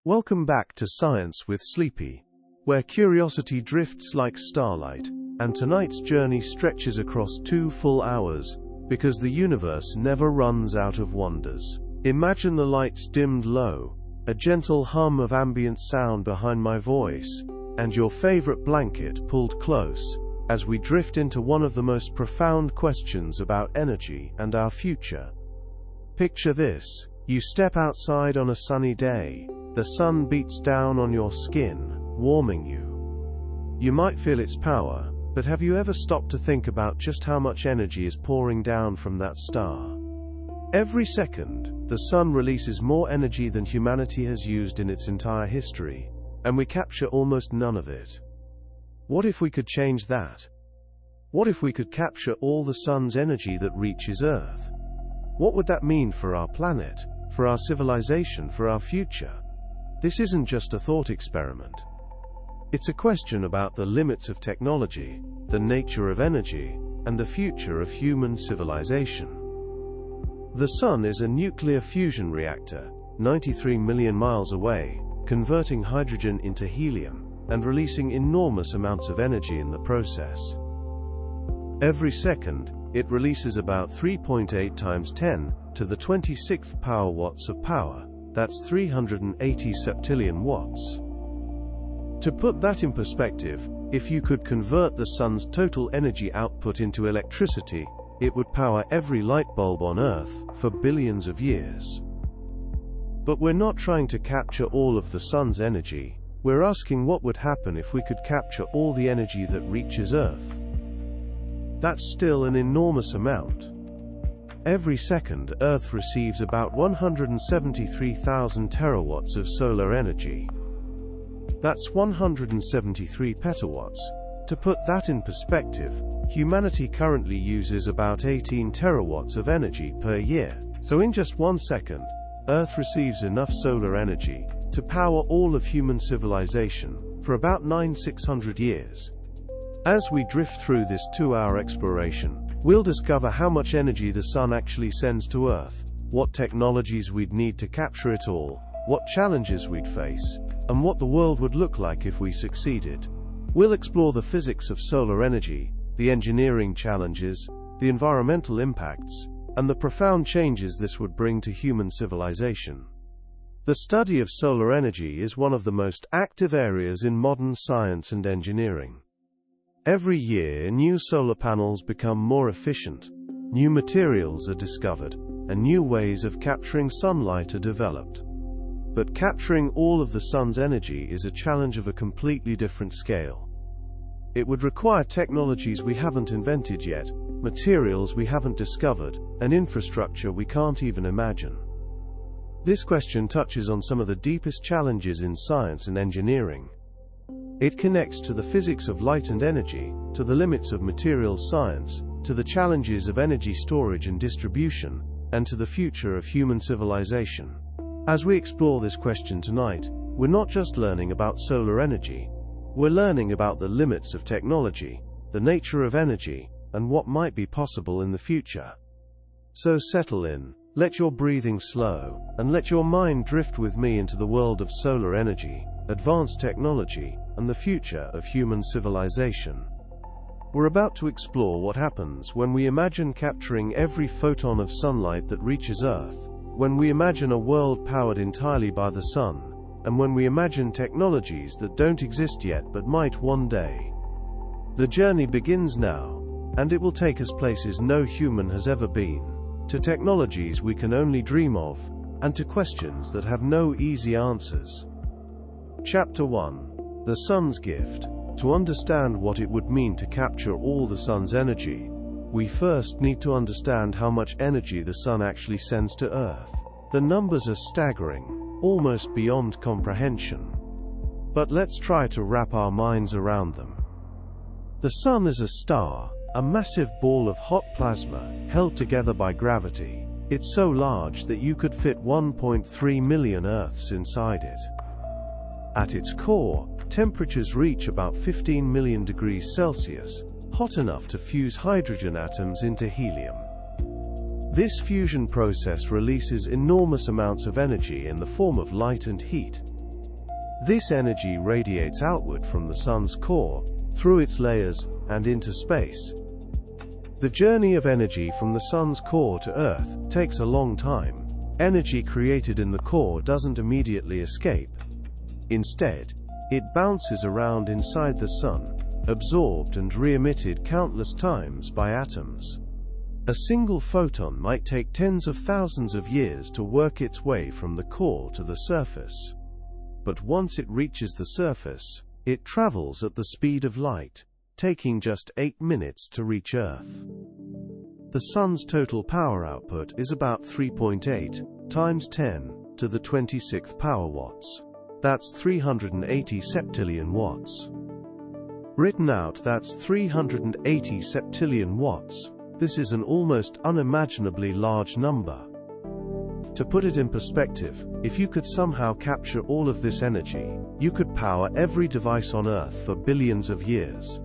Welcome back to Science with Sleepy, where curiosity drifts like starlight, and tonight's journey stretches across 2 full hours, because the universe never runs out of wonders. Imagine the lights dimmed low, a gentle hum of ambient sound behind my voice, and your favorite blanket pulled close, as we drift into one of the most profound questions about energy and our future. Picture this: you step outside on a sunny day. The sun beats down on your skin, warming you. You might feel its power, but have you ever stopped to think about just how much energy is pouring down from that star? Every second, the sun releases more energy than humanity has used in its entire history, and we capture almost none of it. What if we could change that? What if we could capture all the sun's energy that reaches Earth? What would that mean for our planet, for our civilization, for our future? This isn't just a thought experiment. It's a question about the limits of technology, the nature of energy, and the future of human civilization. The sun is a nuclear fusion reactor, 93 million miles away, converting hydrogen into helium, and releasing enormous amounts of energy in the process. Every second, it releases about 3.8 times 10 to the 26th power watts of power. That's 380 septillion watts. To put that in perspective, if you could convert the sun's total energy output into electricity, it would power every light bulb on Earth for billions of years. But we're not trying to capture all of the sun's energy. We're asking what would happen if we could capture all the energy that reaches Earth. That's still an enormous amount. Every second, Earth receives about 173,000 terawatts of solar energy. That's 173 petawatts. To put that in perspective, humanity currently uses about 18 terawatts of energy per year. So in just 1 second, Earth receives enough solar energy to power all of human civilization for about 9,600 years. As we drift through this 2-hour exploration, we'll discover how much energy the sun actually sends to Earth, what technologies we'd need to capture it all, what challenges we'd face, and what the world would look like if we succeeded. We'll explore the physics of solar energy, the engineering challenges, the environmental impacts, and the profound changes this would bring to human civilization. The study of solar energy is one of the most active areas in modern science and engineering. Every year, new solar panels become more efficient, new materials are discovered, and new ways of capturing sunlight are developed. But capturing all of the sun's energy is a challenge of a completely different scale. It would require technologies we haven't invented yet, materials we haven't discovered, and infrastructure we can't even imagine. This question touches on some of the deepest challenges in science and engineering. It connects to the physics of light and energy, to the limits of materials science, to the challenges of energy storage and distribution, and to the future of human civilization. As we explore this question tonight, we're not just learning about solar energy. We're learning about the limits of technology, the nature of energy, and what might be possible in the future. So settle in, let your breathing slow, and let your mind drift with me into the world of solar energy, advanced technology, and the future of human civilization. We're about to explore what happens when we imagine capturing every photon of sunlight that reaches Earth, when we imagine a world powered entirely by the sun, and when we imagine technologies that don't exist yet but might one day. The journey begins now, and it will take us places no human has ever been, to technologies we can only dream of, and to questions that have no easy answers. Chapter 1. The Sun's Gift. To understand what it would mean to capture all the sun's energy, we first need to understand how much energy the sun actually sends to Earth. The numbers are staggering, almost beyond comprehension. But let's try to wrap our minds around them. The sun is a star, a massive ball of hot plasma, held together by gravity. It's so large that you could fit 1.3 million Earths inside it. At its core, temperatures reach about 15 million degrees Celsius, hot enough to fuse hydrogen atoms into helium. This fusion process releases enormous amounts of energy in the form of light and heat. This energy radiates outward from the Sun's core, through its layers, and into space. The journey of energy from the Sun's core to Earth takes a long time. Energy created in the core doesn't immediately escape. Instead, it bounces around inside the Sun, absorbed and re-emitted countless times by atoms. A single photon might take tens of thousands of years to work its way from the core to the surface. But once it reaches the surface, it travels at the speed of light, taking just 8 minutes to reach Earth. The Sun's total power output is about 3.8 times 10 to the 26th power watts. That's 380 septillion watts. Written out, that's 380 septillion watts. This is an almost unimaginably large number. To put it in perspective, if you could somehow capture all of this energy, you could power every device on Earth for billions of years.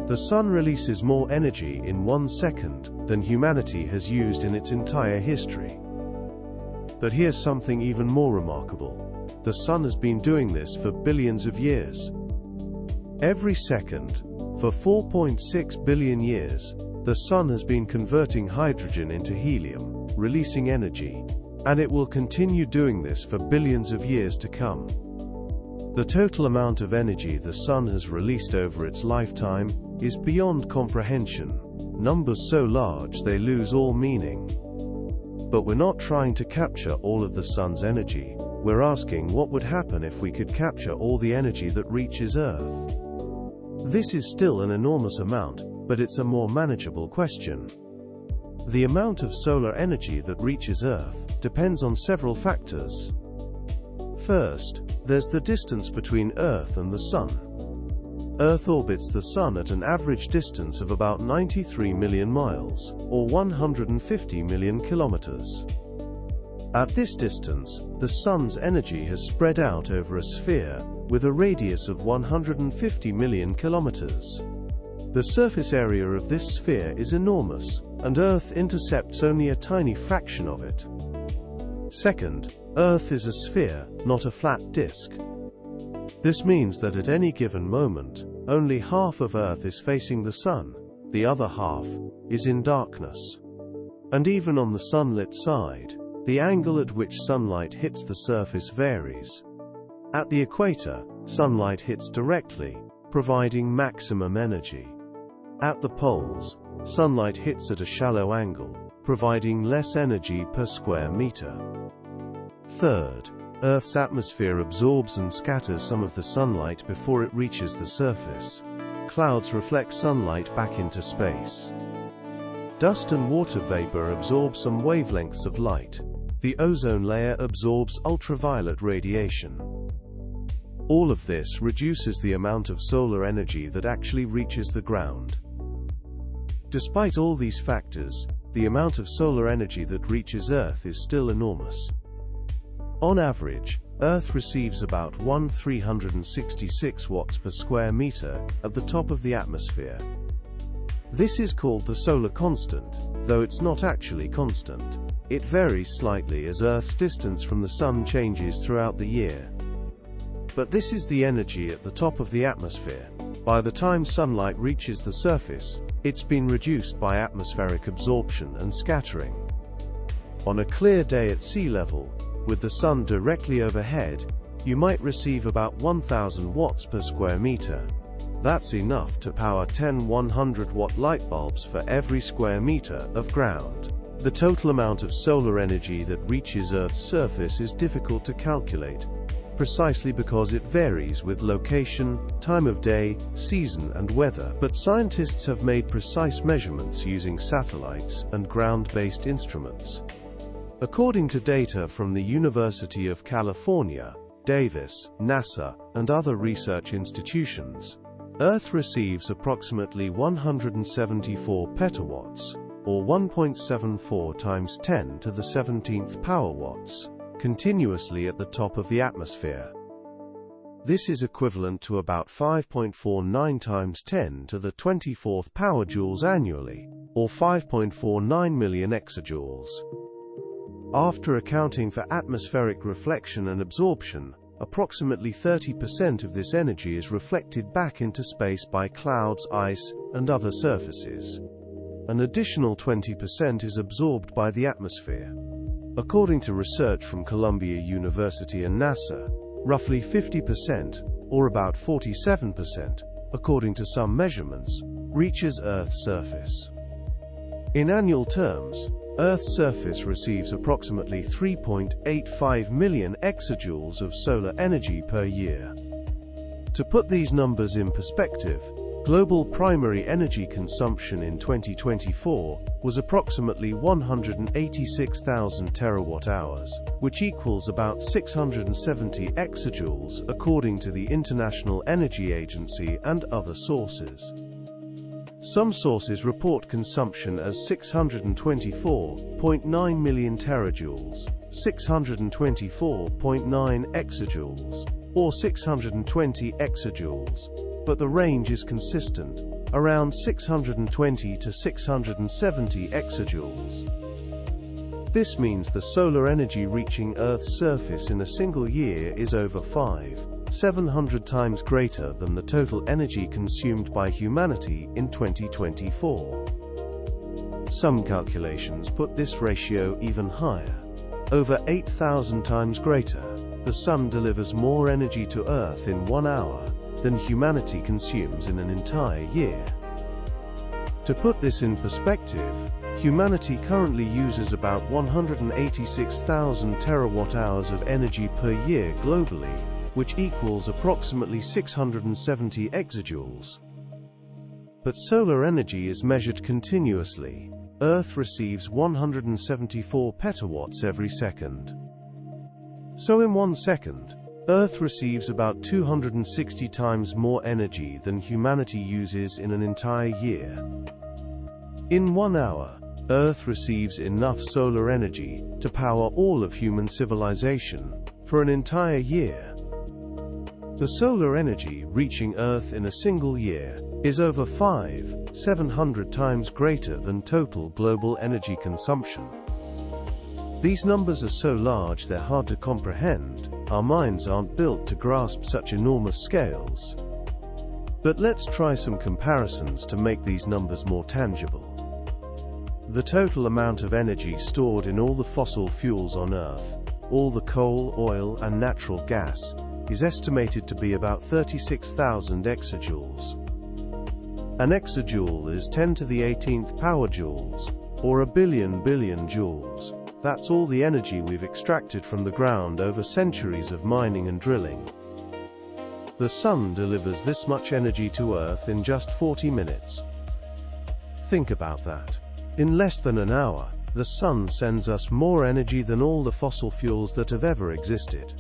The Sun releases more energy in 1 second than humanity has used in its entire history. But here's something even more remarkable. The Sun has been doing this for billions of years. Every second, for 4.6 billion years, the Sun has been converting hydrogen into helium, releasing energy, and it will continue doing this for billions of years to come. The total amount of energy the Sun has released over its lifetime is beyond comprehension, numbers so large they lose all meaning. But we're not trying to capture all of the Sun's energy, we're asking what would happen if we could capture all the energy that reaches Earth. This is still an enormous amount, but it's a more manageable question. The amount of solar energy that reaches Earth depends on several factors. First, there's the distance between Earth and the Sun. Earth orbits the Sun at an average distance of about 93 million miles, or 150 million kilometers. At this distance, the Sun's energy has spread out over a sphere with a radius of 150 million kilometers. The surface area of this sphere is enormous, and Earth intercepts only a tiny fraction of it. Second, Earth is a sphere, not a flat disk. This means that at any given moment, only half of Earth is facing the Sun, the other half is in darkness. And even on the sunlit side, the angle at which sunlight hits the surface varies. At the equator, sunlight hits directly, providing maximum energy. At the poles, sunlight hits at a shallow angle, providing less energy per square meter. Third, Earth's atmosphere absorbs and scatters some of the sunlight before it reaches the surface. Clouds reflect sunlight back into space. Dust and water vapor absorb some wavelengths of light. The ozone layer absorbs ultraviolet radiation. All of this reduces the amount of solar energy that actually reaches the ground. Despite all these factors, the amount of solar energy that reaches Earth is still enormous. On average, Earth receives about 1,366 watts per square meter at the top of the atmosphere. This is called the solar constant, though it's not actually constant. It varies slightly as Earth's distance from the Sun changes throughout the year. But this is the energy at the top of the atmosphere. By the time sunlight reaches the surface, it's been reduced by atmospheric absorption and scattering. On a clear day at sea level, with the Sun directly overhead, you might receive about 1,000 watts per square meter. That's enough to power 10 100-watt light bulbs for every square meter of ground. The total amount of solar energy that reaches Earth's surface is difficult to calculate, precisely because it varies with location, time of day, season and weather. But scientists have made precise measurements using satellites and ground-based instruments. According to data from the University of California, Davis, NASA, and other research institutions, Earth receives approximately 174 petawatts, or 1.74 times 10 to the 17th power watts, continuously at the top of the atmosphere. This is equivalent to about 5.49 times 10 to the 24th power joules annually, or 5.49 million exajoules. After accounting for atmospheric reflection and absorption, approximately 30% of this energy is reflected back into space by clouds, ice, and other surfaces. An additional 20% is absorbed by the atmosphere. According to research from Columbia University and NASA, roughly 50%, or about 47%, according to some measurements, reaches Earth's surface. In annual terms, Earth's surface receives approximately 3.85 million exajoules of solar energy per year. To put these numbers in perspective, global primary energy consumption in 2024 was approximately 186,000 terawatt-hours, which equals about 670 exajoules according to the International Energy Agency and other sources. Some sources report consumption as 624.9 million terajoules, 624.9 exajoules, or 620 exajoules, but the range is consistent, around 620 to 670 exajoules. This means the solar energy reaching Earth's surface in a single year is over 700 times greater than the total energy consumed by humanity in 2024. Some calculations put this ratio even higher. Over 8,000 times greater, the Sun delivers more energy to Earth in 1 hour than humanity consumes in an entire year. To put this in perspective, humanity currently uses about 186,000 terawatt-hours of energy per year globally, which equals approximately 670 exajoules. But solar energy is measured continuously. Earth receives 174 petawatts every second. So in 1 second, Earth receives about 260 times more energy than humanity uses in an entire year. In 1 hour, Earth receives enough solar energy to power all of human civilization for an entire year. The solar energy reaching Earth in a single year is over 700 times greater than total global energy consumption. These numbers are so large they're hard to comprehend. Our minds aren't built to grasp such enormous scales. But let's try some comparisons to make these numbers more tangible. The total amount of energy stored in all the fossil fuels on Earth, all the coal, oil, and natural gas, is estimated to be about 36,000 exajoules. An exajoule is 10 to the 18th power joules, or a billion joules. That's all the energy we've extracted from the ground over centuries of mining and drilling. The Sun delivers this much energy to Earth in just 40 minutes. Think about that. In less than an hour, the Sun sends us more energy than all the fossil fuels that have ever existed.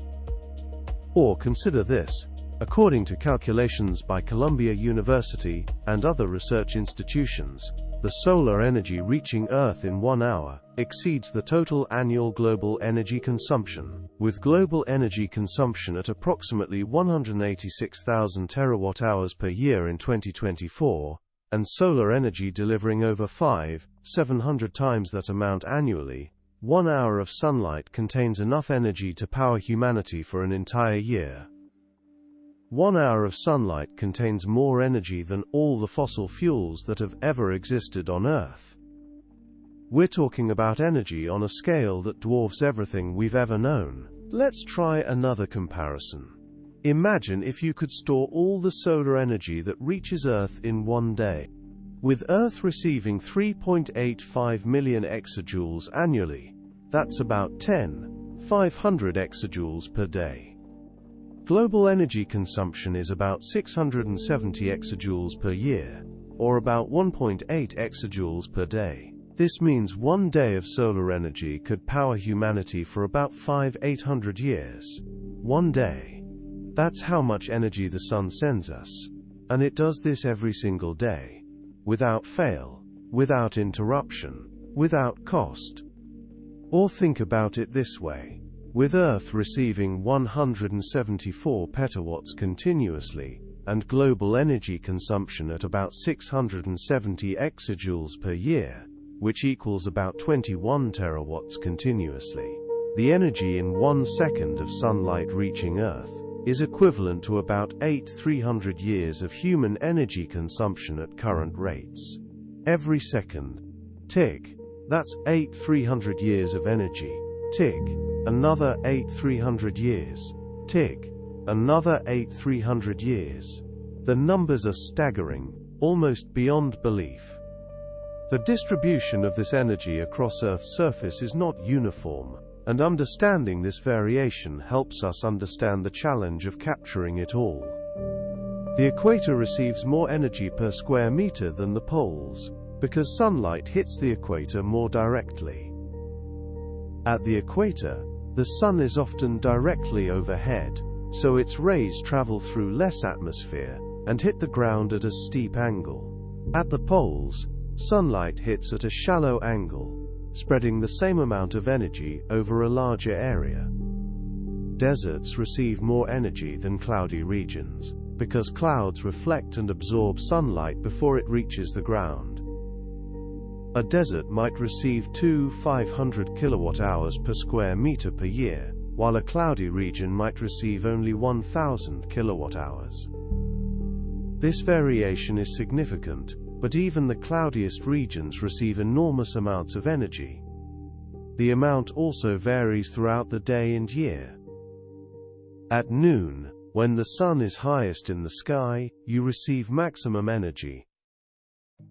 Or consider this. According to calculations by Columbia University and other research institutions, the solar energy reaching Earth in 1 hour exceeds the total annual global energy consumption, with global energy consumption at approximately 186,000 terawatt-hours per year in 2024, and solar energy delivering over 700 times that amount annually. 1 hour of sunlight contains enough energy to power humanity for an entire year. 1 hour of sunlight contains more energy than all the fossil fuels that have ever existed on Earth. We're talking about energy on a scale that dwarfs everything we've ever known. Let's try another comparison. Imagine if you could store all the solar energy that reaches Earth in 1 day. With Earth receiving 3.85 million exajoules annually, that's about 500 exajoules per day. Global energy consumption is about 670 exajoules per year, or about 1.8 exajoules per day. This means 1 day of solar energy could power humanity for about 800 years. 1 day. That's how much energy the Sun sends us. And it does this every single day. Without fail, without interruption, without cost. Or think about it this way. With Earth receiving 174 petawatts continuously, and global energy consumption at about 670 exajoules per year, which equals about 21 terawatts continuously. The energy in 1 second of sunlight reaching Earth is equivalent to about 8,300 years of human energy consumption at current rates. Every second. Tick. That's 8,300 years of energy. Tick. Another 8,300 years. Tick. Another 8,300 years. The numbers are staggering, almost beyond belief. The distribution of this energy across Earth's surface is not uniform, and understanding this variation helps us understand the challenge of capturing it all. The equator receives more energy per square meter than the poles, because sunlight hits the equator more directly. At the equator, the sun is often directly overhead, so its rays travel through less atmosphere and hit the ground at a steep angle. At the poles, sunlight hits at a shallow angle, spreading the same amount of energy over a larger area. Deserts receive more energy than cloudy regions, because clouds reflect and absorb sunlight before it reaches the ground. A desert might receive 500 kilowatt-hours per square meter per year, while a cloudy region might receive only 1,000 kilowatt-hours. This variation is significant, but even the cloudiest regions receive enormous amounts of energy. The amount also varies throughout the day and year. At noon, when the sun is highest in the sky, you receive maximum energy.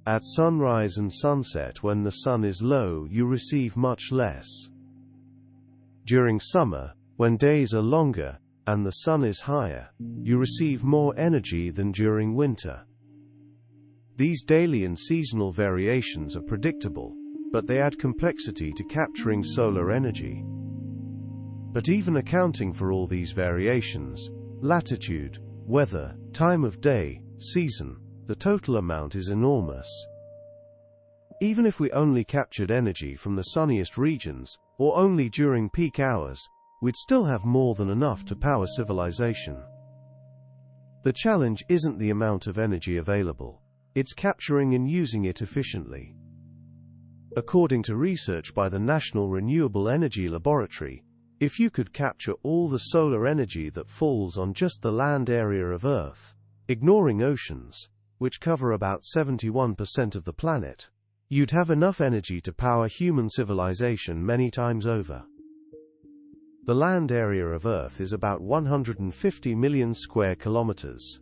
At sunrise and sunset, when the sun is low, you receive much less. During summer, when days are longer and the sun is higher, you receive more energy than during winter. These daily and seasonal variations are predictable, but they add complexity to capturing solar energy. But even accounting for all these variations, latitude, weather, time of day, season, the total amount is enormous. Even if we only captured energy from the sunniest regions, or only during peak hours, we'd still have more than enough to power civilization. The challenge isn't the amount of energy available. It's capturing and using it efficiently. According to research by the National Renewable Energy Laboratory, if you could capture all the solar energy that falls on just the land area of Earth, ignoring oceans, which cover about 71% of the planet, you'd have enough energy to power human civilization many times over. The land area of Earth is about 150 million square kilometers.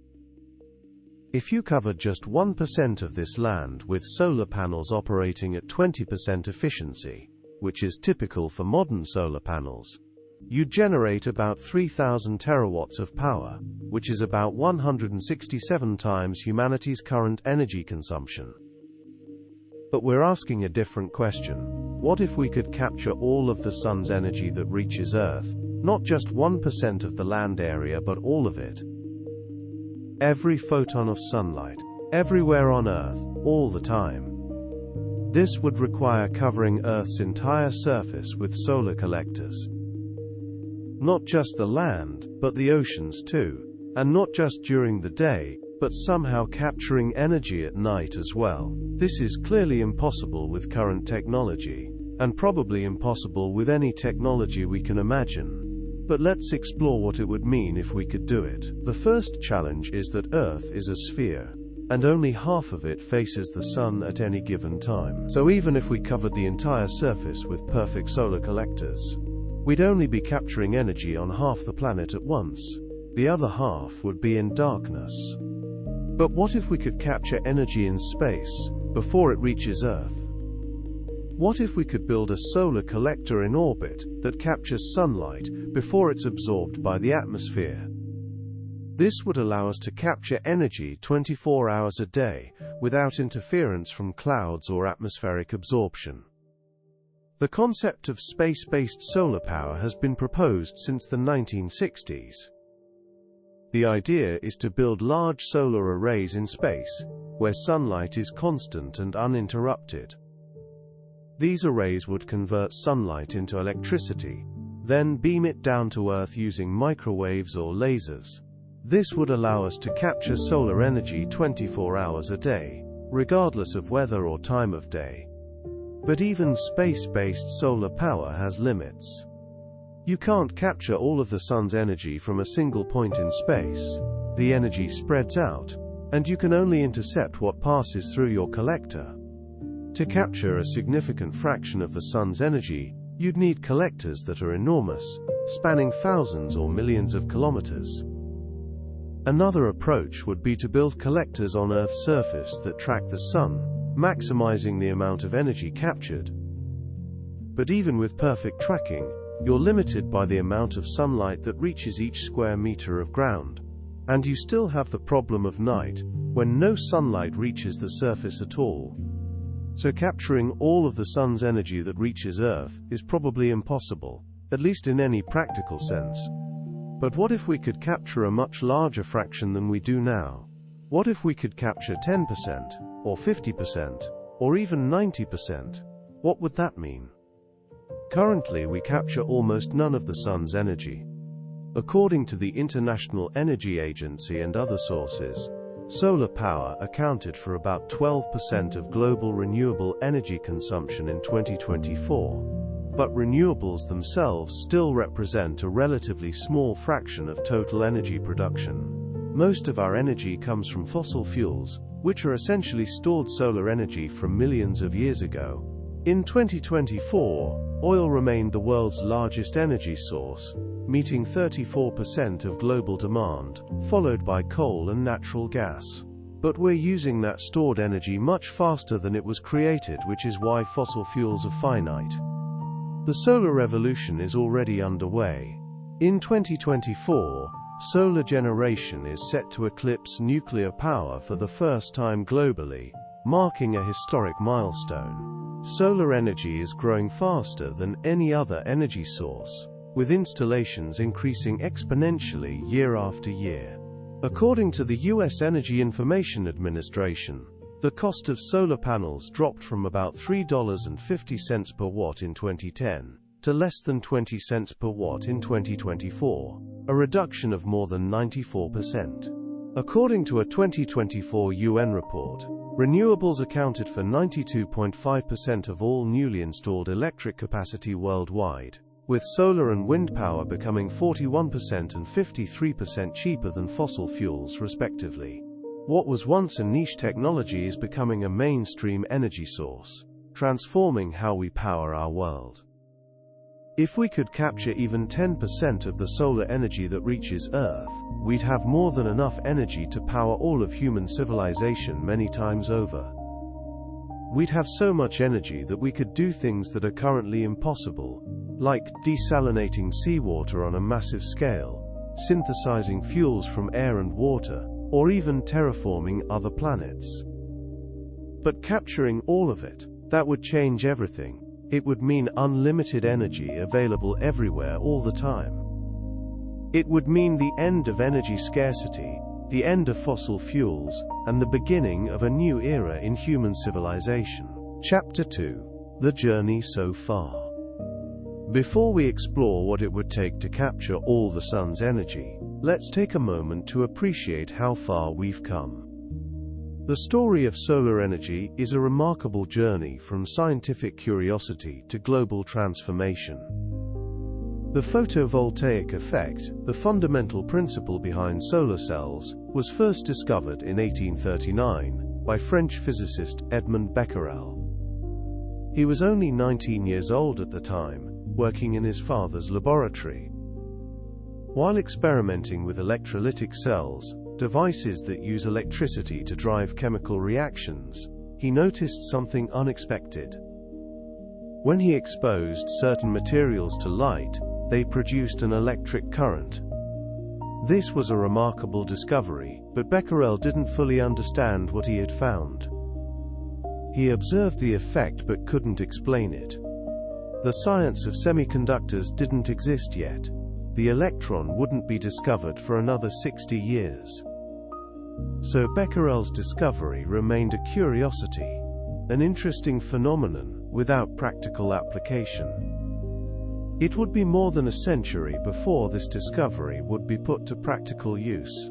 If you covered just 1% of this land with solar panels operating at 20% efficiency, which is typical for modern solar panels, you'd generate about 3,000 terawatts of power, which is about 167 times humanity's current energy consumption. But we're asking a different question. What if we could capture all of the sun's energy that reaches Earth, not just 1% of the land area but all of it? Every photon of sunlight, everywhere on Earth, all the time. This would require covering Earth's entire surface with solar collectors. Not just the land, but the oceans too, and not just during the day, but somehow capturing energy at night as well. This is clearly impossible with current technology, and probably impossible with any technology we can imagine. But let's explore what it would mean if we could do it. The first challenge is that Earth is a sphere, and only half of it faces the sun at any given time. So even if we covered the entire surface with perfect solar collectors, we'd only be capturing energy on half the planet at once. The other half would be in darkness. But what if we could capture energy in space, before it reaches Earth? What if we could build a solar collector in orbit that captures sunlight before it's absorbed by the atmosphere? This would allow us to capture energy 24 hours a day without interference from clouds or atmospheric absorption. The concept of space-based solar power has been proposed since the 1960s. The idea is to build large solar arrays in space, where sunlight is constant and uninterrupted. These arrays would convert sunlight into electricity, then beam it down to Earth using microwaves or lasers. This would allow us to capture solar energy 24 hours a day, regardless of weather or time of day. But even space-based solar power has limits. You can't capture all of the sun's energy from a single point in space. The energy spreads out, and you can only intercept what passes through your collector. To capture a significant fraction of the sun's energy, you'd need collectors that are enormous, spanning thousands or millions of kilometers. Another approach would be to build collectors on Earth's surface that track the sun, maximizing the amount of energy captured. But even with perfect tracking, you're limited by the amount of sunlight that reaches each square meter of ground. And you still have the problem of night, when no sunlight reaches the surface at all. So capturing all of the sun's energy that reaches Earth is probably impossible, at least in any practical sense. But what if we could capture a much larger fraction than we do now? What if we could capture 10%, or 50%, or even 90%? What would that mean? Currently, we capture almost none of the sun's energy. According to the International Energy Agency and other sources, solar power accounted for about 12% of global renewable energy consumption in 2024. But renewables themselves still represent a relatively small fraction of total energy production. Most of our energy comes from fossil fuels, which are essentially stored solar energy from millions of years ago. In 2024, oil remained the world's largest energy source, meeting 34% of global demand, followed by coal and natural gas. But we're using that stored energy much faster than it was created, which is why fossil fuels are finite. The solar revolution is already underway. In 2024, solar generation is set to eclipse nuclear power for the first time globally, marking a historic milestone. Solar energy is growing faster than any other energy source, with installations increasing exponentially year after year. According to the U.S. Energy Information Administration, the cost of solar panels dropped from about $3.50 per watt in 2010 to less than 20 cents per watt in 2024, a reduction of more than 94%. According to a 2024 UN report, renewables accounted for 92.5% of all newly installed electric capacity worldwide, with solar and wind power becoming 41% and 53% cheaper than fossil fuels respectively. What was once a niche technology is becoming a mainstream energy source, transforming how we power our world. If we could capture even 10% of the solar energy that reaches Earth, we'd have more than enough energy to power all of human civilization many times over. We'd have so much energy that we could do things that are currently impossible, like desalinating seawater on a massive scale, synthesizing fuels from air and water, or even terraforming other planets. But capturing all of it, that would change everything. It would mean unlimited energy available everywhere all the time. It would mean the end of energy scarcity, the end of fossil fuels, and the beginning of a new era in human civilization. Chapter 2. The Journey So Far. Before we explore what it would take to capture all the sun's energy, let's take a moment to appreciate how far we've come. The story of solar energy is a remarkable journey from scientific curiosity to global transformation. The photovoltaic effect, the fundamental principle behind solar cells, was first discovered in 1839 by French physicist Edmond Becquerel. He was only 19 years old at the time, working in his father's laboratory. While experimenting with electrolytic cells, devices that use electricity to drive chemical reactions, he noticed something unexpected. When he exposed certain materials to light, they produced an electric current. This was a remarkable discovery, but Becquerel didn't fully understand what he had found. He observed the effect but couldn't explain it. The science of semiconductors didn't exist yet. The electron wouldn't be discovered for another 60 years. So Becquerel's discovery remained a curiosity, an interesting phenomenon without practical application. It would be more than a century before this discovery would be put to practical use.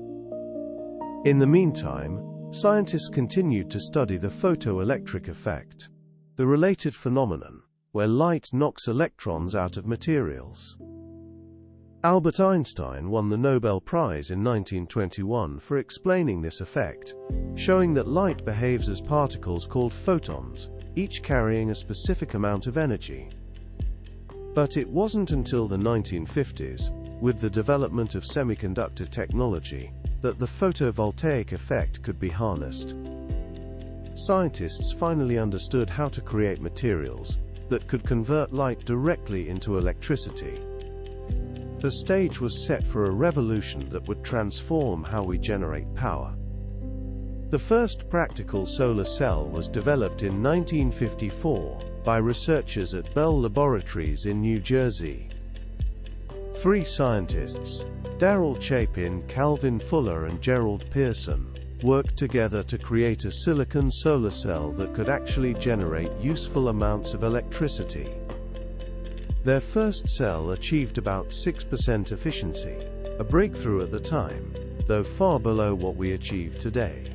In the meantime, scientists continued to study the photoelectric effect, the related phenomenon where light knocks electrons out of materials. Albert Einstein won the Nobel Prize in 1921 for explaining this effect, showing that light behaves as particles called photons, each carrying a specific amount of energy. But it wasn't until the 1950s, with the development of semiconductor technology, that the photovoltaic effect could be harnessed. Scientists finally understood how to create materials that could convert light directly into electricity. The stage was set for a revolution that would transform how we generate power. The first practical solar cell was developed in 1954 by researchers at Bell Laboratories in New Jersey. Three scientists, Darrell Chapin, Calvin Fuller and Gerald Pearson, worked together to create a silicon solar cell that could actually generate useful amounts of electricity. Their first cell achieved about 6% efficiency, a breakthrough at the time, though far below what we achieve today.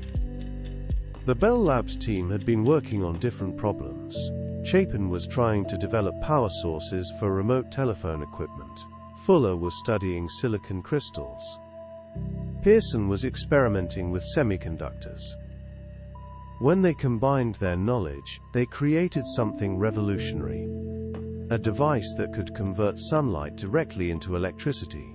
The Bell Labs team had been working on different problems. Chapin was trying to develop power sources for remote telephone equipment. Fuller was studying silicon crystals. Pearson was experimenting with semiconductors. When they combined their knowledge, they created something revolutionary. A device that could convert sunlight directly into electricity.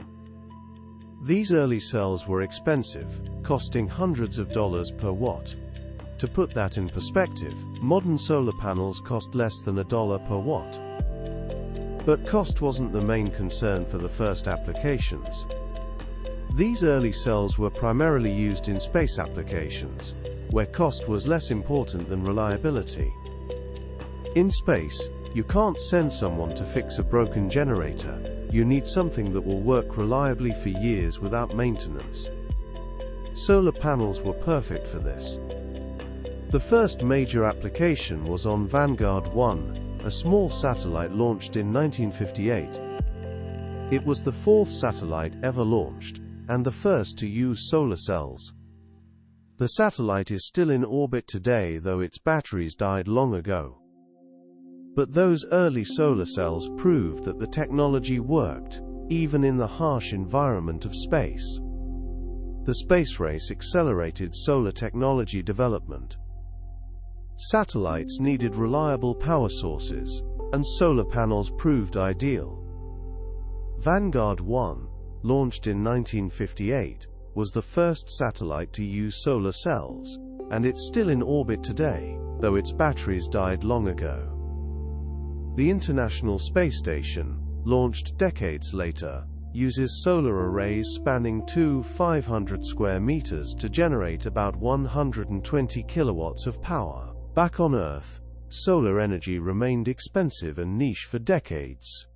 These early cells were expensive, costing hundreds of dollars per watt. To put that in perspective, modern solar panels cost less than $1 per watt. But cost wasn't the main concern for the first applications. These early cells were primarily used in space applications, where cost was less important than reliability. In space, you can't send someone to fix a broken generator. You need something that will work reliably for years without maintenance. Solar panels were perfect for this. The first major application was on Vanguard 1, a small satellite launched in 1958. It was the fourth satellite ever launched, and the first to use solar cells. The satellite is still in orbit today, though its batteries died long ago. But those early solar cells proved that the technology worked, even in the harsh environment of space. The space race accelerated solar technology development. Satellites needed reliable power sources, and solar panels proved ideal. Vanguard 1, launched in 1958, was the first satellite to use solar cells, and it's still in orbit today, though its batteries died long ago. The International Space Station, launched decades later, uses solar arrays spanning 500 square meters to generate about 120 kilowatts of power. Back on Earth, solar energy remained expensive and niche for decades.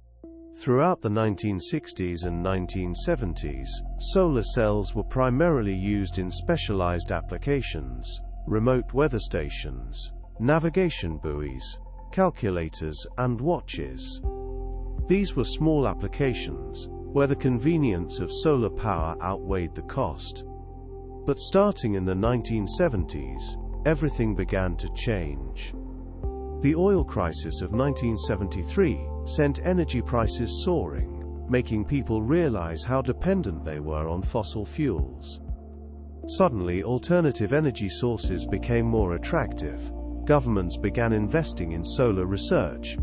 Throughout the 1960s and 1970s, solar cells were primarily used in specialized applications: remote weather stations, navigation buoys, calculators, and watches. These were small applications, where the convenience of solar power outweighed the cost. But starting in the 1970s, everything began to change. The oil crisis of 1973 sent energy prices soaring, making people realize how dependent they were on fossil fuels. Suddenly, alternative energy sources became more attractive. Governments began investing in solar research,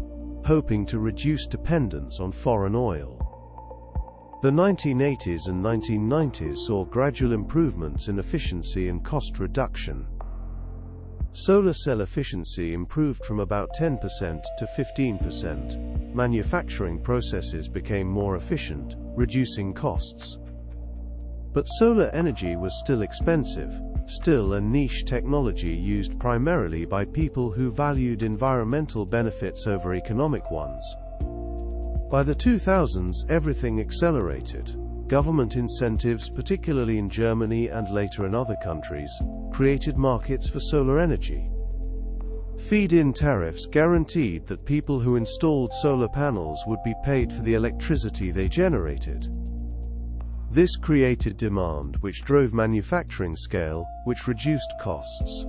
hoping to reduce dependence on foreign oil. The 1980s and 1990s saw gradual improvements in efficiency and cost reduction. Solar cell efficiency improved from about 10% to 15%. Manufacturing processes became more efficient, reducing costs. But solar energy was still expensive, still a niche technology used primarily by people who valued environmental benefits over economic ones. By the 2000s, everything accelerated. Government incentives, particularly in Germany and later in other countries, created markets for solar energy. Feed-in tariffs guaranteed that people who installed solar panels would be paid for the electricity they generated. This created demand, which drove manufacturing scale, which reduced costs.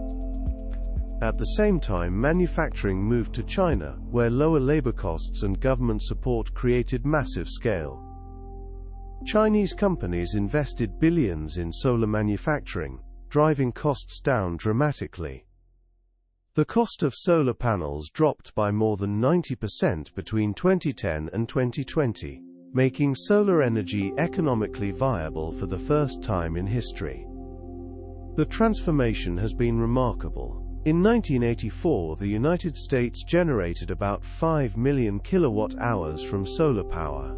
At the same time, manufacturing moved to China, where lower labor costs and government support created massive scale. Chinese companies invested billions in solar manufacturing, driving costs down dramatically. The cost of solar panels dropped by more than 90% between 2010 and 2020, making solar energy economically viable for the first time in history. The transformation has been remarkable. In 1984, the United States generated about 5 million kilowatt-hours from solar power.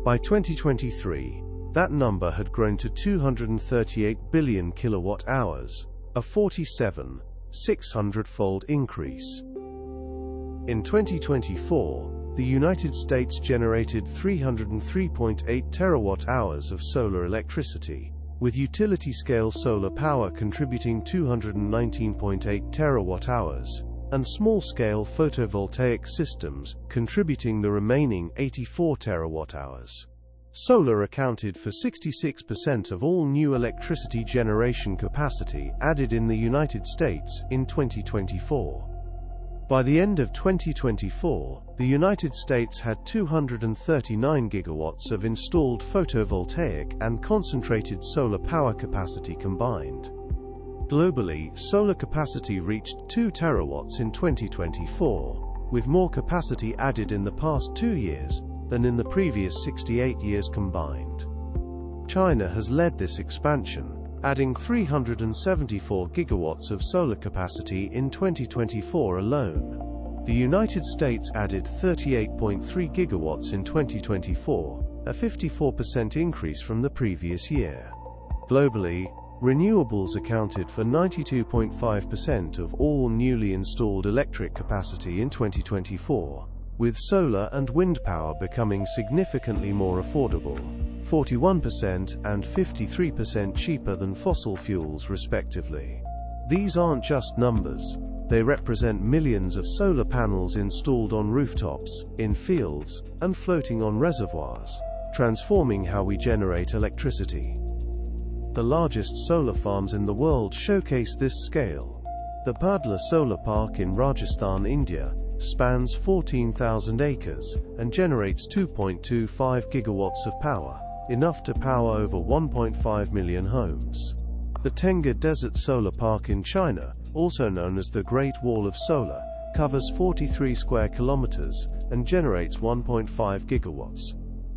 By 2023, that number had grown to 238 billion kilowatt-hours, a 600-fold increase. In 2024, the United States generated 303.8 terawatt-hours of solar electricity, with utility-scale solar power contributing 219.8 terawatt-hours, and small-scale photovoltaic systems contributing the remaining 84 terawatt-hours. Solar accounted for 66% of all new electricity generation capacity added in the United States in 2024. By the end of 2024, the United States had 239 gigawatts of installed photovoltaic and concentrated solar power capacity combined. Globally, solar capacity reached 2 terawatts in 2024, with more capacity added in the past 2 years than in the previous 68 years combined. China has led this expansion, adding 374 gigawatts of solar capacity in 2024 alone. The United States added 38.3 gigawatts in 2024, a 54% increase from the previous year. Globally, renewables accounted for 92.5% of all newly installed electric capacity in 2024, with solar and wind power becoming significantly more affordable, 41% and 53% cheaper than fossil fuels respectively. These aren't just numbers, they represent millions of solar panels installed on rooftops, in fields, and floating on reservoirs, transforming how we generate electricity. The largest solar farms in the world showcase this scale. The Bhadla Solar Park in Rajasthan, India, spans 14,000 acres and generates 2.25 gigawatts of power, enough to power over 1.5 million homes. The Tenga Desert Solar Park in China, also known as the Great Wall of Solar, covers 43 square kilometers and generates 1.5 gigawatts.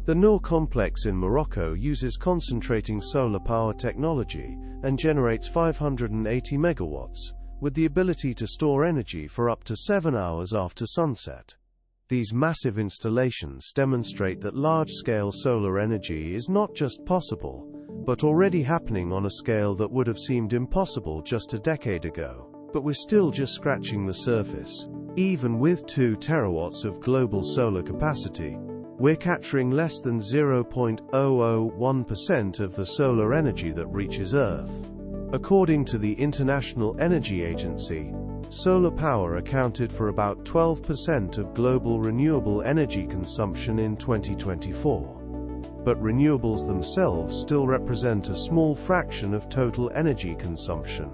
The Noor complex in Morocco uses concentrating solar power technology and generates 580 megawatts, with the ability to store energy for up to 7 hours after sunset. These massive installations demonstrate that large-scale solar energy is not just possible, but already happening on a scale that would have seemed impossible just a decade ago. But we're still just scratching the surface. Even with 2 terawatts of global solar capacity, we're capturing less than 0.001% of the solar energy that reaches Earth. According to the International Energy Agency, solar power accounted for about 12% of global renewable energy consumption in 2024. But renewables themselves still represent a small fraction of total energy consumption.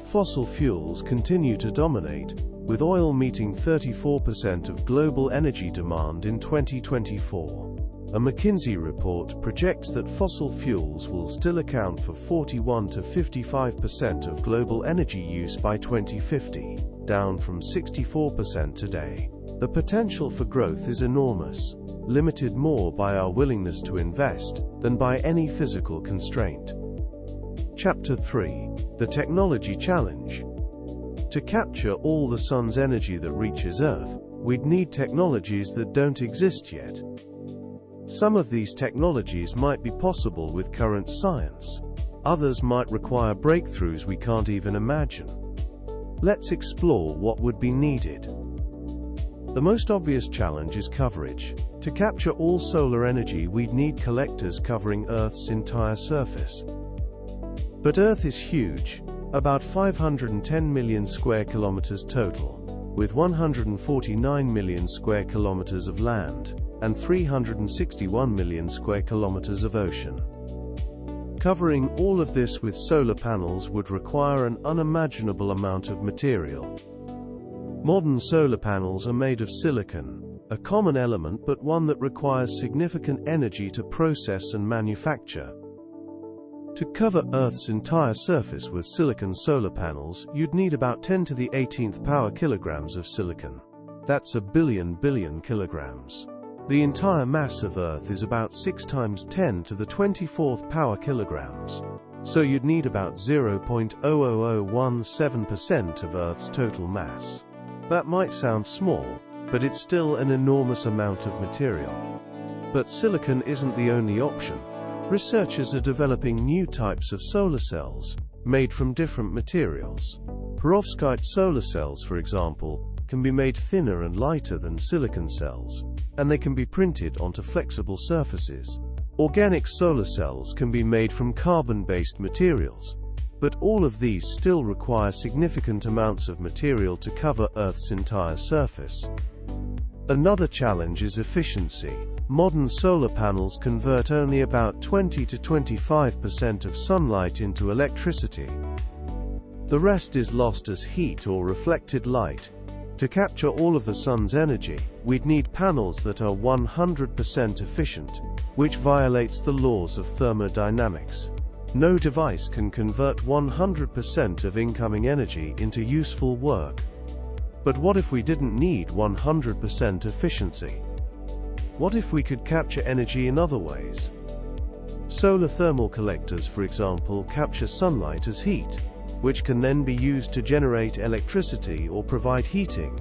Fossil fuels continue to dominate, with oil meeting 34% of global energy demand in 2024. A McKinsey report projects that fossil fuels will still account for 41 to 55% of global energy use by 2050, down from 64% today. The potential for growth is enormous, limited more by our willingness to invest than by any physical constraint. Chapter 3: The Technology Challenge. To capture all the sun's energy that reaches Earth, we'd need technologies that don't exist yet. Some of these technologies might be possible with current science. Others might require breakthroughs we can't even imagine. Let's explore what would be needed. The most obvious challenge is coverage. To capture all solar energy, we'd need collectors covering Earth's entire surface. But Earth is huge, about 510 million square kilometers total, with 149 million square kilometers of land and 361 million square kilometers of ocean. Covering all of this with solar panels would require an unimaginable amount of material. Modern solar panels are made of silicon, a common element but one that requires significant energy to process and manufacture. To cover Earth's entire surface with silicon solar panels, you'd need about 10 to the 18th power kilograms of silicon. That's a billion kilograms. The entire mass of Earth is about 6 times 10 to the 24th power kilograms. So you'd need about 0.00017% of Earth's total mass. That might sound small, but it's still an enormous amount of material. But silicon isn't the only option. Researchers are developing new types of solar cells, made from different materials. Perovskite solar cells, for example, can be made thinner and lighter than silicon cells, and they can be printed onto flexible surfaces. Organic solar cells can be made from carbon-based materials, but all of these still require significant amounts of material to cover Earth's entire surface. Another challenge is efficiency. Modern solar panels convert only about 20 to 25% of sunlight into electricity. The rest is lost as heat or reflected light. To capture all of the sun's energy, we'd need panels that are 100% efficient, which violates the laws of thermodynamics. No device can convert 100% of incoming energy into useful work. But what if we didn't need 100% efficiency? What if we could capture energy in other ways? Solar thermal collectors, for example, capture sunlight as heat, which can then be used to generate electricity or provide heating.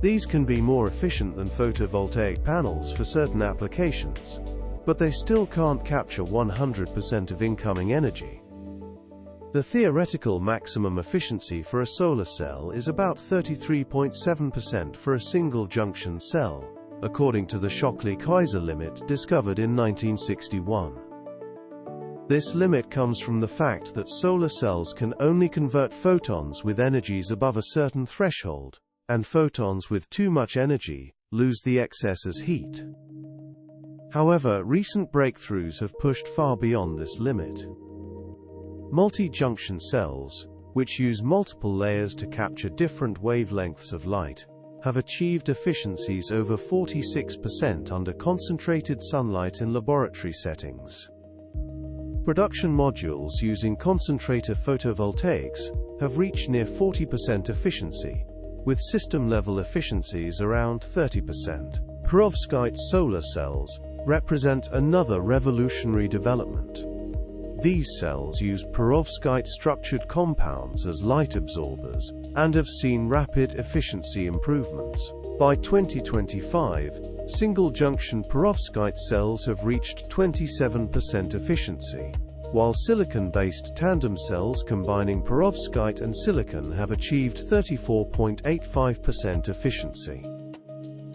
These can be more efficient than photovoltaic panels for certain applications, but they still can't capture 100% of incoming energy. The theoretical maximum efficiency for a solar cell is about 33.7% for a single-junction cell, according to the Shockley-Kaiser limit discovered in 1961. This limit comes from the fact that solar cells can only convert photons with energies above a certain threshold, and photons with too much energy lose the excess as heat. However, recent breakthroughs have pushed far beyond this limit. Multi-junction cells, which use multiple layers to capture different wavelengths of light, have achieved efficiencies over 46% under concentrated sunlight in laboratory settings. Production modules using concentrator photovoltaics have reached near 40% efficiency, with system-level efficiencies around 30%. Perovskite solar cells represent another revolutionary development. These cells use perovskite-structured compounds as light absorbers and have seen rapid efficiency improvements. By 2025, single-junction perovskite cells have reached 27% efficiency, while silicon-based tandem cells combining perovskite and silicon have achieved 34.85% efficiency.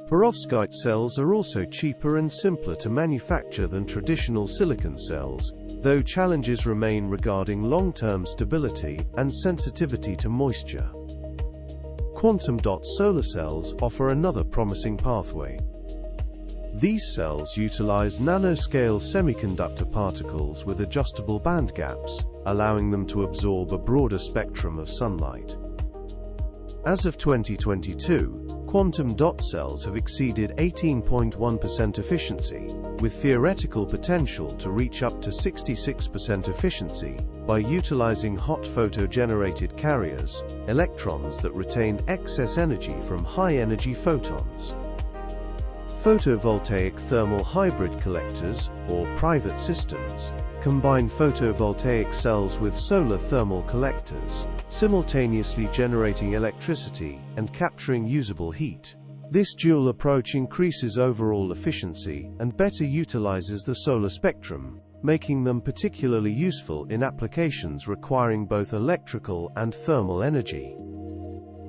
Perovskite cells are also cheaper and simpler to manufacture than traditional silicon cells, though challenges remain regarding long-term stability and sensitivity to moisture. Quantum dot solar cells offer another promising pathway. These cells utilize nanoscale semiconductor particles with adjustable band gaps, allowing them to absorb a broader spectrum of sunlight. As of 2022, quantum dot cells have exceeded 18.1% efficiency, with theoretical potential to reach up to 66% efficiency by utilizing hot photo-generated carriers, electrons that retain excess energy from high-energy photons. Photovoltaic thermal hybrid collectors, or private systems, combine photovoltaic cells with solar thermal collectors, simultaneously generating electricity and capturing usable heat. This dual approach increases overall efficiency and better utilizes the solar spectrum, making them particularly useful in applications requiring both electrical and thermal energy.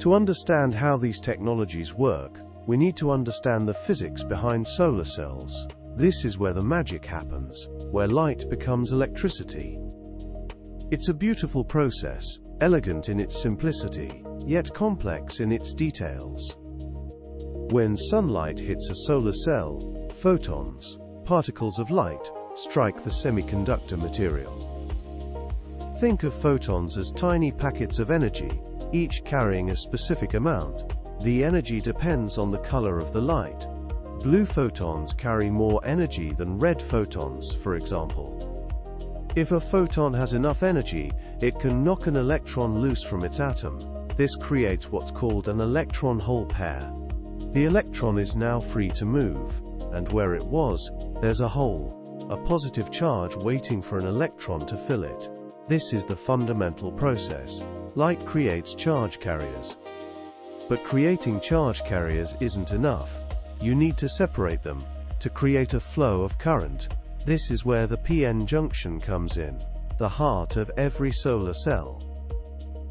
To understand how these technologies work, we need to understand the physics behind solar cells. This is where the magic happens, where light becomes electricity. It's a beautiful process, elegant in its simplicity, yet complex in its details. When sunlight hits a solar cell, photons, particles of light, strike the semiconductor material. Think of photons as tiny packets of energy, each carrying a specific amount. The energy depends on the color of the light. Blue photons carry more energy than red photons, for example. If a photon has enough energy, it can knock an electron loose from its atom. This creates what's called an electron-hole pair. The electron is now free to move, and where it was, there's a hole, a positive charge waiting for an electron to fill it. This is the fundamental process. Light creates charge carriers. But creating charge carriers isn't enough. You need to separate them, to create a flow of current. This is where the p-n junction comes in, the heart of every solar cell.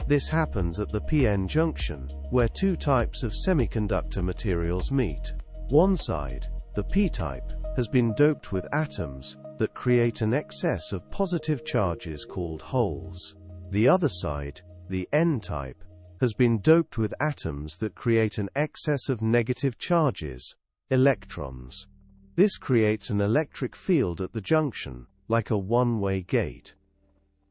This happens at the p-n junction, where two types of semiconductor materials meet. One side, the p-type, has been doped with atoms that create an excess of positive charges called holes. The other side, the n-type, has been doped with atoms that create an excess of negative charges, electrons. This creates an electric field at the junction, like a one-way gate.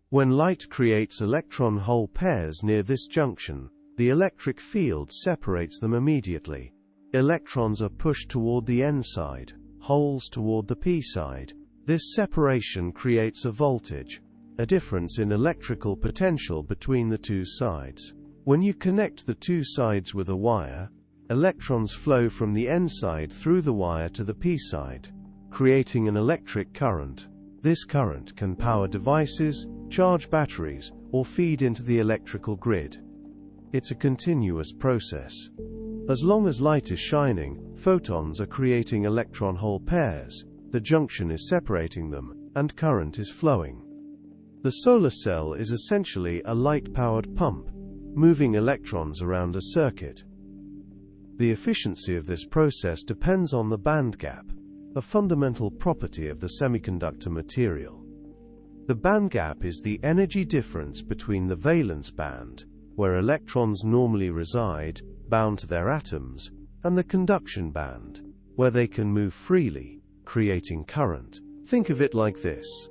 When light creates electron-hole pairs near this junction, the electric field separates them immediately. Electrons are pushed toward the n side, holes toward the p side. This separation creates a voltage, a difference in electrical potential between the two sides. When you connect the two sides with a wire, electrons flow from the n side through the wire to the p side, creating an electric current. This current can power devices, charge batteries, or feed into the electrical grid. It's a continuous process. As long as light is shining, photons are creating electron-hole pairs, the junction is separating them, and current is flowing. The solar cell is essentially a light-powered pump, moving electrons around a circuit. The efficiency of this process depends on the band gap, a fundamental property of the semiconductor material. The band gap is the energy difference between the valence band, where electrons normally reside, bound to their atoms, and the conduction band, where they can move freely, creating current. Think of it like this.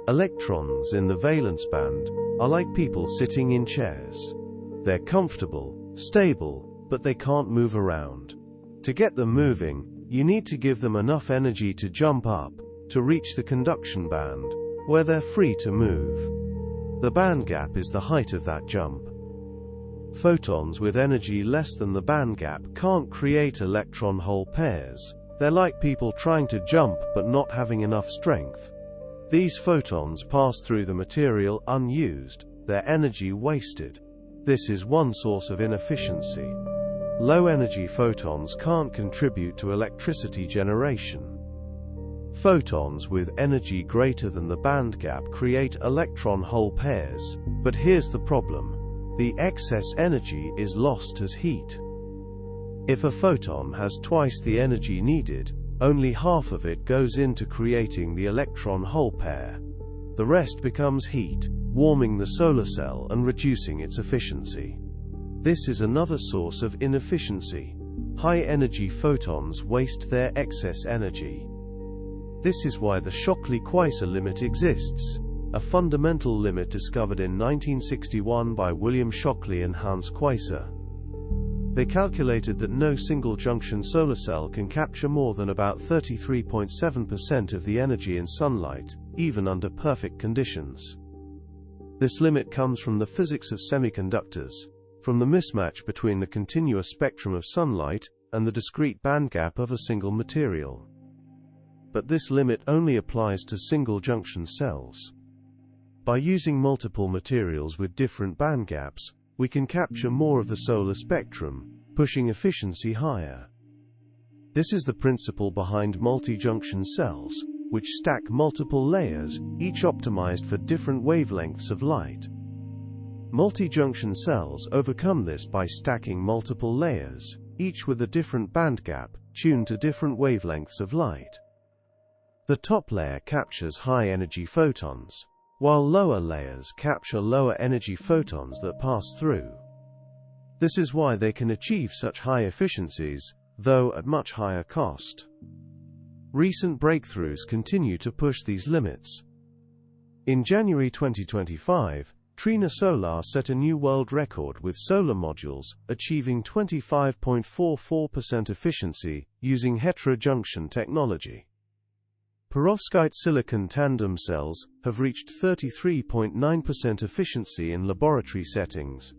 Electrons in the valence band are like people sitting in chairs. They're comfortable, stable, but they can't move around. To get them moving, you need to give them enough energy to jump up, to reach the conduction band, where they're free to move. The band gap is the height of that jump. Photons with energy less than the band gap can't create electron-hole pairs. They're like people trying to jump but not having enough strength. These photons pass through the material unused, their energy wasted. This is one source of inefficiency. Low-energy photons can't contribute to electricity generation. Photons with energy greater than the band gap create electron-hole pairs, but here's the problem. The excess energy is lost as heat. If a photon has twice the energy needed, only half of it goes into creating the electron-hole pair. The rest becomes heat, warming the solar cell and reducing its efficiency. This is another source of inefficiency. High-energy photons waste their excess energy. This is why the Shockley-Queisser limit exists, a fundamental limit discovered in 1961 by William Shockley and Hans Queisser. They calculated that no single-junction solar cell can capture more than about 33.7% of the energy in sunlight, even under perfect conditions. This limit comes from the physics of semiconductors, from the mismatch between the continuous spectrum of sunlight and the discrete bandgap of a single material. But this limit only applies to single-junction cells. By using multiple materials with different bandgaps, we can capture more of the solar spectrum, pushing efficiency higher. This is the principle behind multi-junction cells, which stack multiple layers, each optimized for different wavelengths of light. Multi-junction cells overcome this by stacking multiple layers, each with a different bandgap, tuned to different wavelengths of light. The top layer captures high-energy photons, while lower layers capture lower-energy photons that pass through. This is why they can achieve such high efficiencies, though at much higher cost. Recent breakthroughs continue to push these limits. In January 2025, Trina Solar set a new world record with solar modules, achieving 25.44% efficiency using heterojunction technology. Perovskite silicon tandem cells have reached 33.9% efficiency in laboratory settings.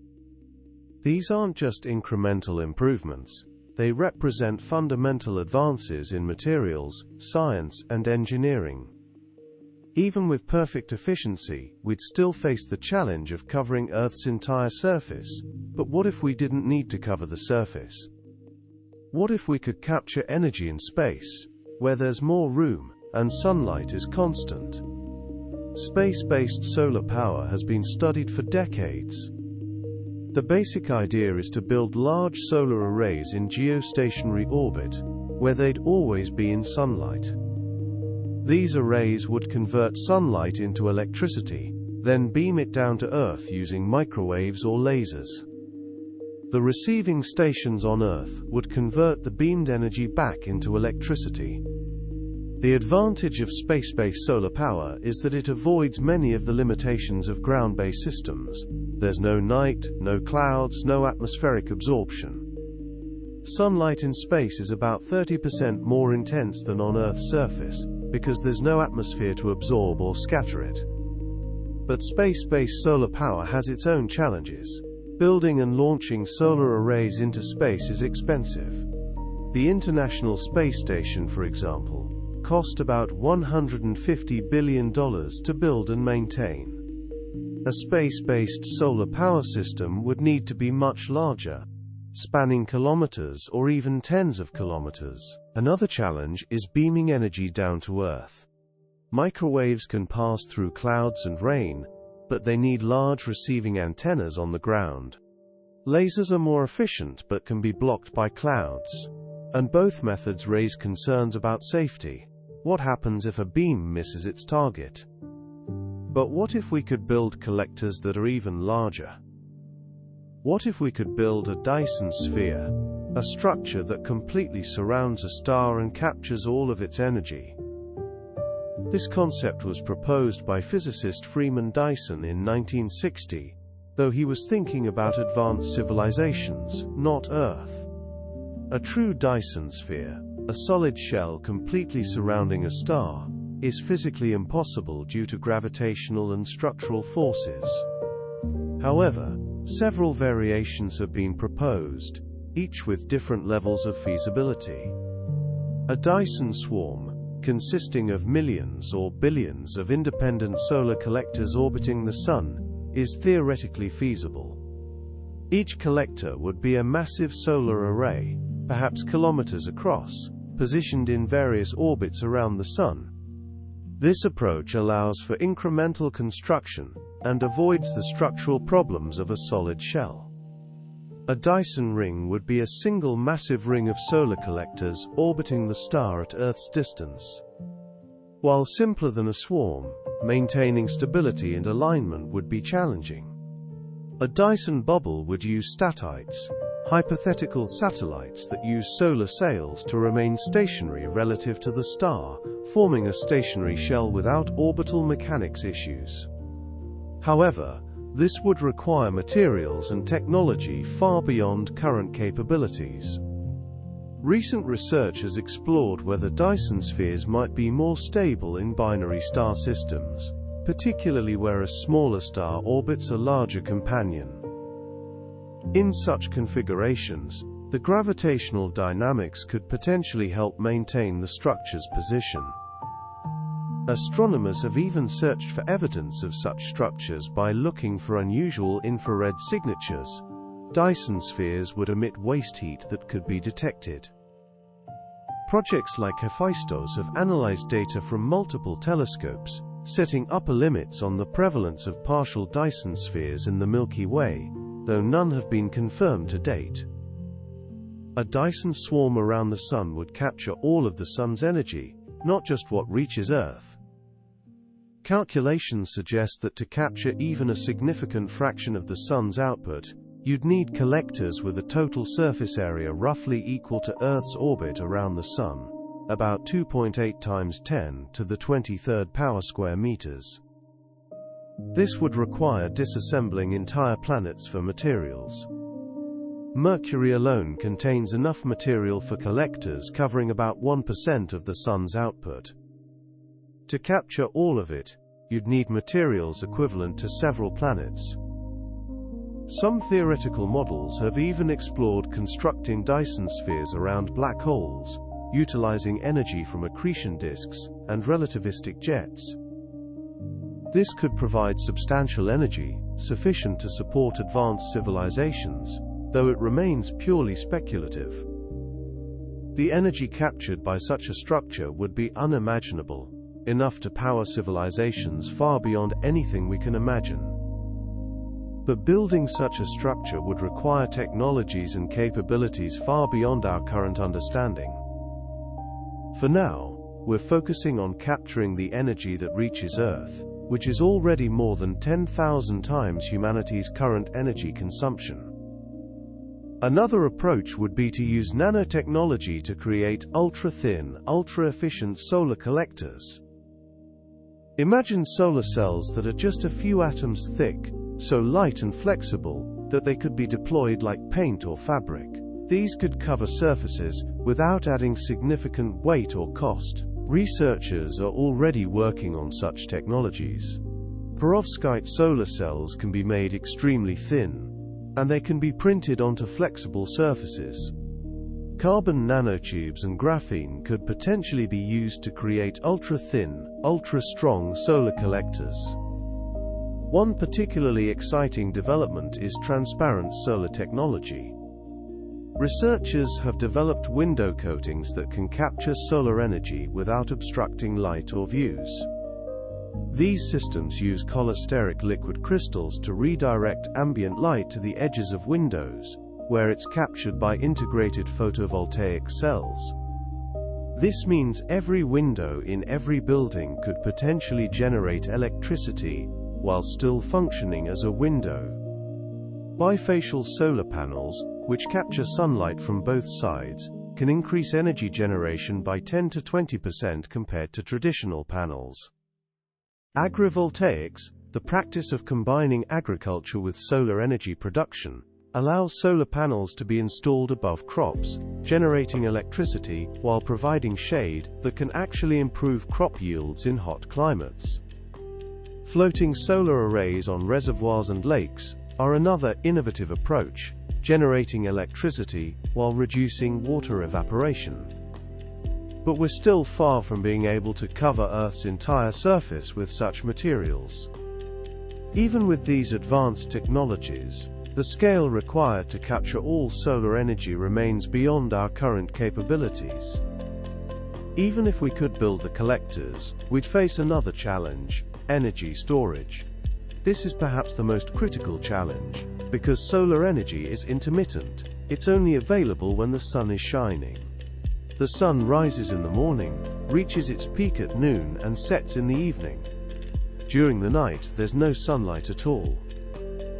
These aren't just incremental improvements, they represent fundamental advances in materials, science, and engineering. Even with perfect efficiency, we'd still face the challenge of covering Earth's entire surface. But what if we didn't need to cover the surface? What if we could capture energy in space, where there's more room and sunlight is constant? Space-based solar power has been studied for decades. The basic idea is to build large solar arrays in geostationary orbit, where they'd always be in sunlight. These arrays would convert sunlight into electricity, then beam it down to Earth using microwaves or lasers. The receiving stations on Earth would convert the beamed energy back into electricity. The advantage of space-based solar power is that it avoids many of the limitations of ground-based systems. There's no night, no clouds, no atmospheric absorption. Sunlight in space is about 30% more intense than on Earth's surface, because there's no atmosphere to absorb or scatter it. But space-based solar power has its own challenges. Building and launching solar arrays into space is expensive. The International Space Station, for example, cost about $150 billion to build and maintain. A space-based solar power system would need to be much larger, spanning kilometers or even tens of kilometers. Another challenge is beaming energy down to Earth. Microwaves can pass through clouds and rain, but they need large receiving antennas on the ground. Lasers are more efficient but can be blocked by clouds. And both methods raise concerns about safety. What happens if a beam misses its target? But what if we could build collectors that are even larger? What if we could build a Dyson sphere, a structure that completely surrounds a star and captures all of its energy? This concept was proposed by physicist Freeman Dyson in 1960, though he was thinking about advanced civilizations, not Earth. A true Dyson sphere, a solid shell completely surrounding a star, is physically impossible due to gravitational and structural forces. However, several variations have been proposed, each with different levels of feasibility. A Dyson swarm, consisting of millions or billions of independent solar collectors orbiting the Sun, is theoretically feasible. Each collector would be a massive solar array, perhaps kilometers across, positioned in various orbits around the Sun. This approach allows for incremental construction and avoids the structural problems of a solid shell. A Dyson ring would be a single massive ring of solar collectors orbiting the star at Earth's distance. While simpler than a swarm, maintaining stability and alignment would be challenging. A Dyson bubble would use statites, hypothetical satellites that use solar sails to remain stationary relative to the star, forming a stationary shell without orbital mechanics issues. However, this would require materials and technology far beyond current capabilities. Recent research has explored whether Dyson spheres might be more stable in binary star systems, particularly where a smaller star orbits a larger companion. In such configurations, the gravitational dynamics could potentially help maintain the structure's position. Astronomers have even searched for evidence of such structures by looking for unusual infrared signatures. Dyson spheres would emit waste heat that could be detected. Projects like Hephaistos have analyzed data from multiple telescopes, setting upper limits on the prevalence of partial Dyson spheres in the Milky Way, though none have been confirmed to date. A Dyson swarm around the Sun would capture all of the Sun's energy, not just what reaches Earth. Calculations suggest that to capture even a significant fraction of the Sun's output, you'd need collectors with a total surface area roughly equal to Earth's orbit around the Sun, about 2.8 times 10 to the 23rd power square meters. This would require disassembling entire planets for materials. Mercury alone contains enough material for collectors covering about 1% of the Sun's output. To capture all of it, you'd need materials equivalent to several planets. Some theoretical models have even explored constructing Dyson spheres around black holes, utilizing energy from accretion disks and relativistic jets. This could provide substantial energy, sufficient to support advanced civilizations, though it remains purely speculative. The energy captured by such a structure would be unimaginable, enough to power civilizations far beyond anything we can imagine. But building such a structure would require technologies and capabilities far beyond our current understanding. For now, we're focusing on capturing the energy that reaches Earth, which is already more than 10,000 times humanity's current energy consumption. Another approach would be to use nanotechnology to create ultra-thin, ultra-efficient solar collectors. Imagine solar cells that are just a few atoms thick, so light and flexible that they could be deployed like paint or fabric. These could cover surfaces without adding significant weight or cost. Researchers are already working on such technologies. Perovskite solar cells can be made extremely thin, and they can be printed onto flexible surfaces. Carbon nanotubes and graphene could potentially be used to create ultra-thin, ultra-strong solar collectors. One particularly exciting development is transparent solar technology. Researchers have developed window coatings that can capture solar energy without obstructing light or views. These systems use cholesteric liquid crystals to redirect ambient light to the edges of windows, where it's captured by integrated photovoltaic cells. This means every window in every building could potentially generate electricity while still functioning as a window. Bifacial solar panels, which capture sunlight from both sides, can increase energy generation by 10 to 20% compared to traditional panels. Agrivoltaics, the practice of combining agriculture with solar energy production, allows solar panels to be installed above crops, generating electricity while providing shade that can actually improve crop yields in hot climates. Floating solar arrays on reservoirs and lakes are another innovative approach, generating electricity while reducing water evaporation. But we're still far from being able to cover Earth's entire surface with such materials. Even with these advanced technologies, the scale required to capture all solar energy remains beyond our current capabilities. Even if we could build the collectors, we'd face another challenge: energy storage. This is perhaps the most critical challenge, because solar energy is intermittent. It's only available when the sun is shining. The sun rises in the morning, reaches its peak at noon, and sets in the evening. During the night, there's no sunlight at all.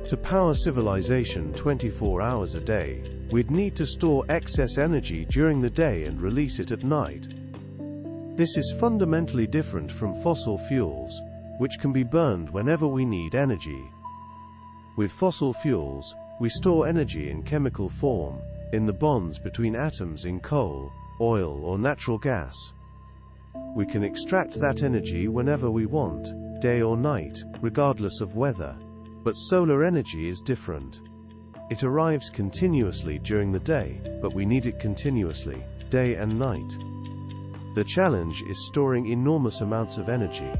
To power civilization 24 hours a day, we'd need to store excess energy during the day and release it at night. This is fundamentally different from fossil fuels, which can be burned whenever we need energy. With fossil fuels, we store energy in chemical form, in the bonds between atoms in coal, oil, or natural gas. We can extract that energy whenever we want, day or night, regardless of weather. But solar energy is different. It arrives continuously during the day, but we need it continuously, day and night. The challenge is storing enormous amounts of energy.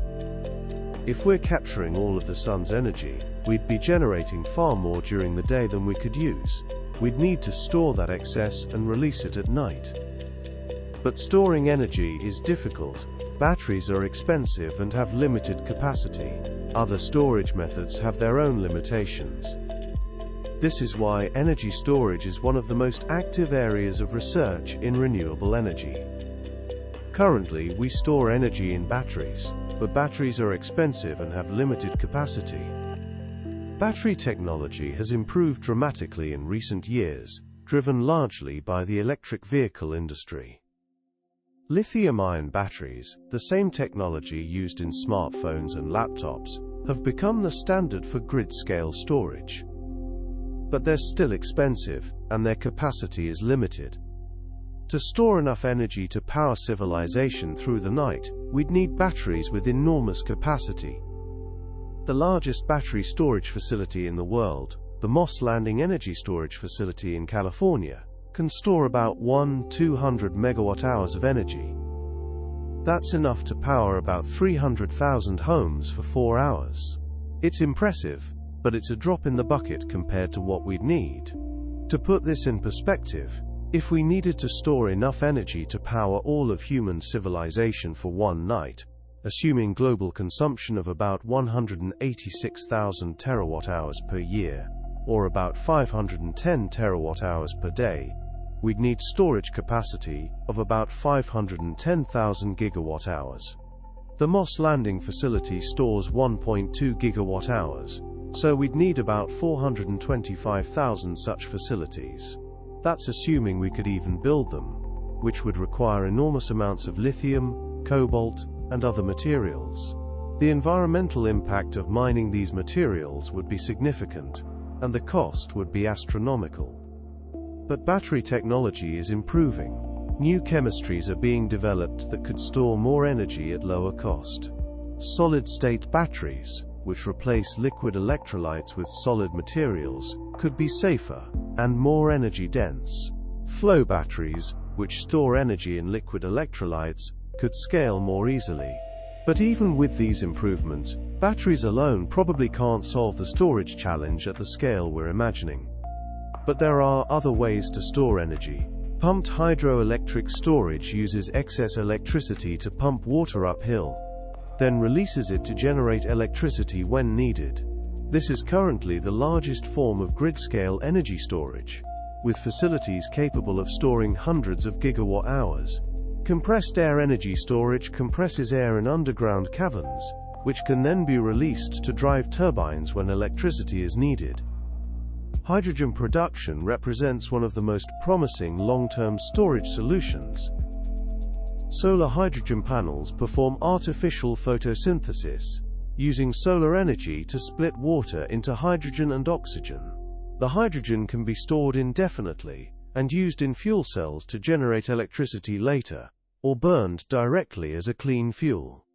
If we're capturing all of the sun's energy, we'd be generating far more during the day than we could use. We'd need to store that excess and release it at night. But storing energy is difficult. Batteries are expensive and have limited capacity. Other storage methods have their own limitations. This is why energy storage is one of the most active areas of research in renewable energy. Currently, we store energy in batteries, but batteries are expensive and have limited capacity. Battery technology has improved dramatically in recent years, driven largely by the electric vehicle industry. Lithium-ion batteries, the same technology used in smartphones and laptops, have become the standard for grid-scale storage. But they're still expensive, and their capacity is limited. To store enough energy to power civilization through the night, we'd need batteries with enormous capacity. The largest battery storage facility in the world, the Moss Landing Energy Storage Facility in California, can store about 200 megawatt-hours of energy. That's enough to power about 300,000 homes for 4 hours. It's impressive, but it's a drop in the bucket compared to what we'd need. To put this in perspective, if we needed to store enough energy to power all of human civilization for one night, assuming global consumption of about 186,000 terawatt-hours per year, or about 510 terawatt-hours per day, we'd need storage capacity of about 510,000 gigawatt-hours. The Moss Landing facility stores 1.2 gigawatt-hours, so we'd need about 425,000 such facilities. That's assuming we could even build them, which would require enormous amounts of lithium, cobalt, and other materials. The environmental impact of mining these materials would be significant, and the cost would be astronomical. But battery technology is improving. New chemistries are being developed that could store more energy at lower cost. Solid-state batteries, which replace liquid electrolytes with solid materials, could be safer and more energy-dense. Flow batteries, which store energy in liquid electrolytes, could scale more easily. But even with these improvements, batteries alone probably can't solve the storage challenge at the scale we're imagining. But there are other ways to store energy. Pumped hydroelectric storage uses excess electricity to pump water uphill, then releases it to generate electricity when needed. This is currently the largest form of grid-scale energy storage, with facilities capable of storing hundreds of gigawatt-hours. Compressed air energy storage compresses air in underground caverns, which can then be released to drive turbines when electricity is needed. Hydrogen production represents one of the most promising long-term storage solutions. Solar hydrogen panels perform artificial photosynthesis, using solar energy to split water into hydrogen and oxygen. The hydrogen can be stored indefinitely and used in fuel cells to generate electricity later, or burned directly as a clean fuel.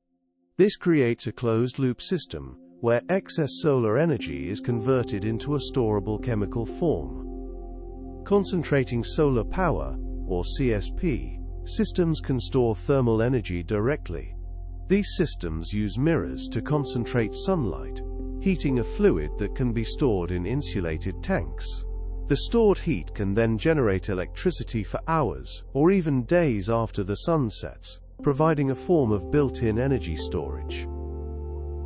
This creates a closed-loop system where excess solar energy is converted into a storable chemical form. Concentrating solar power, or CSP, systems can store thermal energy directly. These systems use mirrors to concentrate sunlight, heating a fluid that can be stored in insulated tanks. The stored heat can then generate electricity for hours, or even days after the sun sets, providing a form of built-in energy storage.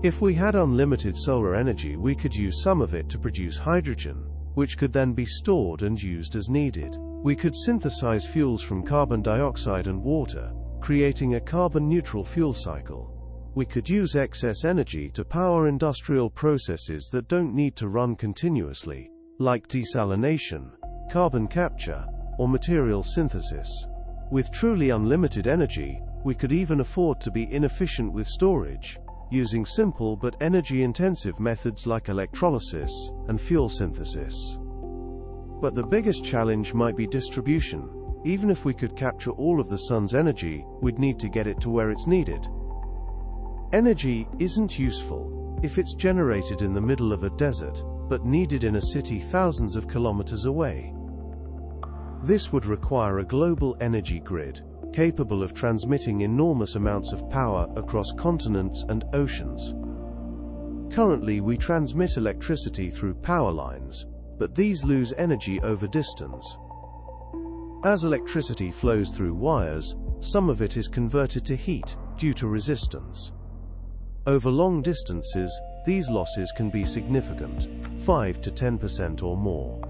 If we had unlimited solar energy, we could use some of it to produce hydrogen, which could then be stored and used as needed. We could synthesize fuels from carbon dioxide and water, creating a carbon-neutral fuel cycle. We could use excess energy to power industrial processes that don't need to run continuously, like desalination, carbon capture, or material synthesis. With truly unlimited energy, we could even afford to be inefficient with storage, using simple but energy-intensive methods like electrolysis and fuel synthesis. But the biggest challenge might be distribution. Even if we could capture all of the sun's energy, we'd need to get it to where it's needed. Energy isn't useful if it's generated in the middle of a desert, but needed in a city thousands of kilometers away. This would require a global energy grid, capable of transmitting enormous amounts of power across continents and oceans. Currently, we transmit electricity through power lines, but these lose energy over distance. As electricity flows through wires, some of it is converted to heat due to resistance. Over long distances, these losses can be significant, 5 to 10% or more.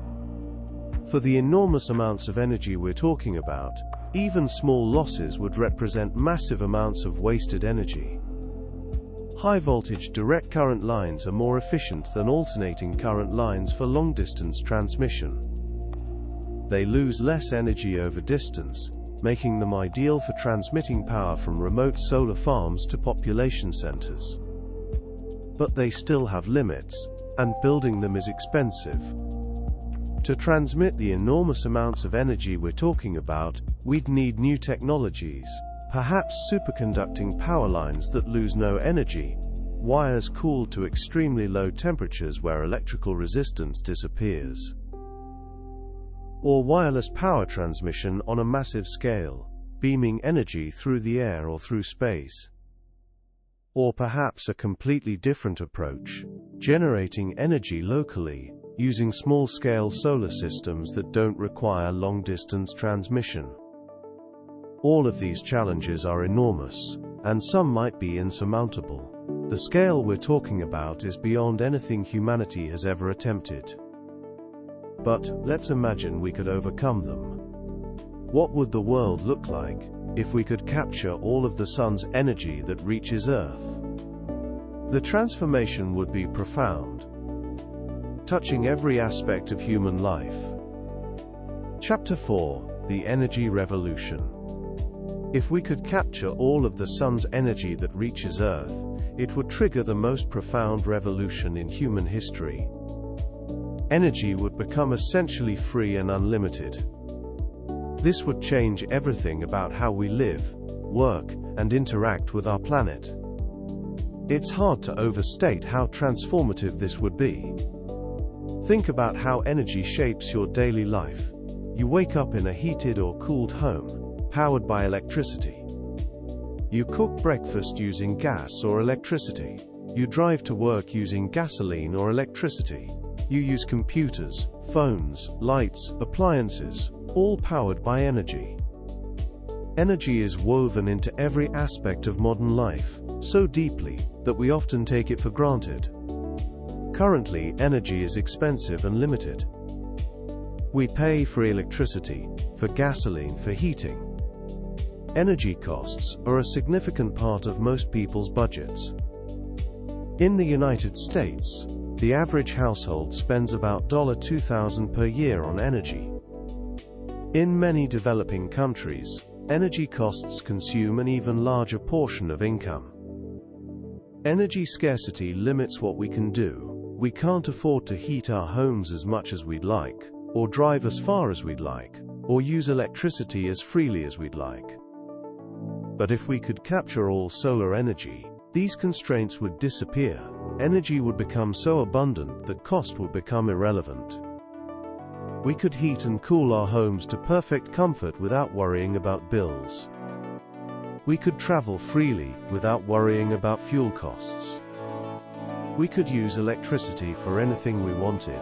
For the enormous amounts of energy we're talking about, even small losses would represent massive amounts of wasted energy. High-voltage direct current lines are more efficient than alternating current lines for long-distance transmission. They lose less energy over distance, making them ideal for transmitting power from remote solar farms to population centers. but they still have limits, and building them is expensive. To transmit the enormous amounts of energy we're talking about, we'd need new technologies, perhaps superconducting power lines that lose no energy, wires cooled to extremely low temperatures where electrical resistance disappears, or wireless power transmission on a massive scale, beaming energy through the air or through space. Or perhaps a completely different approach, generating energy locally, using small-scale solar systems that don't require long-distance transmission. All of these challenges are enormous, and some might be insurmountable. The scale we're talking about is beyond anything humanity has ever attempted. But let's imagine we could overcome them. What would the world look like if we could capture all of the sun's energy that reaches Earth? The transformation would be profound, touching every aspect of human life. Chapter 4: The Energy Revolution. If we could capture all of the sun's energy that reaches Earth, it would trigger the most profound revolution in human history. Energy would become essentially free and unlimited. This would change everything about how we live, work, and interact with our planet. It's hard to overstate how transformative this would be. Think about how energy shapes your daily life. You wake up in a heated or cooled home, powered by electricity. You cook breakfast using gas or electricity. You drive to work using gasoline or electricity. You use computers, phones, lights, appliances, all powered by energy. Energy is woven into every aspect of modern life, so deeply that we often take it for granted. Currently, energy is expensive and limited. We pay for electricity, for gasoline, for heating. Energy costs are a significant part of most people's budgets. In the United States, the average household spends about $2,000 per year on energy. In many developing countries, energy costs consume an even larger portion of income. Energy scarcity limits what we can do. We can't afford to heat our homes as much as we'd like, or drive as far as we'd like, or use electricity as freely as we'd like. But if we could capture all solar energy, these constraints would disappear. Energy would become so abundant that cost would become irrelevant. We could heat and cool our homes to perfect comfort without worrying about bills. We could travel freely without worrying about fuel costs. We could use electricity for anything we wanted,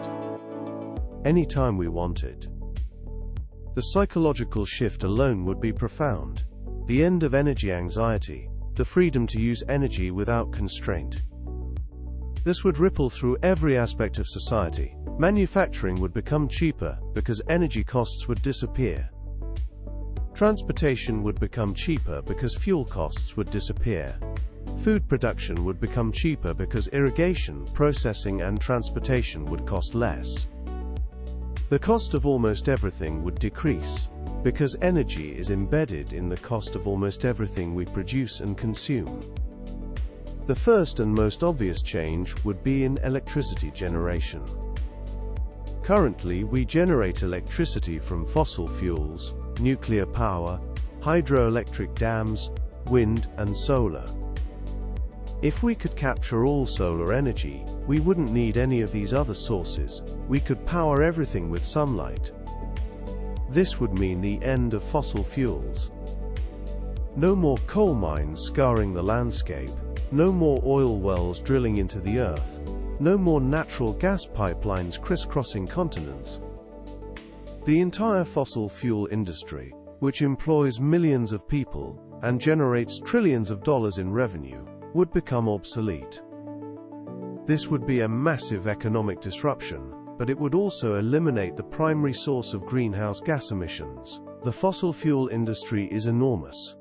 anytime we wanted. The psychological shift alone would be profound. The end of energy anxiety, the freedom to use energy without constraint. This would ripple through every aspect of society. Manufacturing would become cheaper because energy costs would disappear. Transportation would become cheaper because fuel costs would disappear. Food production would become cheaper because irrigation, processing, and transportation would cost less. The cost of almost everything would decrease, because energy is embedded in the cost of almost everything we produce and consume. The first and most obvious change would be in electricity generation. Currently, we generate electricity from fossil fuels, nuclear power, hydroelectric dams, wind, and solar. If we could capture all solar energy, we wouldn't need any of these other sources. We could power everything with sunlight. This would mean the end of fossil fuels. No more coal mines scarring the landscape. No more oil wells drilling into the earth. No more natural gas pipelines crisscrossing continents. The entire fossil fuel industry, which employs millions of people and generates trillions of dollars in revenue, would become obsolete. This would be a massive economic disruption, but it would also eliminate the primary source of greenhouse gas emissions. The fossil fuel industry is enormous.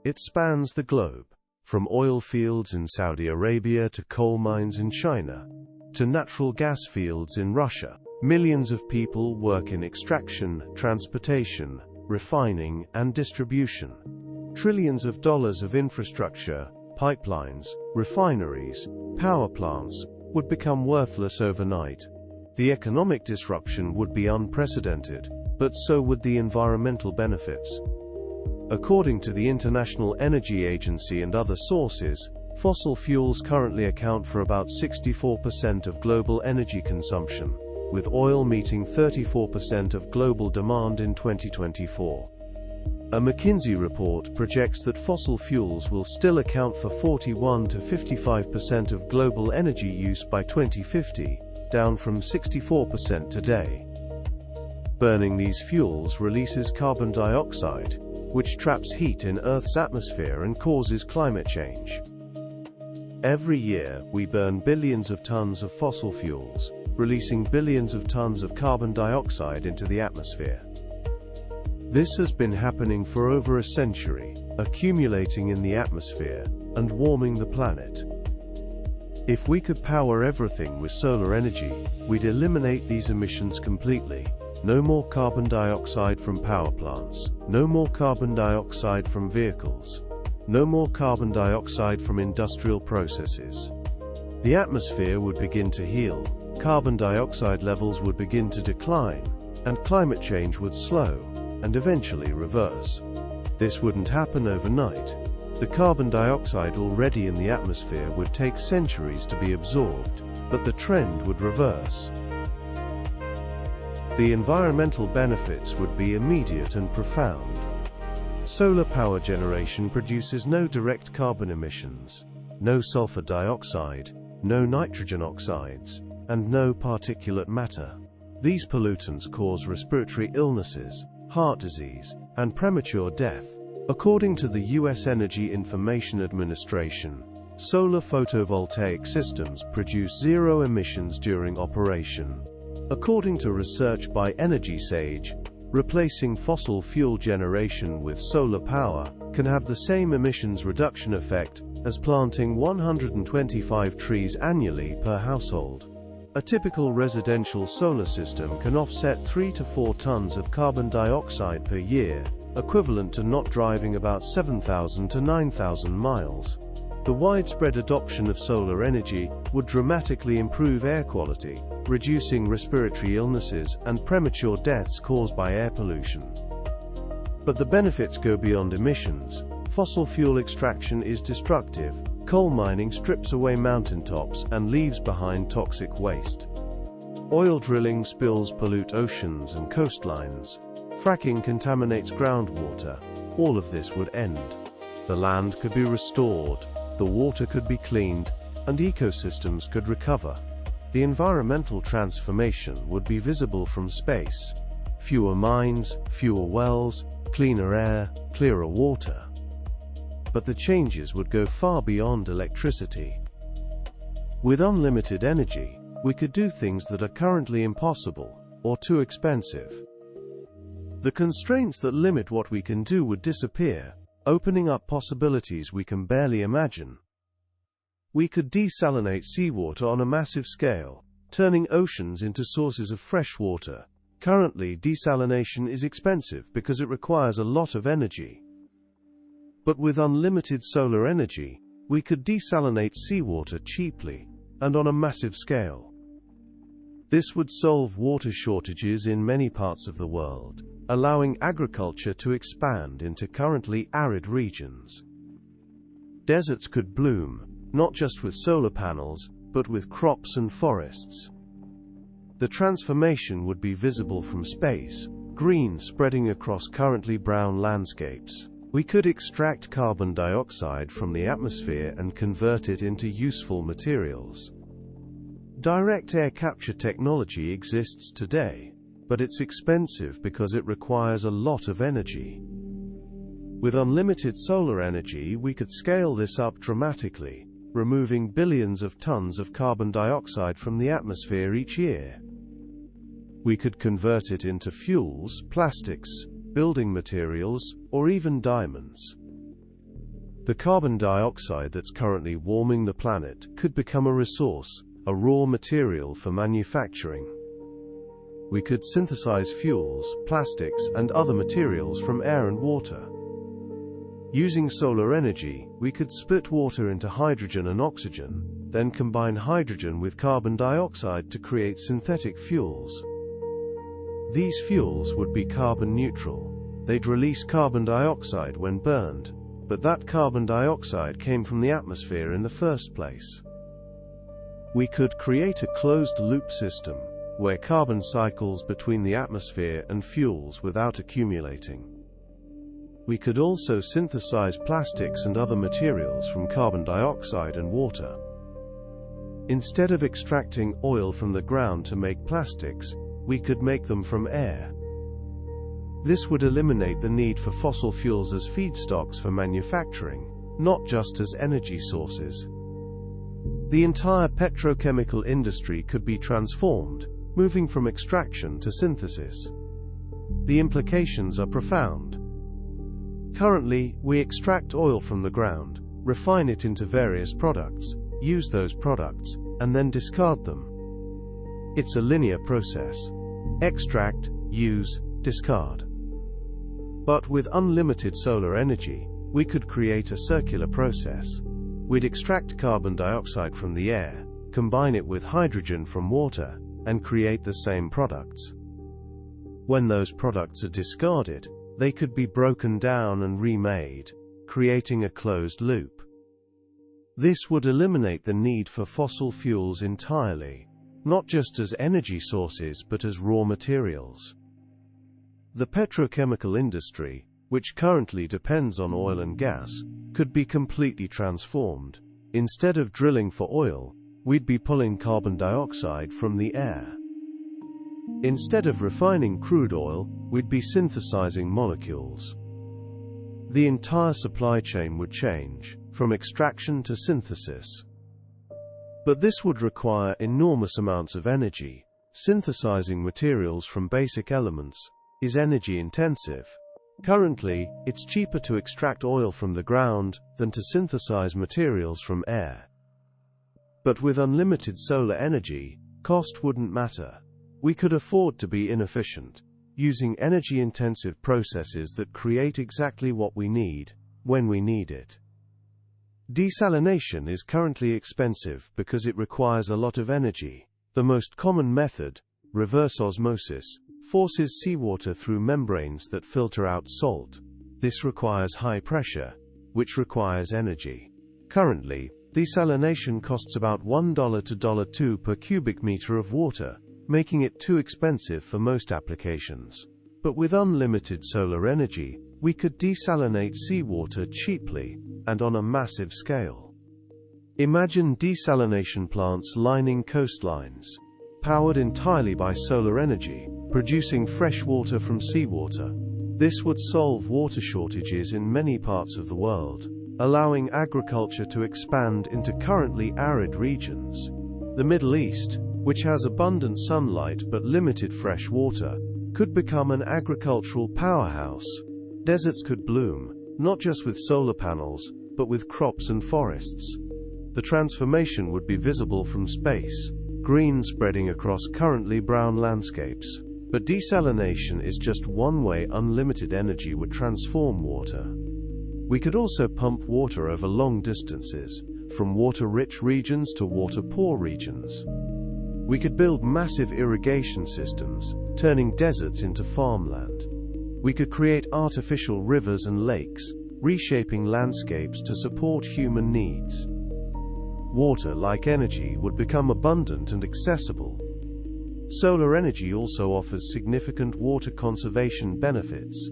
It spans the globe, from oil fields in Saudi Arabia to coal mines in China, to natural gas fields in Russia. Millions of people work in extraction, transportation, refining, and distribution. Trillions of dollars of infrastructure pipelines, refineries, power plants would become worthless overnight. The economic disruption would be unprecedented, but so would the environmental benefits. According to the International Energy Agency and other sources, fossil fuels currently account for about 64% of global energy consumption, with oil meeting 34% of global demand in 2024. A McKinsey report projects that fossil fuels will still account for 41 to 55% of global energy use by 2050, down from 64% today. Burning these fuels releases carbon dioxide, which traps heat in Earth's atmosphere and causes climate change. Every year, we burn billions of tons of fossil fuels, releasing billions of tons of carbon dioxide into the atmosphere. This has been happening for over a century, accumulating in the atmosphere and warming the planet. If we could power everything with solar energy, we'd eliminate these emissions completely. No more carbon dioxide from power plants, no more carbon dioxide from vehicles, no more carbon dioxide from industrial processes. The atmosphere would begin to heal, carbon dioxide levels would begin to decline, and climate change would slow and eventually reverse. This wouldn't happen overnight. The carbon dioxide already in the atmosphere would take centuries to be absorbed, but the trend would reverse. The environmental benefits would be immediate and profound. Solar power generation produces no direct carbon emissions, no sulfur dioxide, no nitrogen oxides, and no particulate matter. These pollutants cause respiratory illnesses, heart disease, and premature death. According to the U.S. Energy Information Administration, solar photovoltaic systems produce zero emissions during operation. According to research by Energy Sage, replacing fossil fuel generation with solar power can have the same emissions reduction effect as planting 125 trees annually per household. A typical residential solar system can offset 3 to 4 tons of carbon dioxide per year, equivalent to not driving about 7,000 to 9,000 miles. The widespread adoption of solar energy would dramatically improve air quality, reducing respiratory illnesses and premature deaths caused by air pollution. But the benefits go beyond emissions. Fossil fuel extraction is destructive. Coal mining strips away mountaintops and leaves behind toxic waste. Oil drilling spills pollute oceans and coastlines. Fracking contaminates groundwater. All of this would end. The land could be restored, the water could be cleaned, and ecosystems could recover. The environmental transformation would be visible from space. Fewer mines, fewer wells, cleaner air, clearer water. But the changes would go far beyond electricity. With unlimited energy, we could do things that are currently impossible or too expensive. The constraints that limit what we can do would disappear, opening up possibilities we can barely imagine. We could desalinate seawater on a massive scale, turning oceans into sources of fresh water. Currently, desalination is expensive because it requires a lot of energy. But with unlimited solar energy, we could desalinate seawater cheaply and on a massive scale. This would solve water shortages in many parts of the world, allowing agriculture to expand into currently arid regions. Deserts could bloom, not just with solar panels, but with crops and forests. The transformation would be visible from space, green spreading across currently brown landscapes. We could extract carbon dioxide from the atmosphere and convert it into useful materials. Direct air capture technology exists today, but it's expensive because it requires a lot of energy. With unlimited solar energy, we could scale this up dramatically, removing billions of tons of carbon dioxide from the atmosphere each year. We could convert it into fuels, plastics, building materials, or even diamonds. The carbon dioxide that's currently warming the planet could become a resource, a raw material for manufacturing. We could synthesize fuels, plastics, and other materials from air and water. Using solar energy, we could split water into hydrogen and oxygen, then combine hydrogen with carbon dioxide to create synthetic fuels. These fuels would be carbon neutral. They'd release carbon dioxide when burned, but that carbon dioxide came from the atmosphere in the first place. We could create a closed-loop system, where carbon cycles between the atmosphere and fuels without accumulating. We could also synthesize plastics and other materials from carbon dioxide and water. Instead of extracting oil from the ground to make plastics, we could make them from air. This would eliminate the need for fossil fuels as feedstocks for manufacturing, not just as energy sources. The entire petrochemical industry could be transformed, moving from extraction to synthesis. The implications are profound. Currently, we extract oil from the ground, refine it into various products, use those products, and then discard them. It's a linear process. Extract, use, discard. But with unlimited solar energy, we could create a circular process. We'd extract carbon dioxide from the air, combine it with hydrogen from water, and create the same products. When those products are discarded, they could be broken down and remade, creating a closed loop. This would eliminate the need for fossil fuels entirely, not just as energy sources but as raw materials. The petrochemical industry, which currently depends on oil and gas, could be completely transformed. Instead of drilling for oil, we'd be pulling carbon dioxide from the air. Instead of refining crude oil, we'd be synthesizing molecules. The entire supply chain would change, from extraction to synthesis. But this would require enormous amounts of energy. Synthesizing materials from basic elements is energy intensive. Currently, it's cheaper to extract oil from the ground than to synthesize materials from air. But with unlimited solar energy, cost wouldn't matter. We could afford to be inefficient, using energy-intensive processes that create exactly what we need, when we need it. Desalination is currently expensive because it requires a lot of energy. The most common method, reverse osmosis, forces seawater through membranes that filter out salt. This requires high pressure, which requires energy. Currently, desalination costs about $1 to $2 per cubic meter of water, making it too expensive for most applications. But with unlimited solar energy, we could desalinate seawater cheaply and on a massive scale. Imagine desalination plants lining coastlines, powered entirely by solar energy, producing fresh water from seawater. This would solve water shortages in many parts of the world, allowing agriculture to expand into currently arid regions. The Middle East, which has abundant sunlight but limited fresh water, could become an agricultural powerhouse. Deserts could bloom, not just with solar panels, but with crops and forests. The transformation would be visible from space, green spreading across currently brown landscapes. But desalination is just one way unlimited energy would transform water. We could also pump water over long distances, from water-rich regions to water-poor regions. We could build massive irrigation systems, turning deserts into farmland. We could create artificial rivers and lakes, reshaping landscapes to support human needs. Water, like energy, would become abundant and accessible. Solar energy also offers significant water conservation benefits.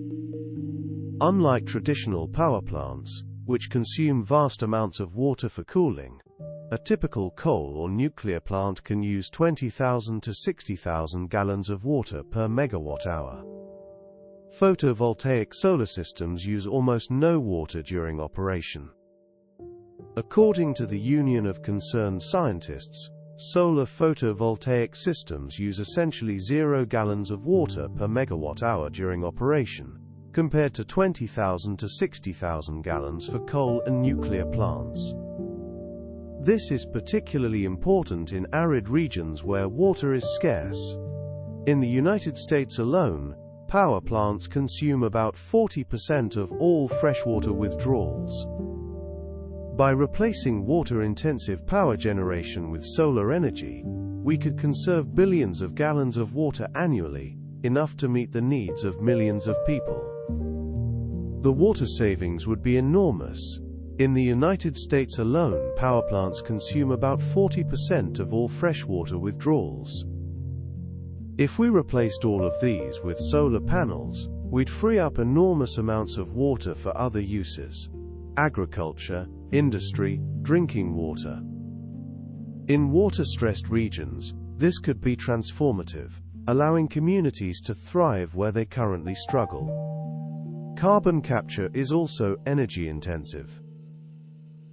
Unlike traditional power plants, which consume vast amounts of water for cooling, a typical coal or nuclear plant can use 20,000 to 60,000 gallons of water per megawatt hour. Photovoltaic solar systems use almost no water during operation. According to the Union of Concerned Scientists, solar photovoltaic systems use essentially 0 gallons of water per megawatt hour during operation, compared to 20,000 to 60,000 gallons for coal and nuclear plants. This is particularly important in arid regions where water is scarce. In the United States alone, power plants consume about 40% of all freshwater withdrawals. By replacing water-intensive power generation with solar energy, we could conserve billions of gallons of water annually, enough to meet the needs of millions of people. The water savings would be enormous. In the United States alone, power plants consume about 40% of all freshwater withdrawals. If we replaced all of these with solar panels, we'd free up enormous amounts of water for other uses: agriculture, industry, drinking water. In water-stressed regions, this could be transformative, allowing communities to thrive where they currently struggle. Carbon capture is also energy-intensive.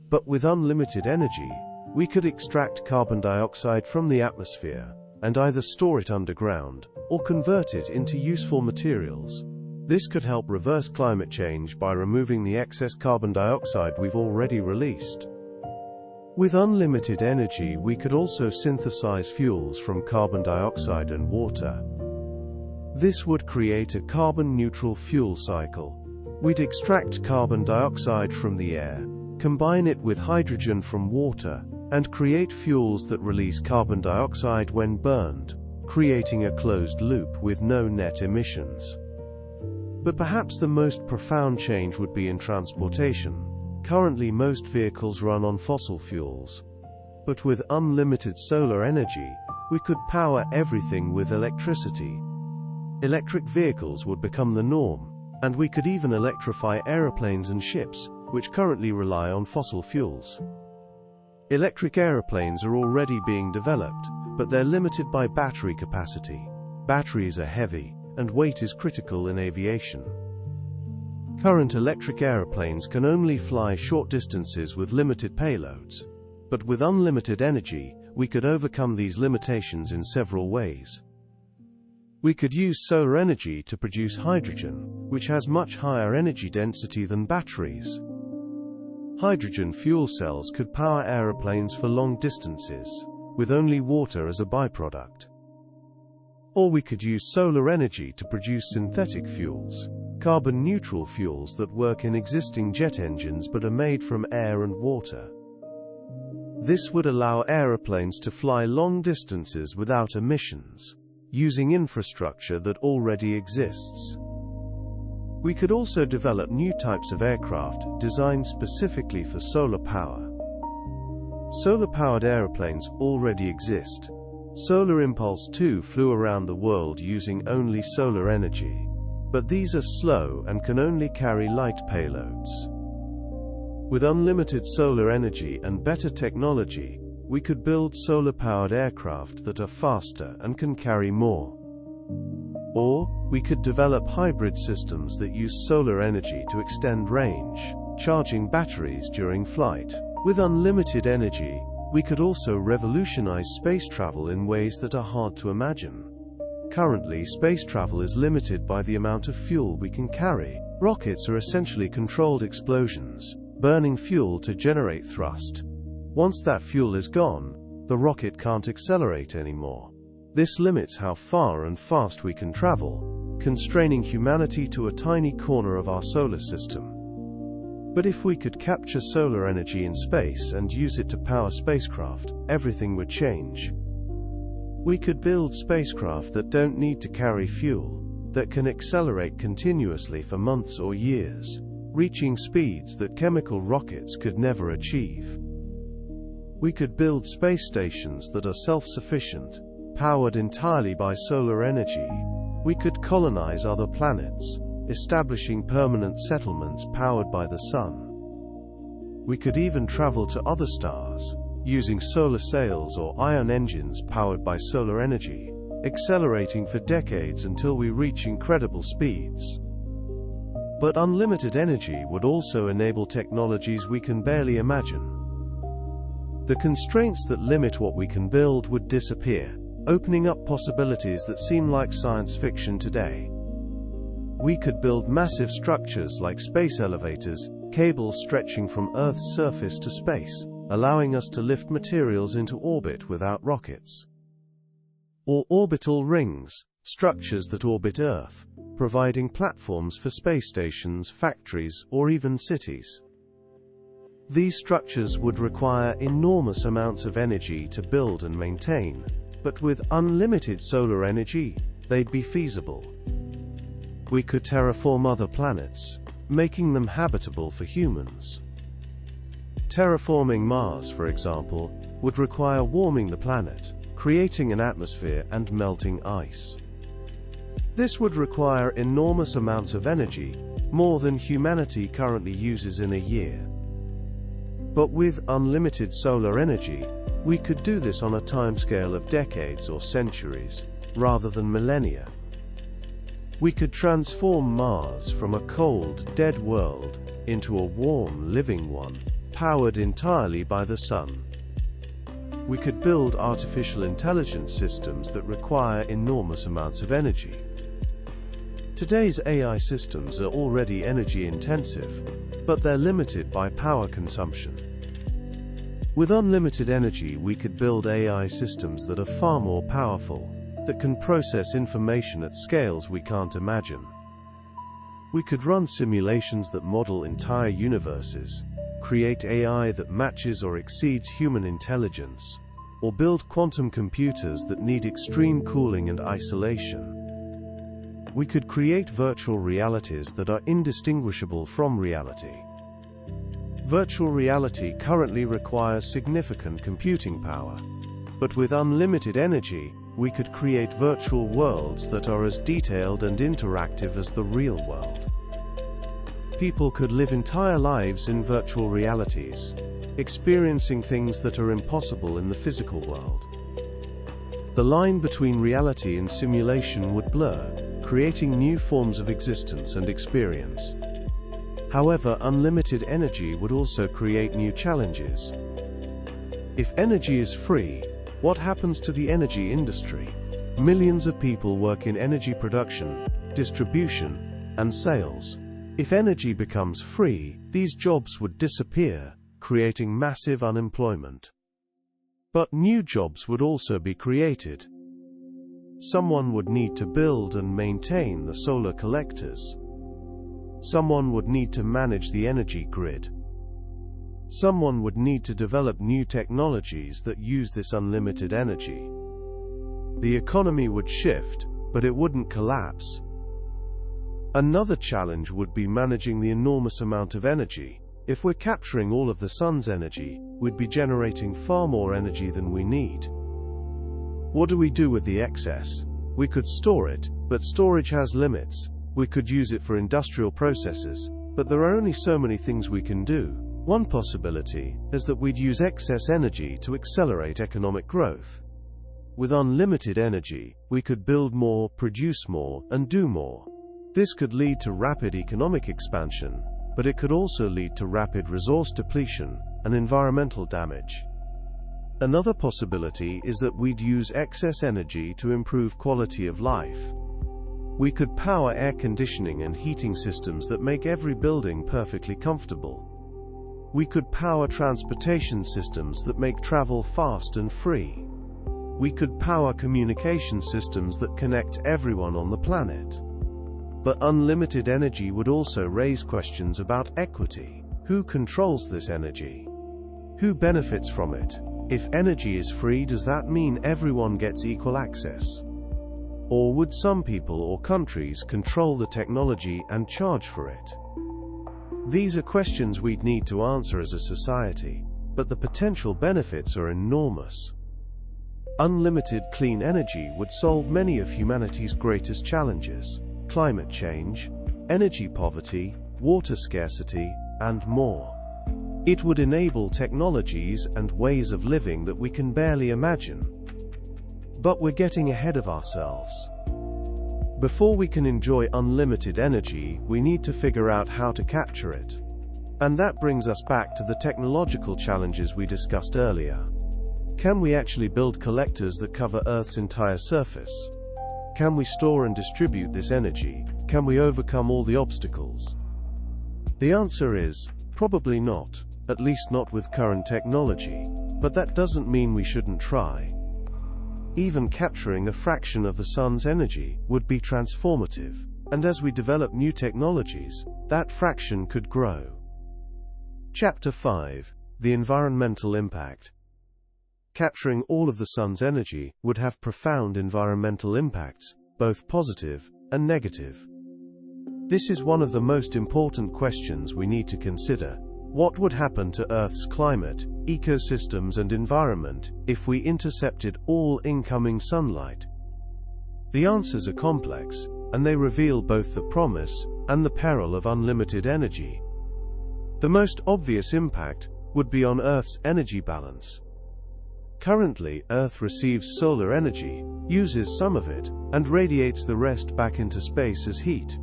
But with unlimited energy, we could extract carbon dioxide from the atmosphere and either store it underground or convert it into useful materials. This could help reverse climate change by removing the excess carbon dioxide we've already released. With unlimited energy, we could also synthesize fuels from carbon dioxide and water. This would create a carbon-neutral fuel cycle. We'd extract carbon dioxide from the air, combine it with hydrogen from water, and create fuels that release carbon dioxide when burned, creating a closed loop with no net emissions. But perhaps the most profound change would be in transportation. Currently, most vehicles run on fossil fuels. But with unlimited solar energy, we could power everything with electricity. Electric vehicles would become the norm, and we could even electrify aeroplanes and ships, which currently rely on fossil fuels. Electric aeroplanes are already being developed, but they're limited by battery capacity. Batteries are heavy, and weight is critical in aviation. Current electric aeroplanes can only fly short distances with limited payloads. But with unlimited energy, we could overcome these limitations in several ways. We could use solar energy to produce hydrogen, which has much higher energy density than batteries. Hydrogen fuel cells could power aeroplanes for long distances, with only water as a byproduct. Or we could use solar energy to produce synthetic fuels, carbon-neutral fuels that work in existing jet engines but are made from air and water. This would allow aeroplanes to fly long distances without emissions, using infrastructure that already exists. We could also develop new types of aircraft designed specifically for solar power. Solar-powered airplanes already exist. Solar Impulse 2 flew around the world using only solar energy. But these are slow and can only carry light payloads. With unlimited solar energy and better technology, we could build solar-powered aircraft that are faster and can carry more. Or, we could develop hybrid systems that use solar energy to extend range, charging batteries during flight. With unlimited energy, we could also revolutionize space travel in ways that are hard to imagine. Currently, space travel is limited by the amount of fuel we can carry. Rockets are essentially controlled explosions, burning fuel to generate thrust. Once that fuel is gone, the rocket can't accelerate anymore. This limits how far and fast we can travel, constraining humanity to a tiny corner of our solar system. But if we could capture solar energy in space and use it to power spacecraft, everything would change. We could build spacecraft that don't need to carry fuel, that can accelerate continuously for months or years, reaching speeds that chemical rockets could never achieve. We could build space stations that are self-sufficient, powered entirely by solar energy. We could colonize other planets, establishing permanent settlements powered by the sun. We could even travel to other stars, using solar sails or ion engines powered by solar energy, accelerating for decades until we reach incredible speeds. But unlimited energy would also enable technologies we can barely imagine. The constraints that limit what we can build would disappear, opening up possibilities that seem like science fiction today. We could build massive structures like space elevators, cables stretching from Earth's surface to space, allowing us to lift materials into orbit without rockets. Or orbital rings, structures that orbit Earth, providing platforms for space stations, factories, or even cities. These structures would require enormous amounts of energy to build and maintain, but with unlimited solar energy, they'd be feasible. We could terraform other planets, making them habitable for humans. Terraforming Mars, for example, would require warming the planet, creating an atmosphere and melting ice. This would require enormous amounts of energy, more than humanity currently uses in a year. But with unlimited solar energy, we could do this on a timescale of decades or centuries, rather than millennia. We could transform Mars from a cold, dead world into a warm, living one, powered entirely by the sun. We could build artificial intelligence systems that require enormous amounts of energy. Today's AI systems are already energy intensive, but they're limited by power consumption. With unlimited energy, we could build AI systems that are far more powerful, that can process information at scales we can't imagine. We could run simulations that model entire universes, create AI that matches or exceeds human intelligence, or build quantum computers that need extreme cooling and isolation. We could create virtual realities that are indistinguishable from reality. Virtual reality currently requires significant computing power, but with unlimited energy, we could create virtual worlds that are as detailed and interactive as the real world. People could live entire lives in virtual realities, experiencing things that are impossible in the physical world. The line between reality and simulation would blur, creating new forms of existence and experience. However, unlimited energy would also create new challenges. If energy is free, what happens to the energy industry? Millions of people work in energy production, distribution, and sales. If energy becomes free, these jobs would disappear, creating massive unemployment. But new jobs would also be created. Someone would need to build and maintain the solar collectors. Someone would need to manage the energy grid. Someone would need to develop new technologies that use this unlimited energy. The economy would shift, but it wouldn't collapse. Another challenge would be managing the enormous amount of energy. If we're capturing all of the sun's energy, we'd be generating far more energy than we need. What do we do with the excess? We could store it, but storage has limits. We could use it for industrial processes, but there are only so many things we can do. One possibility is that we'd use excess energy to accelerate economic growth. With unlimited energy, we could build more, produce more, and do more. This could lead to rapid economic expansion, but it could also lead to rapid resource depletion and environmental damage. Another possibility is that we'd use excess energy to improve quality of life. We could power air conditioning and heating systems that make every building perfectly comfortable. We could power transportation systems that make travel fast and free. We could power communication systems that connect everyone on the planet. But unlimited energy would also raise questions about equity. Who controls this energy? Who benefits from it? If energy is free, does that mean everyone gets equal access? Or would some people or countries control the technology and charge for it? These are questions we'd need to answer as a society, but the potential benefits are enormous. Unlimited clean energy would solve many of humanity's greatest challenges: climate change, energy poverty, water scarcity, and more. It would enable technologies and ways of living that we can barely imagine. But we're getting ahead of ourselves. Before we can enjoy unlimited energy, we need to figure out how to capture it. And that brings us back to the technological challenges we discussed earlier. Can we actually build collectors that cover Earth's entire surface? Can we store and distribute this energy? Can we overcome all the obstacles? The answer is, probably not, at least not with current technology, but that doesn't mean we shouldn't try. Even capturing a fraction of the sun's energy would be transformative. and as we develop new technologies, that fraction could grow. Chapter 5: The Environmental Impact. Capturing all of the sun's energy would have profound environmental impacts, both positive and negative. This is one of the most important questions we need to consider. What would happen to Earth's climate, ecosystems and environment if we intercepted all incoming sunlight? The answers are complex, and they reveal both the promise and the peril of unlimited energy. The most obvious impact would be on Earth's energy balance. Currently, Earth receives solar energy, uses some of it, and radiates the rest back into space as heat.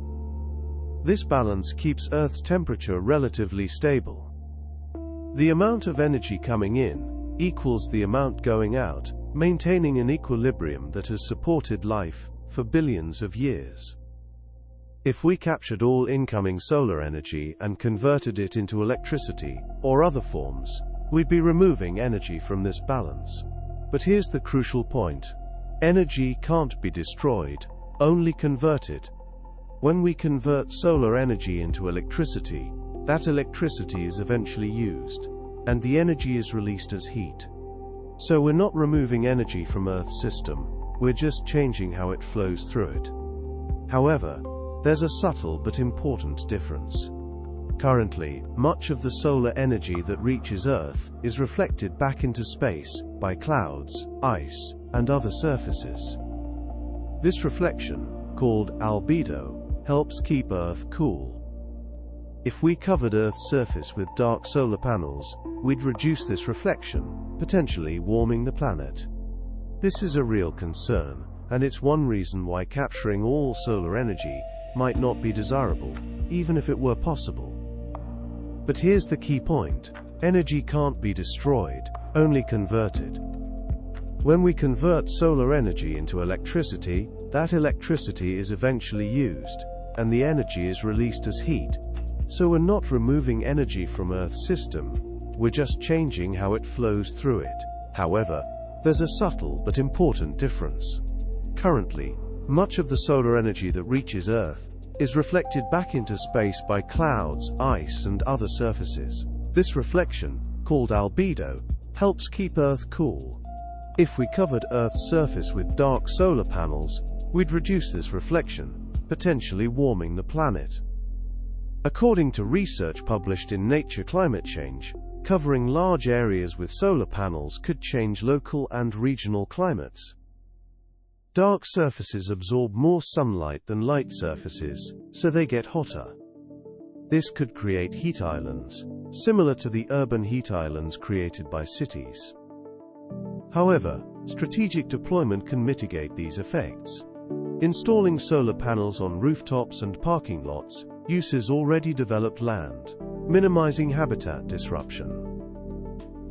This balance keeps Earth's temperature relatively stable. The amount of energy coming in equals the amount going out, maintaining an equilibrium that has supported life for billions of years. If we captured all incoming solar energy and converted it into electricity or other forms, we'd be removing energy from this balance. But here's the crucial point. Energy can't be destroyed, only converted. When we convert solar energy into electricity, that electricity is eventually used, and the energy is released as heat. So we're not removing energy from Earth's system, we're just changing how it flows through it. However, there's a subtle but important difference. Currently, much of the solar energy that reaches Earth is reflected back into space by clouds, ice, and other surfaces. This reflection, called albedo, helps keep Earth cool. If we covered Earth's surface with dark solar panels, we'd reduce this reflection, potentially warming the planet. This is a real concern, and it's one reason why capturing all solar energy might not be desirable, even if it were possible. But here's the key point. Energy can't be destroyed, only converted. When we convert solar energy into electricity, that electricity is eventually used, and the energy is released as heat. So we're not removing energy from Earth's system, we're just changing how it flows through it. However, there's a subtle but important difference. Currently, much of the solar energy that reaches Earth is reflected back into space by clouds, ice, and other surfaces. This reflection, called albedo, helps keep Earth cool. If we covered Earth's surface with dark solar panels, we'd reduce this reflection, potentially warming the planet. According to research published in Nature Climate Change, covering large areas with solar panels could change local and regional climates. Dark surfaces absorb more sunlight than light surfaces, so they get hotter. This could create heat islands, similar to the urban heat islands created by cities. However, strategic deployment can mitigate these effects. Installing solar panels on rooftops and parking lots uses already developed land, minimizing habitat disruption.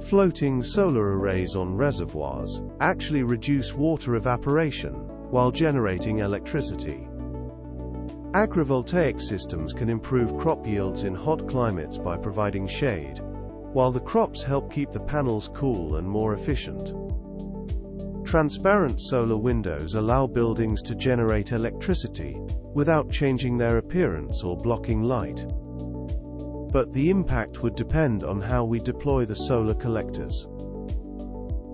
Floating solar arrays on reservoirs actually reduce water evaporation while generating electricity. Agrivoltaic systems can improve crop yields in hot climates by providing shade, while the crops help keep the panels cool and more efficient. Transparent solar windows allow buildings to generate electricity without changing their appearance or blocking light. But the impact would depend on how we deploy the solar collectors.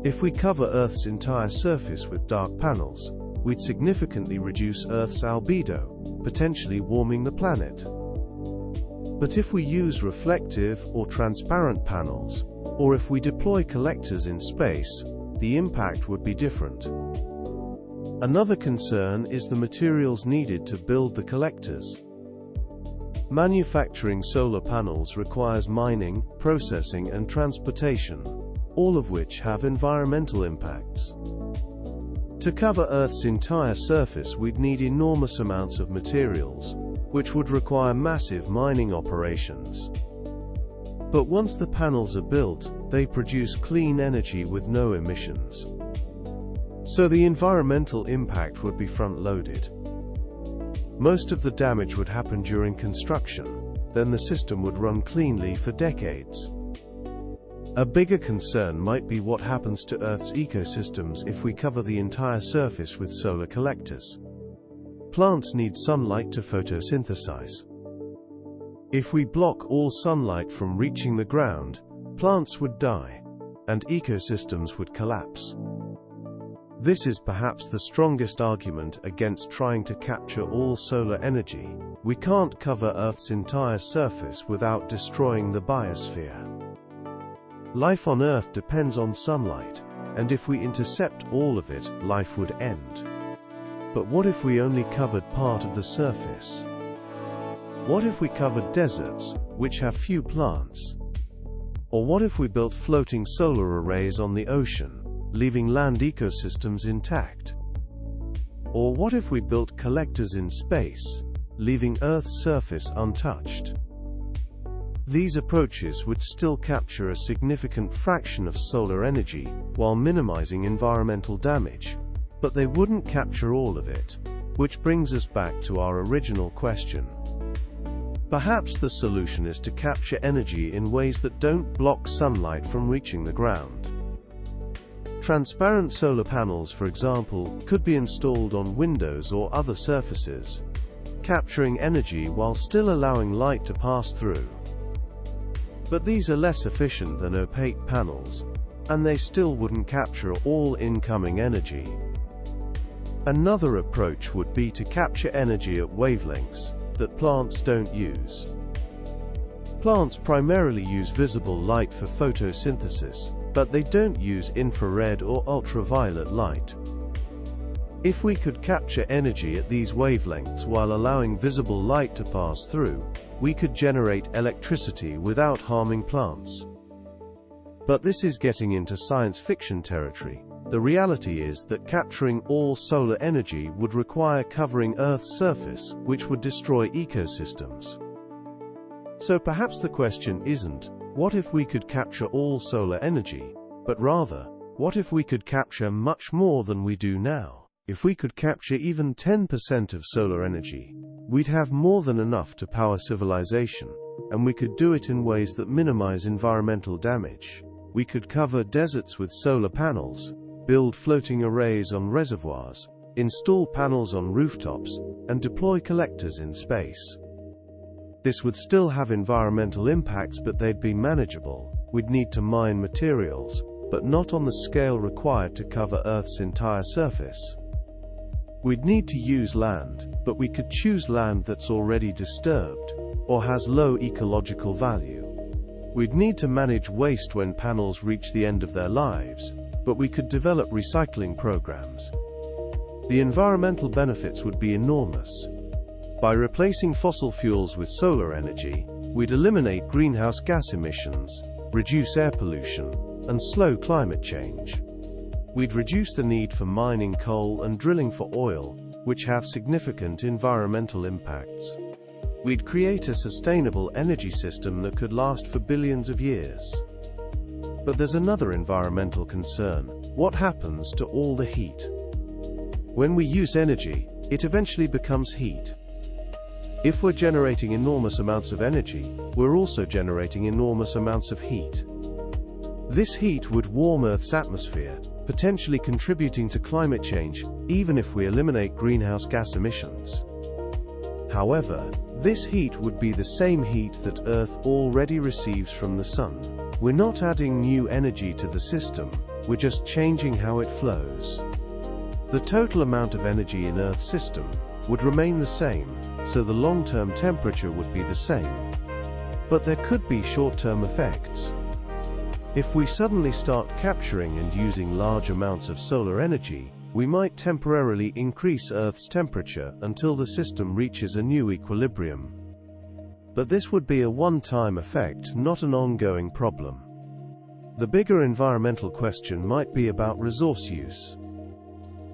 If we cover Earth's entire surface with dark panels, we'd significantly reduce Earth's albedo, potentially warming the planet. But if we use reflective or transparent panels, or if we deploy collectors in space, the impact would be different. Another concern is the materials needed to build the collectors. Manufacturing solar panels requires mining, processing, and transportation, all of which have environmental impacts. To cover Earth's entire surface, we'd need enormous amounts of materials, which would require massive mining operations. But once the panels are built, they produce clean energy with no emissions. So the environmental impact would be front-loaded. Most of the damage would happen during construction, then the system would run cleanly for decades. A bigger concern might be what happens to Earth's ecosystems if we cover the entire surface with solar collectors. Plants need sunlight to photosynthesize. If we block all sunlight from reaching the ground, plants would die, and ecosystems would collapse. This is perhaps the strongest argument against trying to capture all solar energy. We can't cover Earth's entire surface without destroying the biosphere. Life on Earth depends on sunlight, and if we intercept all of it, life would end. But what if we only covered part of the surface? What if we covered deserts, which have few plants? Or what if we built floating solar arrays on the ocean, leaving land ecosystems intact? Or what if we built collectors in space, leaving Earth's surface untouched? These approaches would still capture a significant fraction of solar energy while minimizing environmental damage, but they wouldn't capture all of it, which brings us back to our original question. Perhaps the solution is to capture energy in ways that don't block sunlight from reaching the ground. Transparent solar panels, for example, could be installed on windows or other surfaces, capturing energy while still allowing light to pass through. But these are less efficient than opaque panels, and they still wouldn't capture all incoming energy. Another approach would be to capture energy at wavelengths that plants don't use. Plants primarily use visible light for photosynthesis, but they don't use infrared or ultraviolet light. If we could capture energy at these wavelengths while allowing visible light to pass through, we could generate electricity without harming plants. But this is getting into science fiction territory. The reality is that capturing all solar energy would require covering Earth's surface, which would destroy ecosystems. So perhaps the question isn't, what if we could capture all solar energy, but rather, what if we could capture much more than we do now? If we could capture even 10% of solar energy, we'd have more than enough to power civilization, and we could do it in ways that minimize environmental damage. We could cover deserts with solar panels, build floating arrays on reservoirs, install panels on rooftops, and deploy collectors in space. This would still have environmental impacts, but they'd be manageable. We'd need to mine materials, but not on the scale required to cover Earth's entire surface. We'd need to use land, but we could choose land that's already disturbed, or has low ecological value. We'd need to manage waste when panels reach the end of their lives, but we could develop recycling programs. The environmental benefits would be enormous. By replacing fossil fuels with solar energy, we'd eliminate greenhouse gas emissions, reduce air pollution, and slow climate change. We'd reduce the need for mining coal and drilling for oil, which have significant environmental impacts. We'd create a sustainable energy system that could last for billions of years. But there's another environmental concern. What happens to all the heat? When we use energy, it eventually becomes heat. If we're generating enormous amounts of energy, we're also generating enormous amounts of heat. This heat would warm Earth's atmosphere, potentially contributing to climate change, even if we eliminate greenhouse gas emissions. However, this heat would be the same heat that Earth already receives from the sun. We're not adding new energy to the system, we're just changing how it flows. The total amount of energy in Earth's system would remain the same, so the long-term temperature would be the same. But there could be short-term effects. If we suddenly start capturing and using large amounts of solar energy, we might temporarily increase Earth's temperature until the system reaches a new equilibrium. But this would be a one-time effect, not an ongoing problem. The bigger environmental question might be about resource use.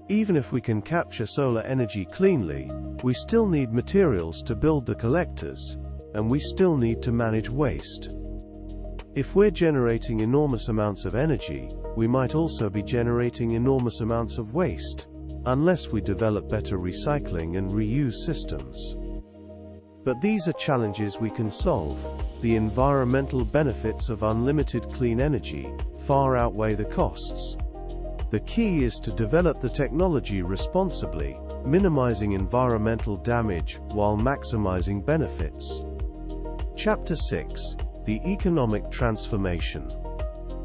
Even if we can capture solar energy cleanly, we still need materials to build the collectors, and we still need to manage waste. If we're generating enormous amounts of energy, we might also be generating enormous amounts of waste, unless we develop better recycling and reuse systems. But these are challenges we can solve. The environmental benefits of unlimited clean energy far outweigh the costs. The key is to develop the technology responsibly, minimizing environmental damage while maximizing benefits. Chapter 6: The Economic Transformation.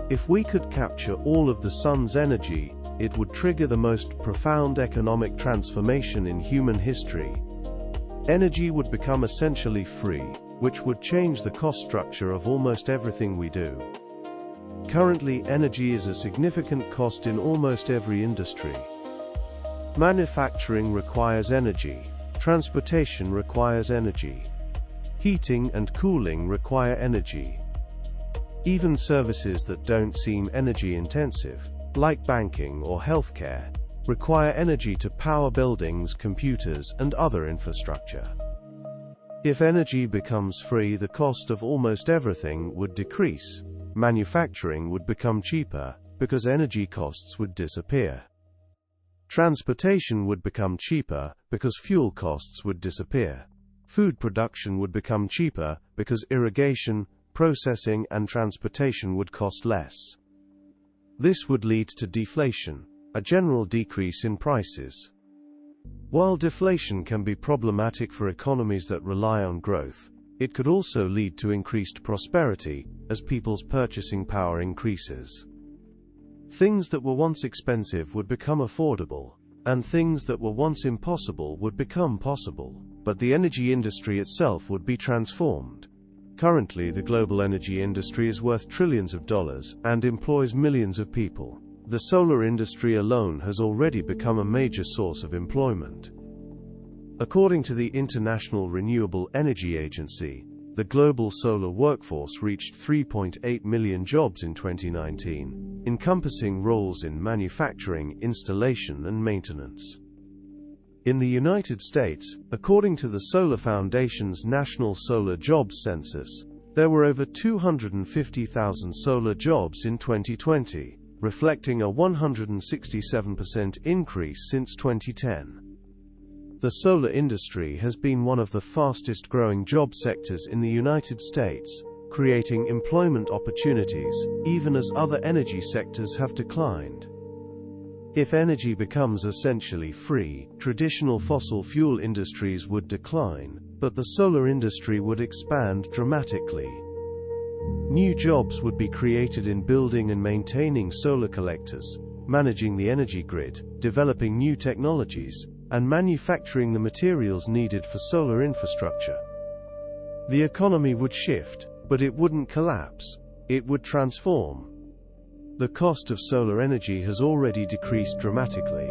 If we could capture all of the sun's energy, it would trigger the most profound economic transformation in human history. Energy would become essentially free, which would change the cost structure of almost everything we do. Currently, energy is a significant cost in almost every industry. Manufacturing requires energy. Transportation requires energy. Heating and cooling require energy. Even services that don't seem energy intensive, like banking or healthcare, require energy to power buildings, computers, and other infrastructure. If energy becomes free, the cost of almost everything would decrease. Manufacturing would become cheaper, because energy costs would disappear. Transportation would become cheaper, because fuel costs would disappear. Food production would become cheaper, because irrigation, processing, and transportation would cost less. This would lead to deflation, a general decrease in prices. While deflation can be problematic for economies that rely on growth, it could also lead to increased prosperity, as people's purchasing power increases. Things that were once expensive would become affordable, and things that were once impossible would become possible, but the energy industry itself would be transformed. Currently, the global energy industry is worth trillions of dollars and employs millions of people. The solar industry alone has already become a major source of employment. According to the International Renewable Energy Agency, the global solar workforce reached 3.8 million jobs in 2019, encompassing roles in manufacturing, installation, and maintenance. In the United States, according to the Solar Foundation's National Solar Jobs Census, there were over 250,000 solar jobs in 2020, reflecting a 167% increase since 2010. The solar industry has been one of the fastest growing job sectors in the United States, creating employment opportunities, even as other energy sectors have declined. If energy becomes essentially free, traditional fossil fuel industries would decline, but the solar industry would expand dramatically. New jobs would be created in building and maintaining solar collectors, managing the energy grid, developing new technologies, and manufacturing the materials needed for solar infrastructure. The economy would shift, but it wouldn't collapse. It would transform. The cost of solar energy has already decreased dramatically.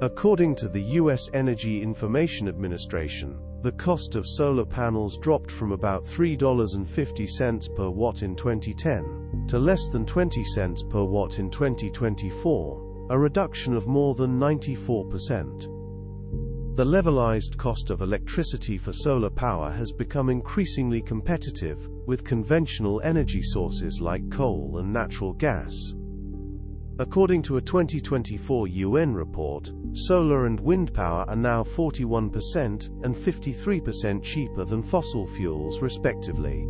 According to the U.S. Energy Information Administration, the cost of solar panels dropped from about $3.50 per watt in 2010 to less than 20 cents per watt in 2024, a reduction of more than 94%. The levelized cost of electricity for solar power has become increasingly competitive with conventional energy sources like coal and natural gas. According to a 2024 UN report, solar and wind power are now 41% and 53% cheaper than fossil fuels, respectively.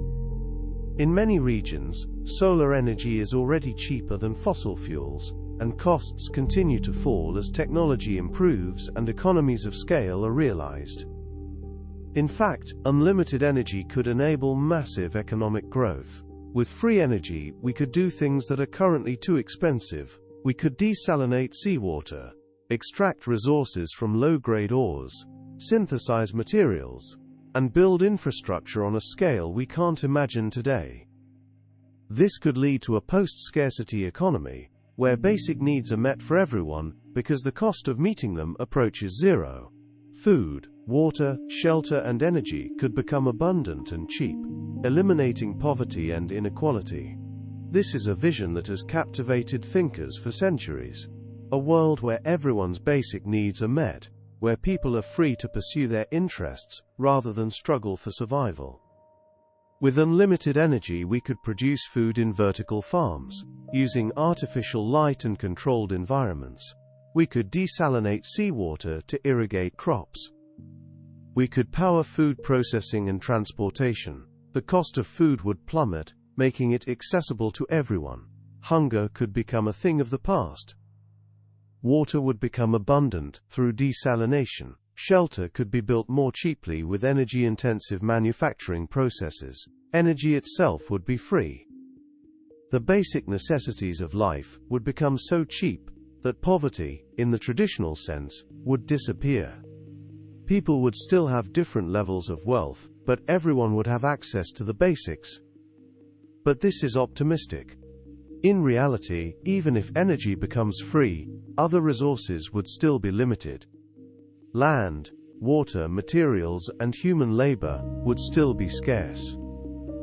In many regions, solar energy is already cheaper than fossil fuels, and costs continue to fall as technology improves and economies of scale are realized. In fact, unlimited energy could enable massive economic growth. With free energy, we could do things that are currently too expensive. We could desalinate seawater, extract resources from low-grade ores, synthesize materials, and build infrastructure on a scale we can't imagine today. This could lead to a post-scarcity economy, where basic needs are met for everyone, because the cost of meeting them approaches zero. Food, water, shelter, and energy could become abundant and cheap, eliminating poverty and inequality. This is a vision that has captivated thinkers for centuries. A world where everyone's basic needs are met, where people are free to pursue their interests rather than struggle for survival. With unlimited energy, we could produce food in vertical farms, using artificial light and controlled environments. We could desalinate seawater to irrigate crops. We could power food processing and transportation. The cost of food would plummet, making it accessible to everyone. Hunger could become a thing of the past, Water would become abundant through desalination. Shelter could be built more cheaply with energy-intensive manufacturing processes. Energy itself would be free. The basic necessities of life would become so cheap that poverty, in the traditional sense, would disappear. People would still have different levels of wealth, but everyone would have access to the basics. But this is optimistic. In reality, even if energy becomes free, other resources would still be limited. Land, water, materials, and human labor would still be scarce.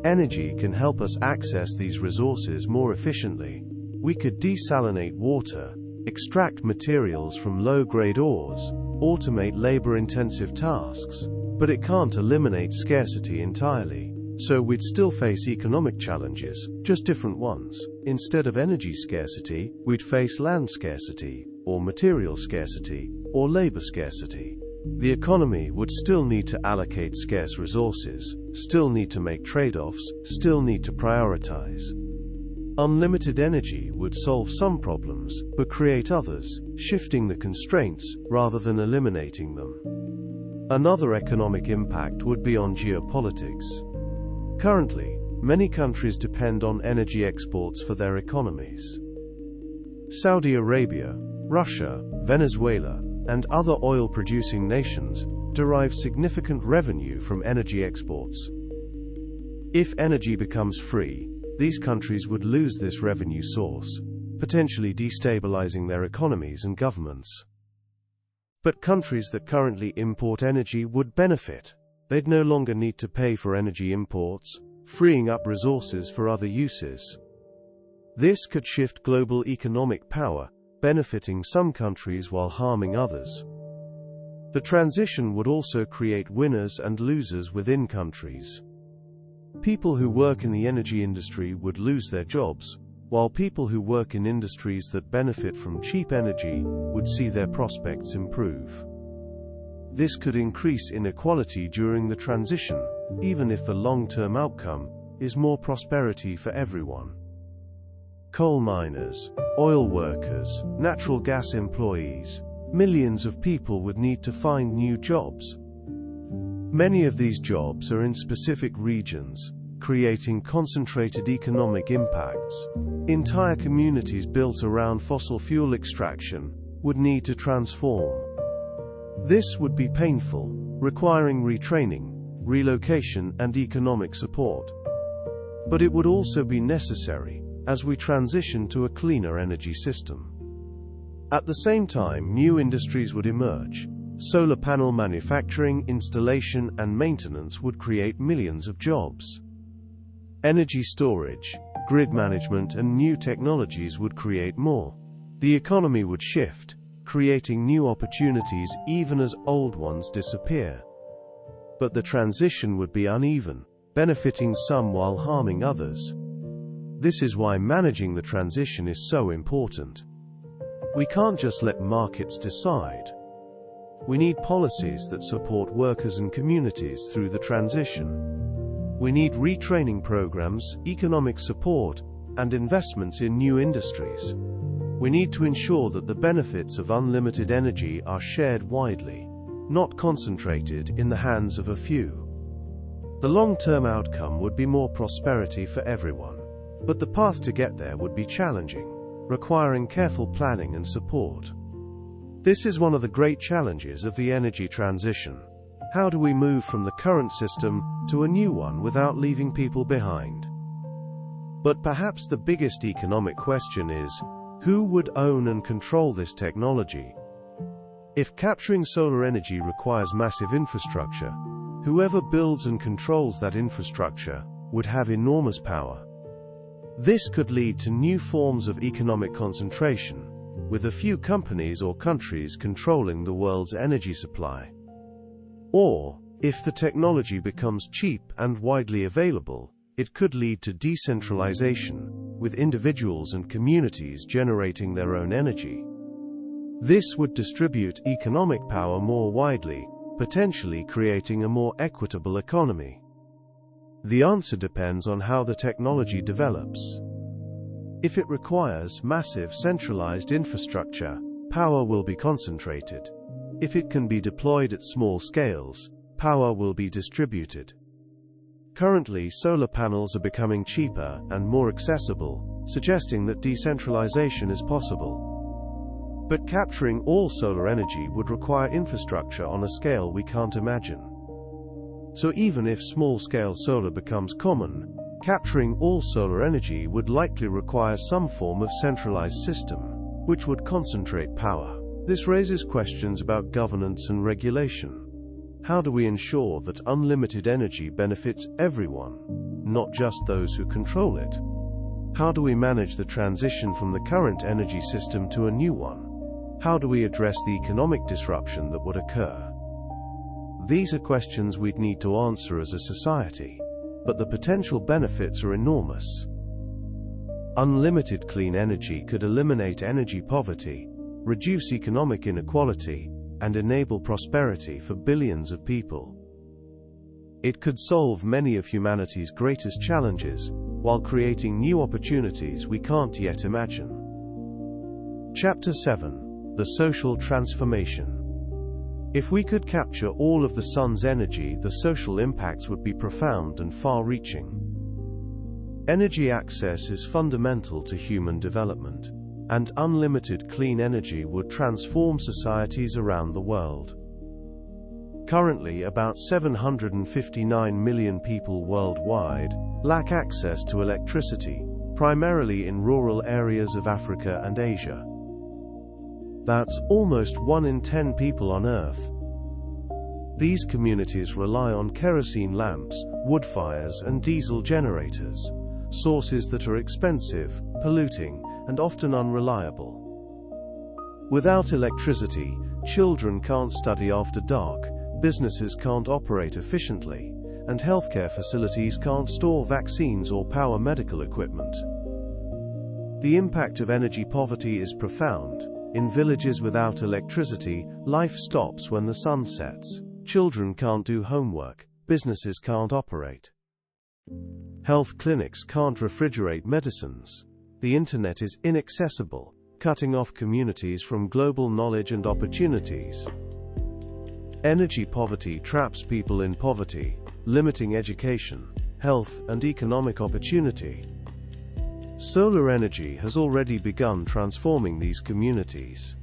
Energy can help us access these resources more efficiently. We could desalinate water, extract materials from low-grade ores, automate labor-intensive tasks, but it can't eliminate scarcity entirely. So we'd still face economic challenges, just different ones. Instead of energy scarcity, we'd face land scarcity, or material scarcity, or labor scarcity. The economy would still need to allocate scarce resources, still need to make trade-offs, still need to prioritize. Unlimited energy would solve some problems, but create others, shifting the constraints rather than eliminating them. Another economic impact would be on geopolitics. Currently, many countries depend on energy exports for their economies. Saudi Arabia, Russia, Venezuela, and other oil-producing nations derive significant revenue from energy exports. If energy becomes free, these countries would lose this revenue source, potentially destabilizing their economies and governments. But countries that currently import energy would benefit. They'd no longer need to pay for energy imports, freeing up resources for other uses. This could shift global economic power, benefiting some countries while harming others. The transition would also create winners and losers within countries. People who work in the energy industry would lose their jobs, while people who work in industries that benefit from cheap energy would see their prospects improve. This could increase inequality during the transition, even if the long-term outcome is more prosperity for everyone. Coal miners, oil workers, natural gas employees, millions of people would need to find new jobs. Many of these jobs are in specific regions, creating concentrated economic impacts. Entire communities built around fossil fuel extraction would need to transform. This would be painful, requiring retraining, relocation, and economic support. But it would also be necessary as we transition to a cleaner energy system. At the same time, new industries would emerge. Solar panel manufacturing, installation, and maintenance would create millions of jobs. Energy storage, grid management, and new technologies would create more. The economy would shift, creating new opportunities even as old ones disappear. But the transition would be uneven, benefiting some while harming others. This is why managing the transition is so important. We can't just let markets decide. We need policies that support workers and communities through the transition. We need retraining programs, economic support, and investments in new industries. We need to ensure that the benefits of unlimited energy are shared widely, not concentrated in the hands of a few. The long-term outcome would be more prosperity for everyone, but the path to get there would be challenging, requiring careful planning and support. This is one of the great challenges of the energy transition. How do we move from the current system to a new one without leaving people behind? But perhaps the biggest economic question is, who would own and control this technology? If capturing solar energy requires massive infrastructure, whoever builds and controls that infrastructure would have enormous power. This could lead to new forms of economic concentration, with a few companies or countries controlling the world's energy supply. Or, if the technology becomes cheap and widely available, it could lead to decentralization, with individuals and communities generating their own energy. This would distribute economic power more widely, potentially creating a more equitable economy. The answer depends on how the technology develops. If it requires massive centralized infrastructure, power will be concentrated. If it can be deployed at small scales, power will be distributed. Currently, solar panels are becoming cheaper and more accessible, suggesting that decentralization is possible. But capturing all solar energy would require infrastructure on a scale we can't imagine. So even if small-scale solar becomes common, capturing all solar energy would likely require some form of centralized system, which would concentrate power. This raises questions about governance and regulation. How do we ensure that unlimited energy benefits everyone, not just those who control it? How do we manage the transition from the current energy system to a new one? How do we address the economic disruption that would occur? These are questions we'd need to answer as a society, but the potential benefits are enormous. Unlimited clean energy could eliminate energy poverty, reduce economic inequality, and enable prosperity for billions of people. It could solve many of humanity's greatest challenges, while creating new opportunities we can't yet imagine. Chapter 7: The Social Transformation. If we could capture all of the sun's energy, the social impacts would be profound and far-reaching. Energy access is fundamental to human development, and unlimited clean energy would transform societies around the world. Currently, about 759 million people worldwide lack access to electricity, primarily in rural areas of Africa and Asia. That's almost 1 in 10 people on Earth. These communities rely on kerosene lamps, wood fires, and diesel generators, sources that are expensive, polluting, and often unreliable. Without electricity, children can't study after dark, businesses can't operate efficiently, and healthcare facilities can't store vaccines or power medical equipment. The impact of energy poverty is profound. In villages without electricity, life stops when the sun sets. Children can't do homework, businesses can't operate. Health clinics can't refrigerate medicines. The internet is inaccessible, cutting off communities from global knowledge and opportunities. Energy poverty traps people in poverty, limiting education, health, and economic opportunity. Solar energy has already begun transforming these communities.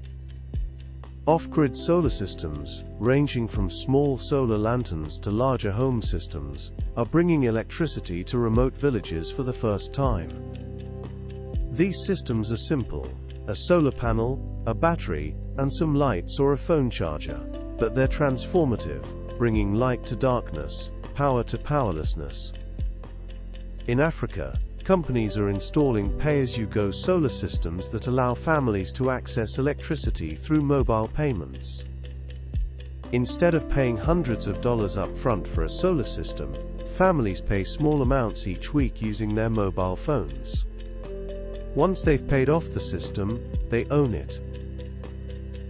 Off-grid solar systems, ranging from small solar lanterns to larger home systems, are bringing electricity to remote villages for the first time. These systems are simple: a solar panel, a battery, and some lights or a phone charger. But they're transformative, bringing light to darkness, power to powerlessness. In Africa, companies are installing pay-as-you-go solar systems that allow families to access electricity through mobile payments. Instead of paying hundreds of dollars up front for a solar system, families pay small amounts each week using their mobile phones. Once they've paid off the system, they own it.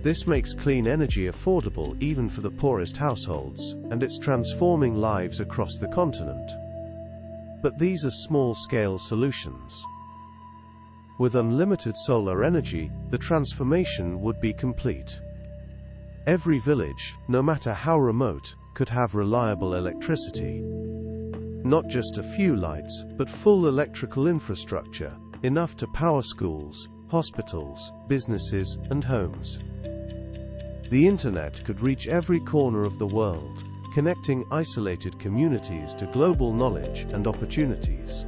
This makes clean energy affordable even for the poorest households, and it's transforming lives across the continent. But these are small-scale solutions. With unlimited solar energy, the transformation would be complete. Every village, no matter how remote, could have reliable electricity. Not just a few lights, but full electrical infrastructure, enough to power schools, hospitals, businesses, and homes. The internet could reach every corner of the world, connecting isolated communities to global knowledge and opportunities.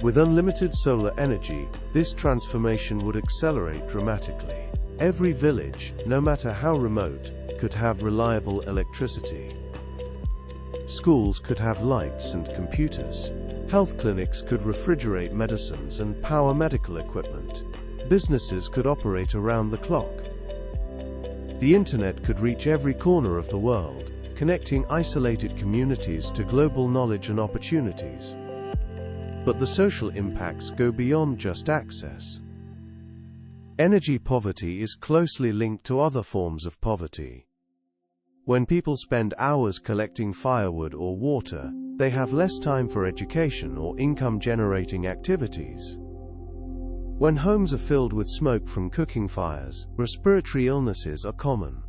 With unlimited solar energy, this transformation would accelerate dramatically. Every village, no matter how remote, could have reliable electricity. Schools could have lights and computers. Health clinics could refrigerate medicines and power medical equipment. Businesses could operate around the clock. The internet could reach every corner of the world, connecting isolated communities to global knowledge and opportunities. But the social impacts go beyond just access. Energy poverty is closely linked to other forms of poverty. When people spend hours collecting firewood or water, they have less time for education or income-generating activities. When homes are filled with smoke from cooking fires, respiratory illnesses are common.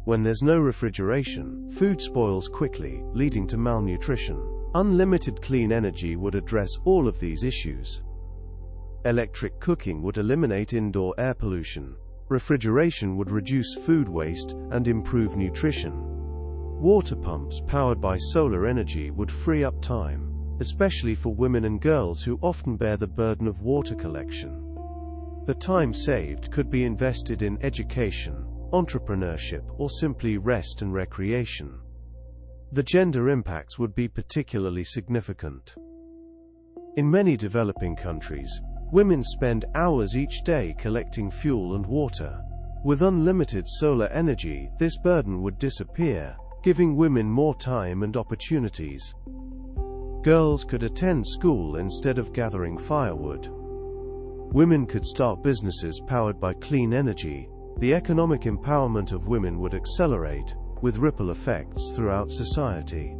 When there's no refrigeration, food spoils quickly, leading to malnutrition. Unlimited clean energy would address all of these issues. Electric cooking would eliminate indoor air pollution. Refrigeration would reduce food waste and improve nutrition. Water pumps powered by solar energy would free up time, especially for women and girls who often bear the burden of water collection. The time saved could be invested in education, entrepreneurship, or simply rest and recreation. The gender impacts would be particularly significant. In many developing countries, women spend hours each day collecting fuel and water. With unlimited solar energy, this burden would disappear, giving women more time and opportunities. Girls could attend school instead of gathering firewood. Women could start businesses powered by clean energy. The economic empowerment of women would accelerate, with ripple effects throughout society.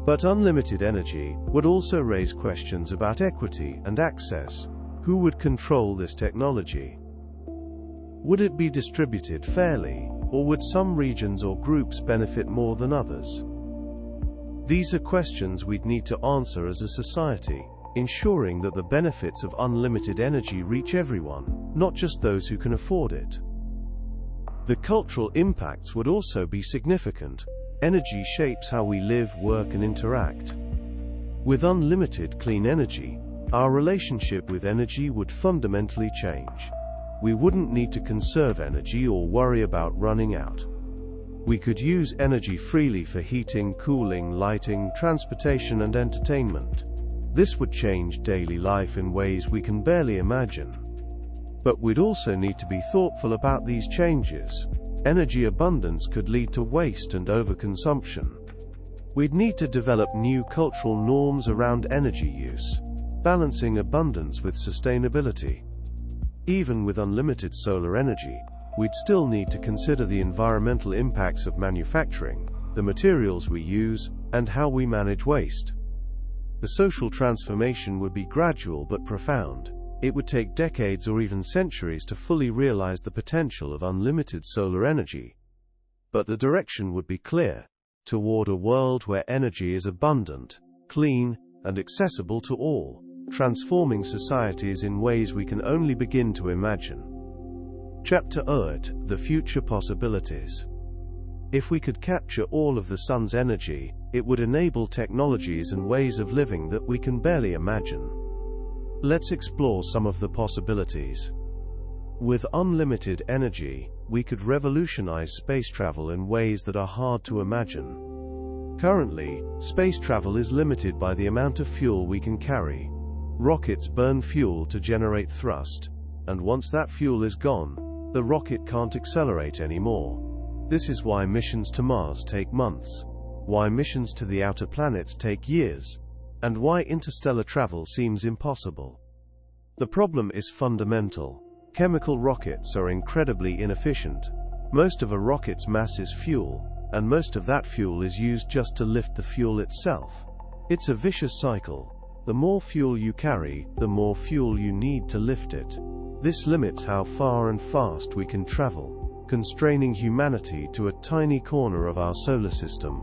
But unlimited energy would also raise questions about equity and access. Who would control this technology? Would it be distributed fairly, or would some regions or groups benefit more than others? These are questions we'd need to answer as a society, ensuring that the benefits of unlimited energy reach everyone, not just those who can afford it. The cultural impacts would also be significant. Energy shapes how we live, work, and interact. With unlimited clean energy, our relationship with energy would fundamentally change. We wouldn't need to conserve energy or worry about running out. We could use energy freely for heating, cooling, lighting, transportation, and entertainment. This would change daily life in ways we can barely imagine. But we'd also need to be thoughtful about these changes. Energy abundance could lead to waste and overconsumption. We'd need to develop new cultural norms around energy use, balancing abundance with sustainability. Even with unlimited solar energy, we'd still need to consider the environmental impacts of manufacturing, the materials we use, and how we manage waste. The social transformation would be gradual but profound. It would take decades or even centuries to fully realize the potential of unlimited solar energy. But the direction would be clear, toward a world where energy is abundant, clean, and accessible to all, transforming societies in ways we can only begin to imagine. Chapter 8: The Future Possibilities. If we could capture all of the sun's energy, it would enable technologies and ways of living that we can barely imagine. Let's explore some of the possibilities. With unlimited energy, we could revolutionize space travel in ways that are hard to imagine. Currently, space travel is limited by the amount of fuel we can carry. Rockets burn fuel to generate thrust, and once that fuel is gone, the rocket can't accelerate anymore. This is why missions to Mars take months, why missions to the outer planets take years, and why interstellar travel seems impossible. The problem is fundamental. Chemical rockets are incredibly inefficient. Most of a rocket's mass is fuel, and most of that fuel is used just to lift the fuel itself. It's a vicious cycle. The more fuel you carry, the more fuel you need to lift it. This limits how far and fast we can travel, constraining humanity to a tiny corner of our solar system.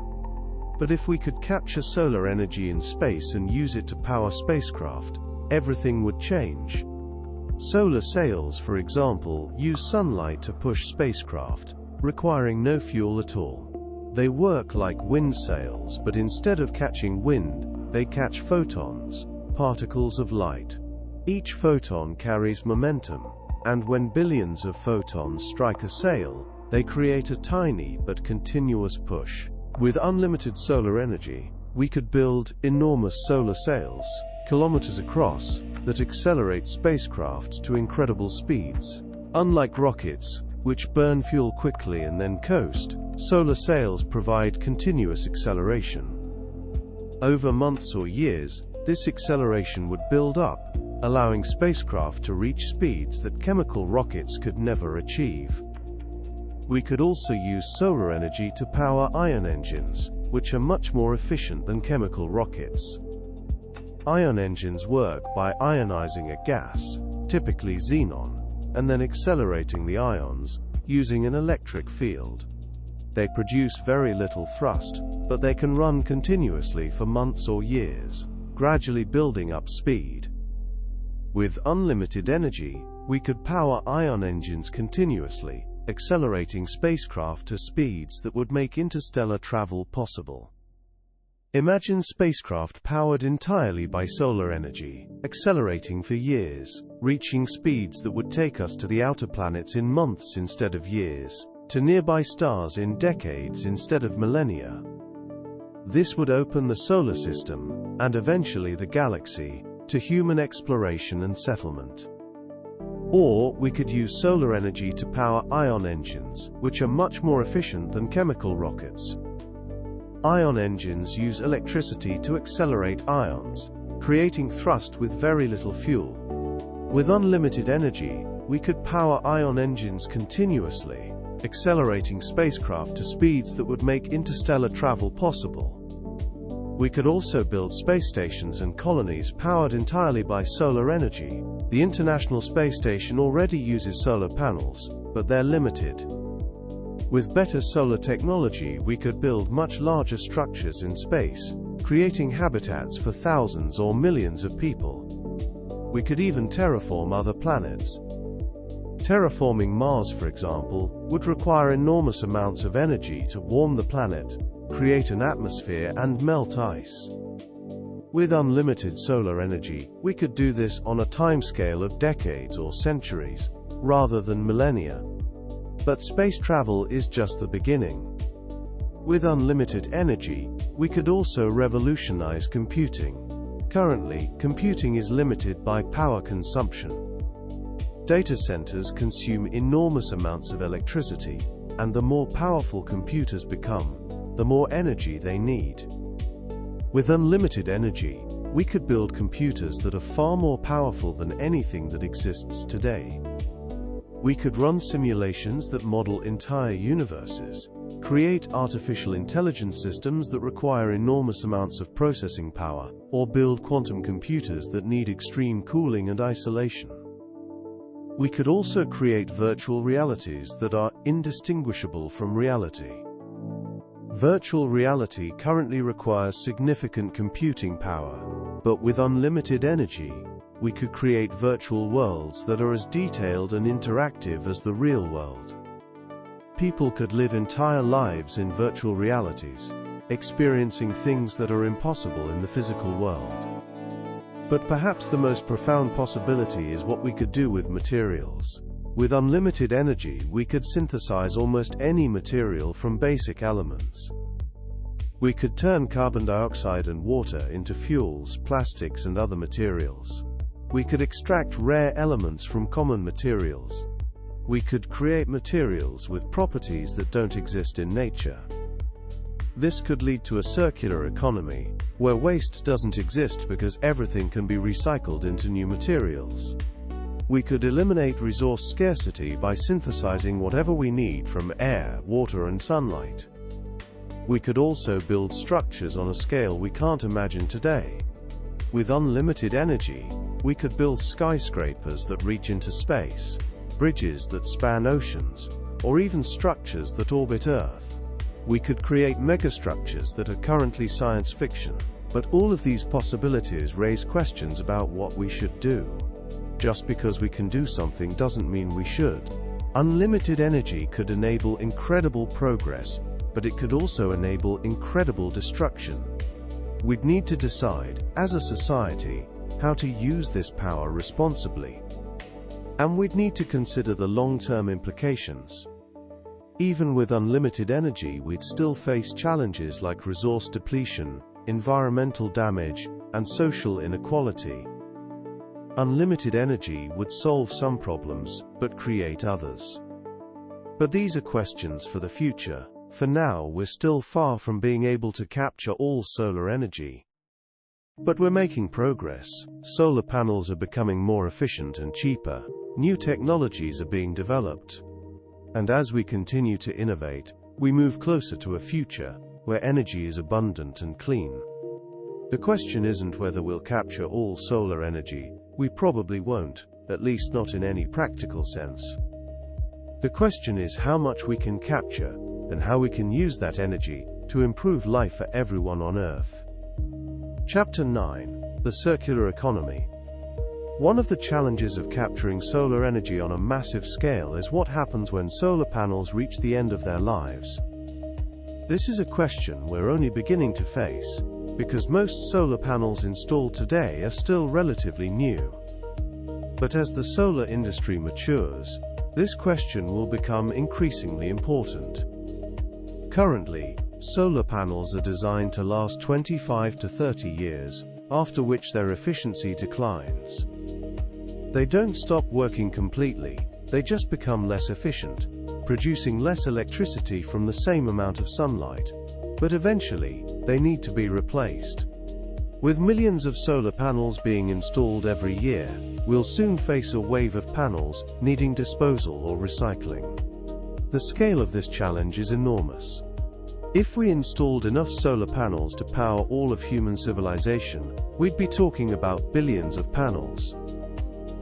But if we could capture solar energy in space and use it to power spacecraft, everything would change. Solar sails, for example, use sunlight to push spacecraft, requiring no fuel at all. They work like wind sails, but instead of catching wind, they catch photons, particles of light. Each photon carries momentum, and when billions of photons strike a sail, they create a tiny but continuous push. With unlimited solar energy, we could build enormous solar sails, kilometers across, that accelerate spacecraft to incredible speeds. Unlike rockets, which burn fuel quickly and then coast, solar sails provide continuous acceleration. Over months or years, this acceleration would build up, allowing spacecraft to reach speeds that chemical rockets could never achieve. We could also use solar energy to power ion engines, which are much more efficient than chemical rockets. Ion engines work by ionizing a gas, typically xenon, and then accelerating the ions, using an electric field. They produce very little thrust, but they can run continuously for months or years, gradually building up speed. With unlimited energy, we could power ion engines continuously, accelerating spacecraft to speeds that would make interstellar travel possible. Imagine spacecraft powered entirely by solar energy, accelerating for years, reaching speeds that would take us to the outer planets in months instead of years, to nearby stars in decades instead of millennia. This would open the solar system, and eventually the galaxy, to human exploration and settlement. Or we could use solar energy to power ion engines, which are much more efficient than chemical rockets. Ion engines use electricity to accelerate ions, creating thrust with very little fuel. With unlimited energy, we could power ion engines continuously, accelerating spacecraft to speeds that would make interstellar travel possible. We could also build space stations and colonies powered entirely by solar energy. The International Space Station already uses solar panels, but they're limited. With better solar technology, we could build much larger structures in space, creating habitats for thousands or millions of people. We could even terraform other planets. Terraforming Mars, for example, would require enormous amounts of energy to warm the planet, create an atmosphere, and melt ice. With unlimited solar energy, we could do this on a timescale of decades or centuries, rather than millennia. But space travel is just the beginning. With unlimited energy, we could also revolutionize computing. Currently, computing is limited by power consumption. Data centers consume enormous amounts of electricity, and the more powerful computers become, the more energy they need. With unlimited energy, we could build computers that are far more powerful than anything that exists today. We could run simulations that model entire universes, create artificial intelligence systems that require enormous amounts of processing power, or build quantum computers that need extreme cooling and isolation. We could also create virtual realities that are indistinguishable from reality. Virtual reality currently requires significant computing power, but with unlimited energy, we could create virtual worlds that are as detailed and interactive as the real world. People could live entire lives in virtual realities, experiencing things that are impossible in the physical world. But perhaps the most profound possibility is what we could do with materials. With unlimited energy, we could synthesize almost any material from basic elements. We could turn carbon dioxide and water into fuels, plastics, and other materials. We could extract rare elements from common materials. We could create materials with properties that don't exist in nature. This could lead to a circular economy, where waste doesn't exist because everything can be recycled into new materials. We could eliminate resource scarcity by synthesizing whatever we need from air, water, and sunlight. We could also build structures on a scale we can't imagine today. With unlimited energy, we could build skyscrapers that reach into space, bridges that span oceans, or even structures that orbit Earth. We could create megastructures that are currently science fiction, but all of these possibilities raise questions about what we should do. Just because we can do something doesn't mean we should. Unlimited energy could enable incredible progress, but it could also enable incredible destruction. We'd need to decide, as a society, how to use this power responsibly. And we'd need to consider the long-term implications. Even with unlimited energy, we'd still face challenges like resource depletion, environmental damage, and social inequality. Unlimited energy would solve some problems, but create others. But these are questions for the future. For now, we're still far from being able to capture all solar energy. But we're making progress. Solar panels are becoming more efficient and cheaper. New technologies are being developed. And as we continue to innovate, we move closer to a future where energy is abundant and clean. The question isn't whether we'll capture all solar energy. We probably won't. at least not in any practical sense. The question is how much we can capture, and how we can use that energy to improve life for everyone on Earth. Chapter 9: The Circular Economy. One of the challenges of capturing solar energy on a massive scale is what happens when solar panels reach the end of their lives. This is a question we're only beginning to face, because most solar panels installed today are still relatively new. But as the solar industry matures, this question will become increasingly important. Currently, solar panels are designed to last 25 to 30 years, after which their efficiency declines. They don't stop working completely, they just become less efficient, producing less electricity from the same amount of sunlight. But eventually, they need to be replaced. With millions of solar panels being installed every year, we'll soon face a wave of panels needing disposal or recycling. The scale of this challenge is enormous. If we installed enough solar panels to power all of human civilization, we'd be talking about billions of panels.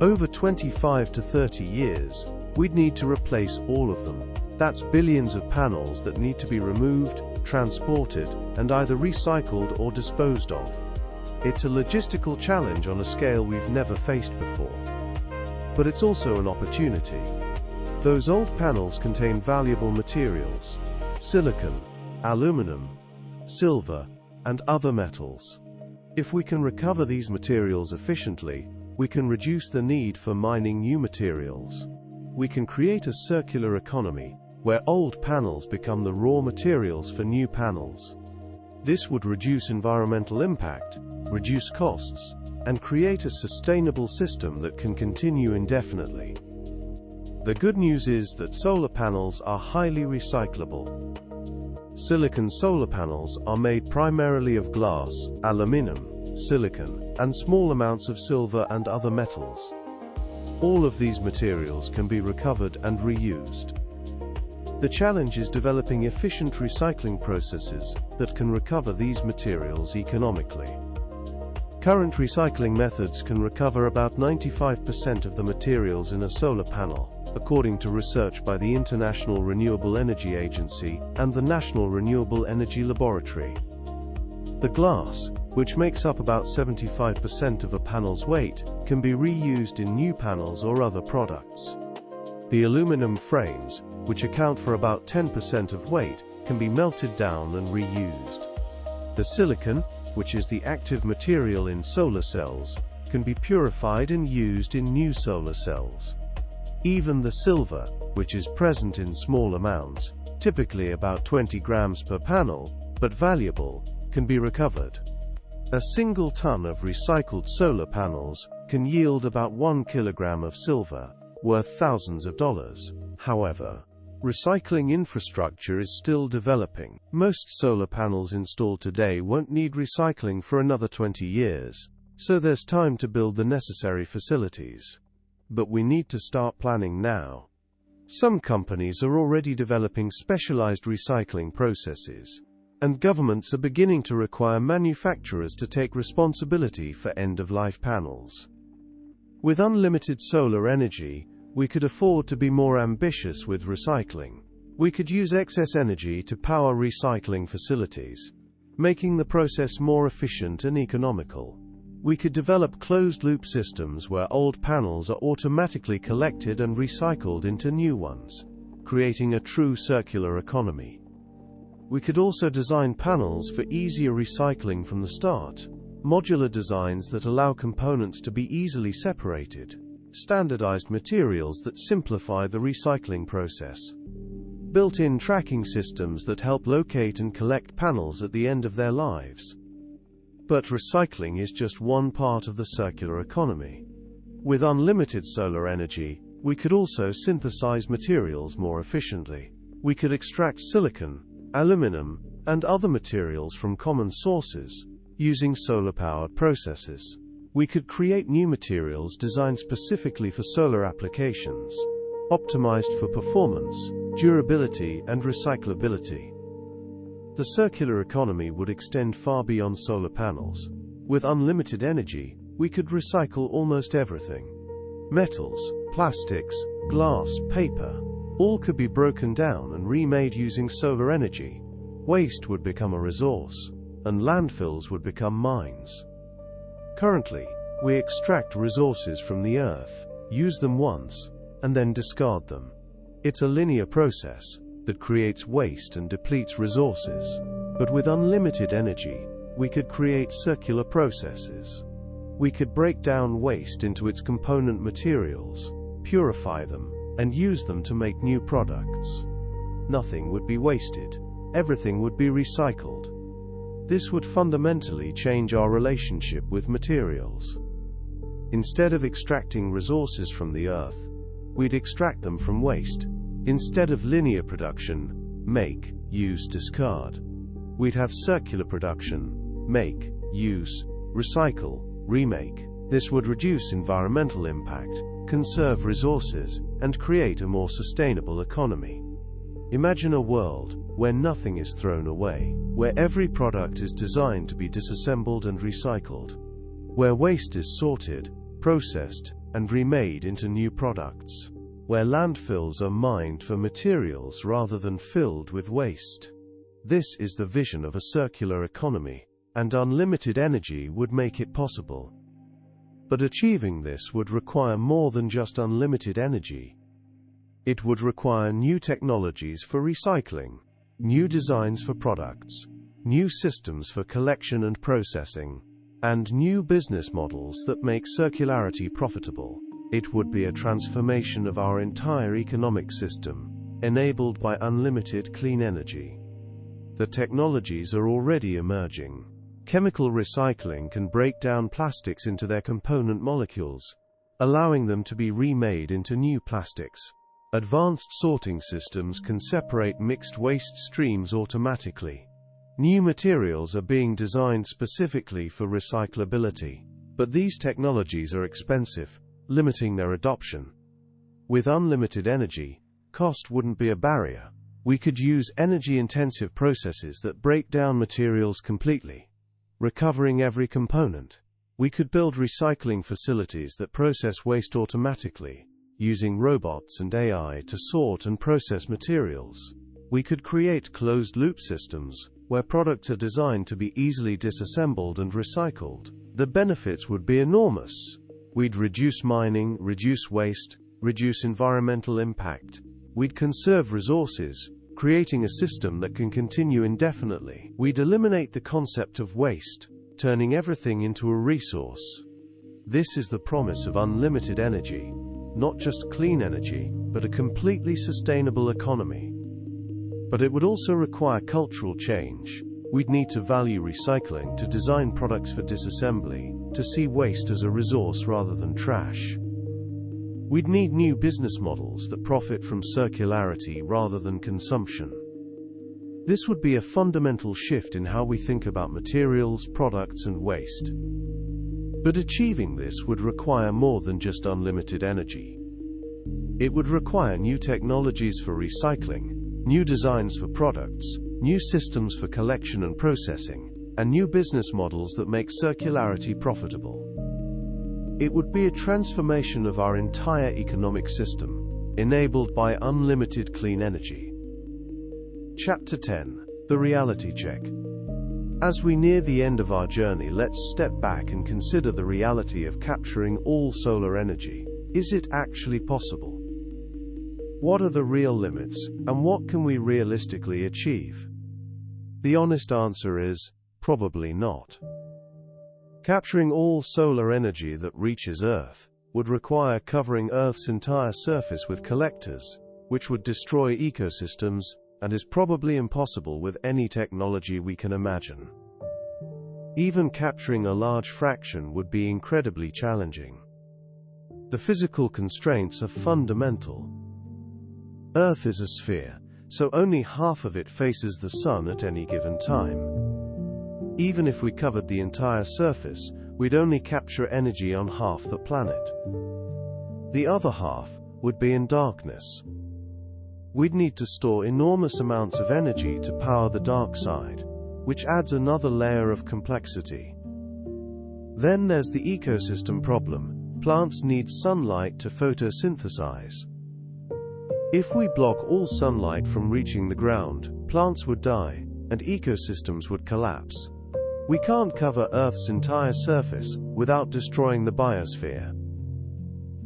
Over 25 to 30 years, we'd need to replace all of them. That's billions of panels that need to be removed, transported, and either recycled or disposed of. It's a logistical challenge on a scale we've never faced before. But it's also an opportunity. Those old panels contain valuable materials: silicon, aluminum, silver, and other metals. If we can recover these materials efficiently, we can reduce the need for mining new materials. We can create a circular economy, where old panels become the raw materials for new panels. This would reduce environmental impact, reduce costs, and create a sustainable system that can continue indefinitely. The good news is that solar panels are highly recyclable. Silicon solar panels are made primarily of glass, aluminum, silicon, and small amounts of silver and other metals. All of these materials can be recovered and reused. The challenge is developing efficient recycling processes that can recover these materials economically. Current recycling methods can recover about 95% of the materials in a solar panel, according to research by the International Renewable Energy Agency and the National Renewable Energy Laboratory. The glass, which makes up about 75% of a panel's weight, can be reused in new panels or other products. The aluminum frames, which account for about 10% of weight, can be melted down and reused. The silicon, which is the active material in solar cells, can be purified and used in new solar cells. Even the silver, which is present in small amounts, typically about 20 grams per panel, but valuable, can be recovered. A single ton of recycled solar panels can yield about 1 kilogram of silver, worth thousands of dollars. However, recycling infrastructure is still developing. Most solar panels installed today won't need recycling for another 20 years, so there's time to build the necessary facilities. But we need to start planning now. Some companies are already developing specialized recycling processes, and governments are beginning to require manufacturers to take responsibility for end-of-life panels. With unlimited solar energy, we could afford to be more ambitious with recycling. We could use excess energy to power recycling facilities, making the process more efficient and economical. We could develop closed-loop systems where old panels are automatically collected and recycled into new ones, creating a true circular economy. We could also design panels for easier recycling from the start, modular designs that allow components to be easily separated, standardized materials that simplify the recycling process, built-in tracking systems that help locate and collect panels at the end of their lives. But recycling is just one part of the circular economy. With unlimited solar energy, we could also synthesize materials more efficiently. We could extract silicon, aluminum, and other materials from common sources, using solar-powered processes. We could create new materials designed specifically for solar applications, optimized for performance, durability, and recyclability. The circular economy would extend far beyond solar panels. With unlimited energy, we could recycle almost everything. Metals, plastics, glass, paper, all could be broken down and remade using solar energy. Waste would become a resource, and landfills would become mines. Currently, we extract resources from the earth, use them once, and then discard them. It's a linear process that creates waste and depletes resources. But with unlimited energy, we could create circular processes. We could break down waste into its component materials, purify them, and use them to make new products. Nothing would be wasted. Everything would be recycled. This would fundamentally change our relationship with materials. Instead of extracting resources from the earth, we'd extract them from waste. Instead of linear production, make, use, discard, we'd have circular production, make, use, recycle, remake. This would reduce environmental impact, conserve resources, and create a more sustainable economy. Imagine a world where nothing is thrown away, where every product is designed to be disassembled and recycled, where waste is sorted, processed, and remade into new products, where landfills are mined for materials rather than filled with waste. This is the vision of a circular economy, and unlimited energy would make it possible. But achieving this would require more than just unlimited energy. It would require new technologies for recycling, new designs for products, new systems for collection and processing, and new business models that make circularity profitable. It would be a transformation of our entire economic system, enabled by unlimited clean energy. The technologies are already emerging. Chemical recycling can break down plastics into their component molecules, allowing them to be remade into new plastics. Advanced sorting systems can separate mixed waste streams automatically. New materials are being designed specifically for recyclability, but these technologies are expensive, limiting their adoption. With unlimited energy, cost wouldn't be a barrier. We could use energy-intensive processes that break down materials completely, recovering every component. We could build recycling facilities that process waste automatically, using robots and AI to sort and process materials. We could create closed-loop systems, where products are designed to be easily disassembled and recycled. The benefits would be enormous. We'd reduce mining, reduce waste, reduce environmental impact. We'd conserve resources, creating a system that can continue indefinitely. We'd eliminate the concept of waste, turning everything into a resource. This is the promise of unlimited energy. Not just clean energy, but a completely sustainable economy. But it would also require cultural change. We'd need to value recycling, to design products for disassembly, to see waste as a resource rather than trash. We'd need new business models that profit from circularity rather than consumption. This would be a fundamental shift in how we think about materials, products, and waste. But achieving this would require more than just unlimited energy. It would require new technologies for recycling, new designs for products, new systems for collection and processing, and new business models that make circularity profitable. It would be a transformation of our entire economic system, enabled by unlimited clean energy. Chapter 10: The Reality Check. As we near the end of our journey, let's step back and consider the reality of capturing all solar energy. Is it actually possible? What are the real limits, and what can we realistically achieve? The honest answer is, probably not. Capturing all solar energy that reaches Earth would require covering Earth's entire surface with collectors, which would destroy ecosystems, and is probably impossible with any technology we can imagine. Even capturing a large fraction would be incredibly challenging. The physical constraints are fundamental. Earth is a sphere, so only half of it faces the sun at any given time. Even if we covered the entire surface, we'd only capture energy on half the planet. The other half would be in darkness. We'd need to store enormous amounts of energy to power the dark side, which adds another layer of complexity. Then there's the ecosystem problem. Plants need sunlight to photosynthesize. If we block all sunlight from reaching the ground, plants would die, and ecosystems would collapse. We can't cover Earth's entire surface without destroying the biosphere.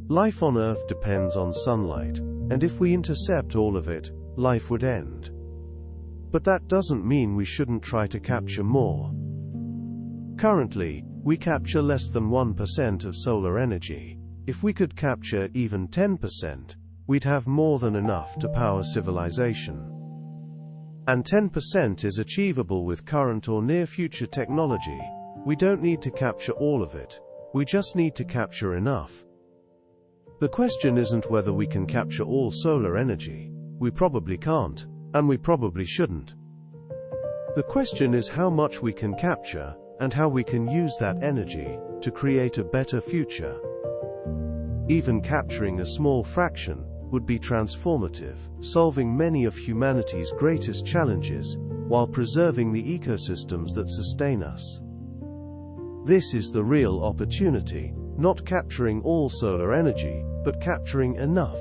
Life on Earth depends on sunlight, and if we intercept all of it, life would end. But that doesn't mean we shouldn't try to capture more. Currently, we capture less than 1% of solar energy. If we could capture even 10%, we'd have more than enough to power civilization. And 10% is achievable with current or near-future technology. We don't need to capture all of it. We just need to capture enough. The question isn't whether we can capture all solar energy. We probably can't, and we probably shouldn't. The question is how much we can capture, and how we can use that energy to create a better future. Even capturing a small fraction would be transformative, solving many of humanity's greatest challenges, while preserving the ecosystems that sustain us. This is the real opportunity, not capturing all solar energy, but capturing enough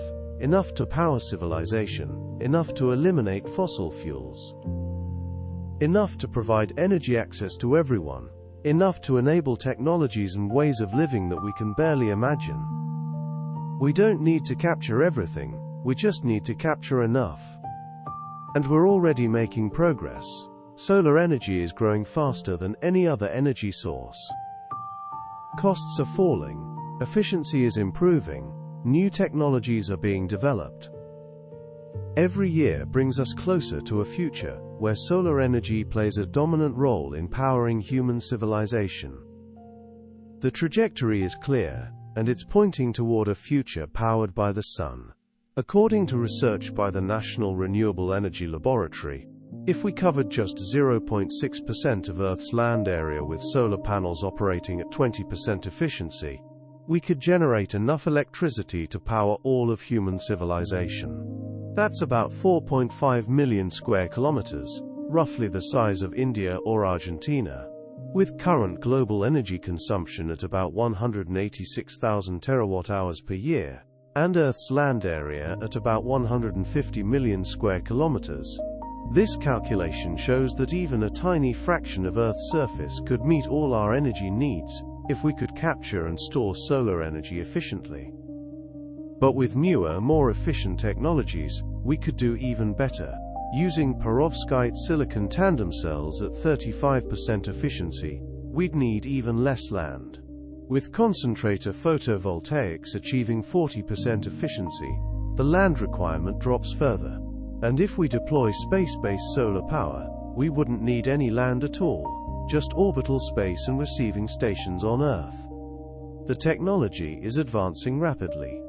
to power civilization, enough to eliminate fossil fuels. Enough to provide energy access to everyone, enough to enable technologies and ways of living that we can barely imagine. We don't need to capture everything, we just need to capture enough. And we're already making progress. Solar energy is growing faster than any other energy source. Costs are falling, efficiency is improving, new technologies are being developed. Every year brings us closer to a future where solar energy plays a dominant role in powering human civilization. The trajectory is clear, and it's pointing toward a future powered by the sun. According to research by the National Renewable Energy Laboratory, if we covered just 0.6% of Earth's land area with solar panels operating at 20% efficiency, we could generate enough electricity to power all of human civilization. That's about 4.5 million square kilometers, roughly the size of India or Argentina. With current global energy consumption at about 186,000 terawatt-hours per year, and Earth's land area at about 150 million square kilometers, this calculation shows that even a tiny fraction of Earth's surface could meet all our energy needs if we could capture and store solar energy efficiently. But with newer, more efficient technologies, we could do even better. Using perovskite silicon tandem cells at 35% efficiency, we'd need even less land. With concentrator photovoltaics achieving 40% efficiency, the land requirement drops further. And if we deploy space-based solar power, we wouldn't need any land at all, just orbital space and receiving stations on Earth. The technology is advancing rapidly.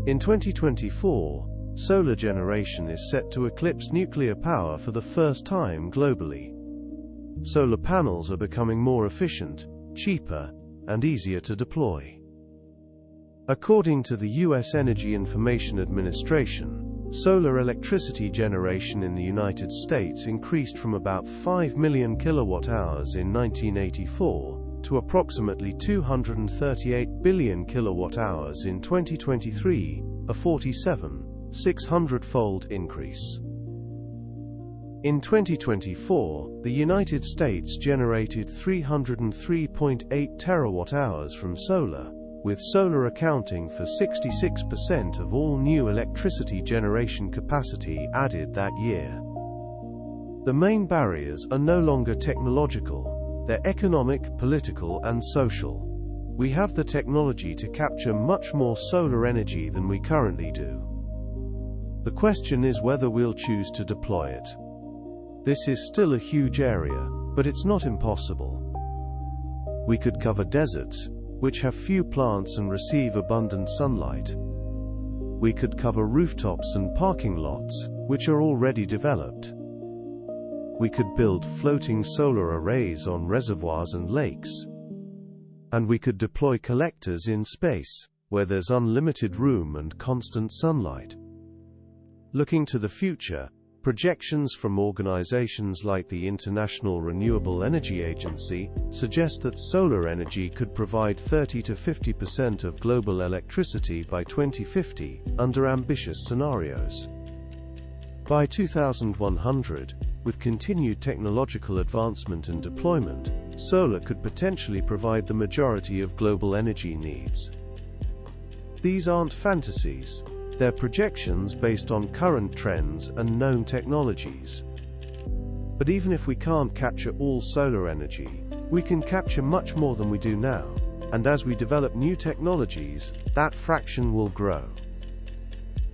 In 2024, solar generation is set to eclipse nuclear power for the first time globally. Solar panels are becoming more efficient, cheaper, and easier to deploy. According to the U.S. Energy Information Administration, solar electricity generation in the United States increased from about 5 million kilowatt-hours in 1984 to approximately 238 billion kilowatt-hours in 2023, a 600-fold increase. In 2024, the United States generated 303.8 terawatt-hours from solar, with solar accounting for 66% of all new electricity generation capacity added that year. The main barriers are no longer technological. They're economic, political, and social. We have the technology to capture much more solar energy than we currently do. The question is whether we'll choose to deploy it. This is still a huge area, but it's not impossible. We could cover deserts, which have few plants and receive abundant sunlight. We could cover rooftops and parking lots, which are already developed. We could build floating solar arrays on reservoirs and lakes. And we could deploy collectors in space, where there's unlimited room and constant sunlight. Looking to the future, Projections from organizations like the International Renewable Energy Agency suggest that solar energy could provide 30 to 50% of global electricity by 2050 under ambitious scenarios. By 2100, with continued technological advancement and deployment, solar could potentially provide the majority of global energy needs. These aren't fantasies. They're projections based on current trends and known technologies. But even if we can't capture all solar energy, we can capture much more than we do now, and as we develop new technologies, that fraction will grow.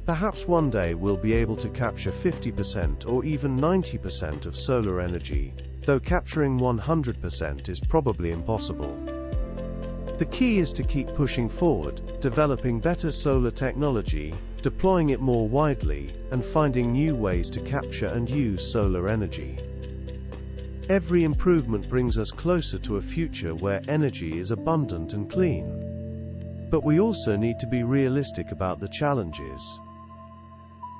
Perhaps one day we'll be able to capture 50% or even 90% of solar energy, though capturing 100% is probably impossible. The key is to keep pushing forward, developing better solar technology, deploying it more widely, and finding new ways to capture and use solar energy. Every improvement brings us closer to a future where energy is abundant and clean. But we also need to be realistic about the challenges.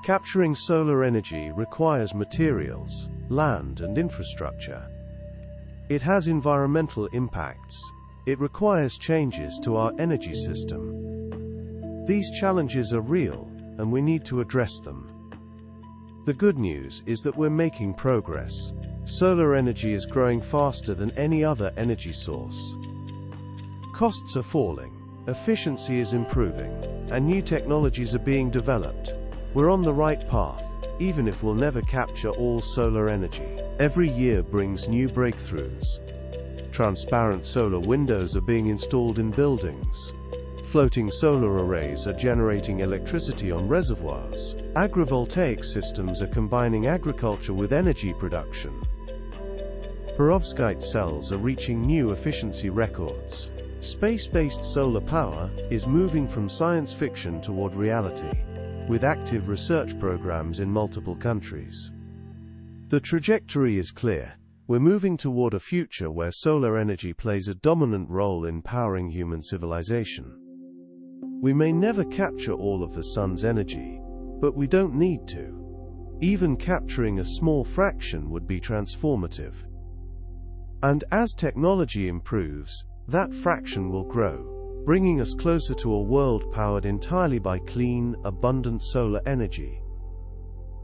Capturing solar energy requires materials, land, and infrastructure. It has environmental impacts. It requires changes to our energy system. These challenges are real, and we need to address them. The good news is that we're making progress. Solar energy is growing faster than any other energy source. Costs are falling, efficiency is improving, and new technologies are being developed. We're on the right path, even if we'll never capture all solar energy. Every year brings new breakthroughs. Transparent solar windows are being installed in buildings. Floating solar arrays are generating electricity on reservoirs. Agrivoltaic systems are combining agriculture with energy production. Perovskite cells are reaching new efficiency records. Space-based solar power is moving from science fiction toward reality, with active research programs in multiple countries. The trajectory is clear. We're moving toward a future where solar energy plays a dominant role in powering human civilization. We may never capture all of the sun's energy, but we don't need to. Even capturing a small fraction would be transformative. And as technology improves, that fraction will grow, bringing us closer to a world powered entirely by clean, abundant solar energy.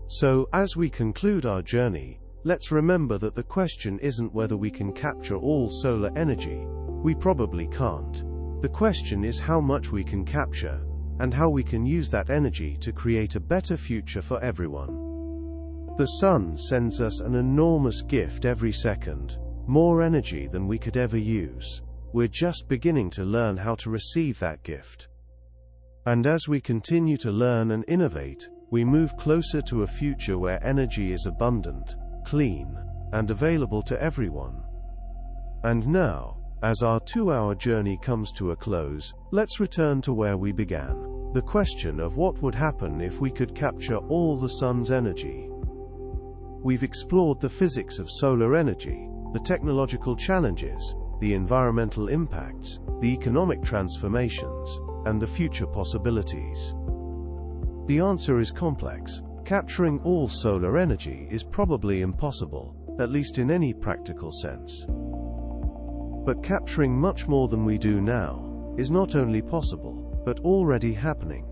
So, as we conclude our journey, let's remember that the question isn't whether we can capture all solar energy. We probably can't. The question is how much we can capture, and how we can use that energy to create a better future for everyone. The sun sends us an enormous gift every second, more energy than we could ever use. We're just beginning to learn how to receive that gift. And as we continue to learn and innovate, we move closer to a future where energy is abundant, clean, and available to everyone. And now, as our 2-hour journey comes to a close, let's return to where we began. The question of what would happen if we could capture all the sun's energy. We've explored the physics of solar energy, the technological challenges, the environmental impacts, the economic transformations, and the future possibilities. The answer is complex. Capturing all solar energy is probably impossible, at least in any practical sense. But capturing much more than we do now is not only possible, but already happening.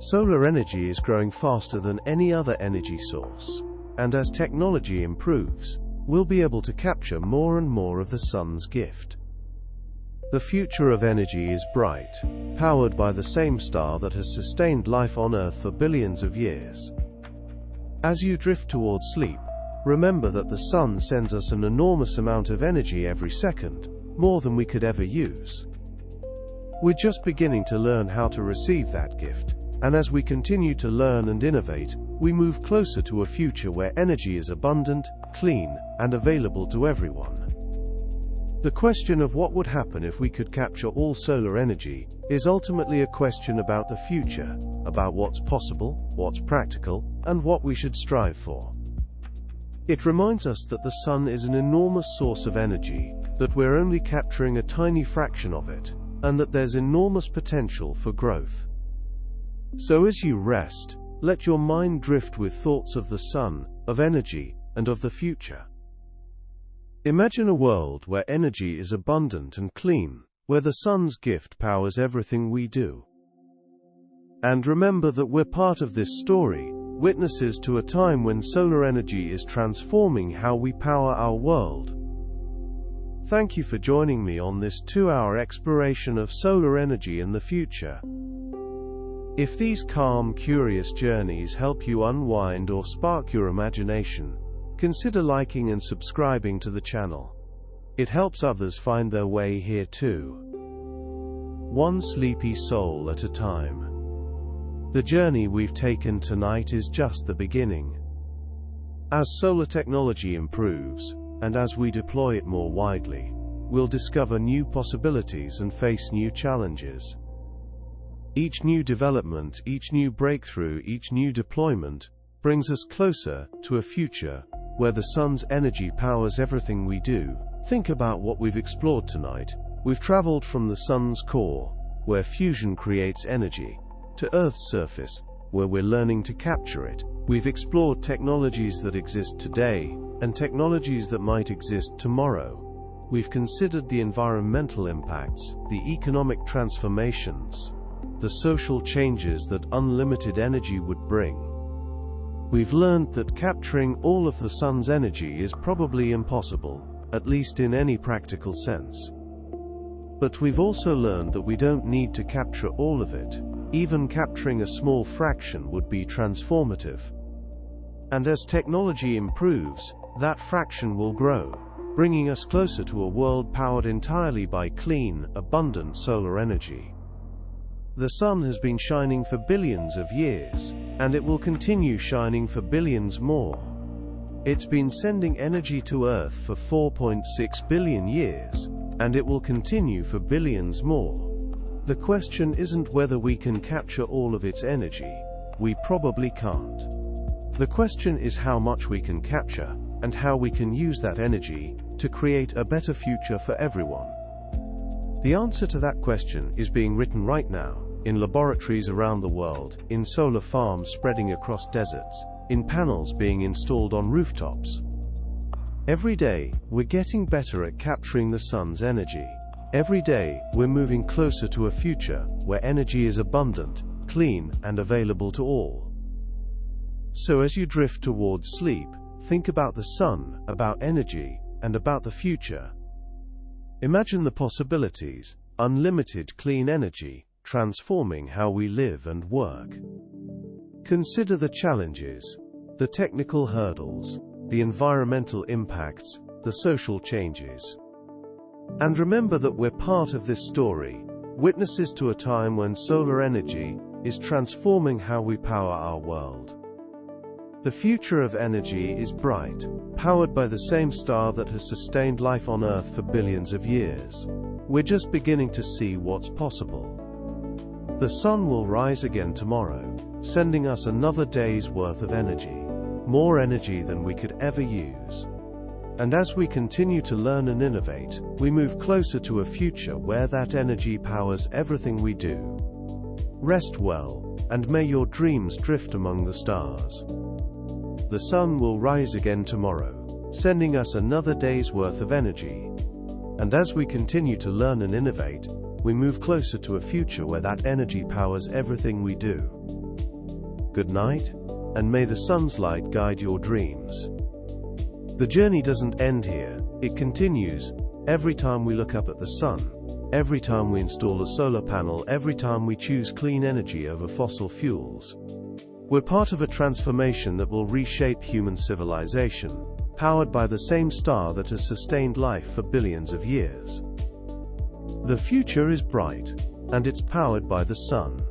Solar energy is growing faster than any other energy source, and as technology improves, we'll be able to capture more and more of the sun's gift. The future of energy is bright, powered by the same star that has sustained life on Earth for billions of years. As you drift towards sleep, remember that the sun sends us an enormous amount of energy every second, more than we could ever use. We're just beginning to learn how to receive that gift, and as we continue to learn and innovate, we move closer to a future where energy is abundant, clean, and available to everyone. The question of what would happen if we could capture all solar energy is ultimately a question about the future, about what's possible, what's practical, and what we should strive for. It reminds us that the sun is an enormous source of energy, that we're only capturing a tiny fraction of it, and that there's enormous potential for growth. So as you rest, Let your mind drift with thoughts of the sun, of energy, and of the future. Imagine a world where energy is abundant and clean, where the sun's gift powers everything we do. And remember that we're part of this story, witnesses to a time when solar energy is transforming how we power our world. Thank you for joining me on this 2-hour exploration of solar energy in the future. If these calm, curious journeys help you unwind or spark your imagination, consider liking and subscribing to the channel. It helps others find their way here too. One sleepy soul at a time. The journey we've taken tonight is just the beginning. As solar technology improves, and as we deploy it more widely, we'll discover new possibilities and face new challenges. Each new development, each new breakthrough, each new deployment brings us closer to a future where the sun's energy powers everything we do. Think about what we've explored tonight. We've traveled from the sun's core, where fusion creates energy, to Earth's surface, where we're learning to capture it. We've explored technologies that exist today, and technologies that might exist tomorrow. We've considered the environmental impacts, the economic transformations, the social changes that unlimited energy would bring. We've learned that capturing all of the sun's energy is probably impossible, at least in any practical sense. But we've also learned that we don't need to capture all of it. Even capturing a small fraction would be transformative. And as technology improves, that fraction will grow, bringing us closer to a world powered entirely by clean, abundant solar energy. The sun has been shining for billions of years, and it will continue shining for billions more. It's been sending energy to Earth for 4.6 billion years, and it will continue for billions more. The question isn't whether we can capture all of its energy. We probably can't. The question is how much we can capture, and how we can use that energy to create a better future for everyone. The answer to that question is being written right now, in laboratories around the world, in solar farms spreading across deserts, in panels being installed on rooftops. Every day, we're getting better at capturing the sun's energy. Every day, we're moving closer to a future where energy is abundant, clean, and available to all. So as you drift towards sleep, think about the sun, about energy, and about the future. Imagine the possibilities, unlimited clean energy, transforming how we live and work. Consider the challenges, the technical hurdles, the environmental impacts, the social changes. And remember that we're part of this story, witnesses to a time when solar energy is transforming how we power our world. The future of energy is bright, powered by the same star that has sustained life on Earth for billions of years. We're just beginning to see what's possible. The sun will rise again tomorrow, sending us another day's worth of energy, more energy than we could ever use. And as we continue to learn and innovate, we move closer to a future where that energy powers everything we do. Rest well, and may your dreams drift among the stars. The sun will rise again tomorrow, sending us another day's worth of energy. And as we continue to learn and innovate, we move closer to a future where that energy powers everything we do. Good night, and may the sun's light guide your dreams. The journey doesn't end here, it continues. Every time we look up at the sun, every time we install a solar panel, every time we choose clean energy over fossil fuels. We're part of a transformation that will reshape human civilization, powered by the same star that has sustained life for billions of years. The future is bright, and it's powered by the sun.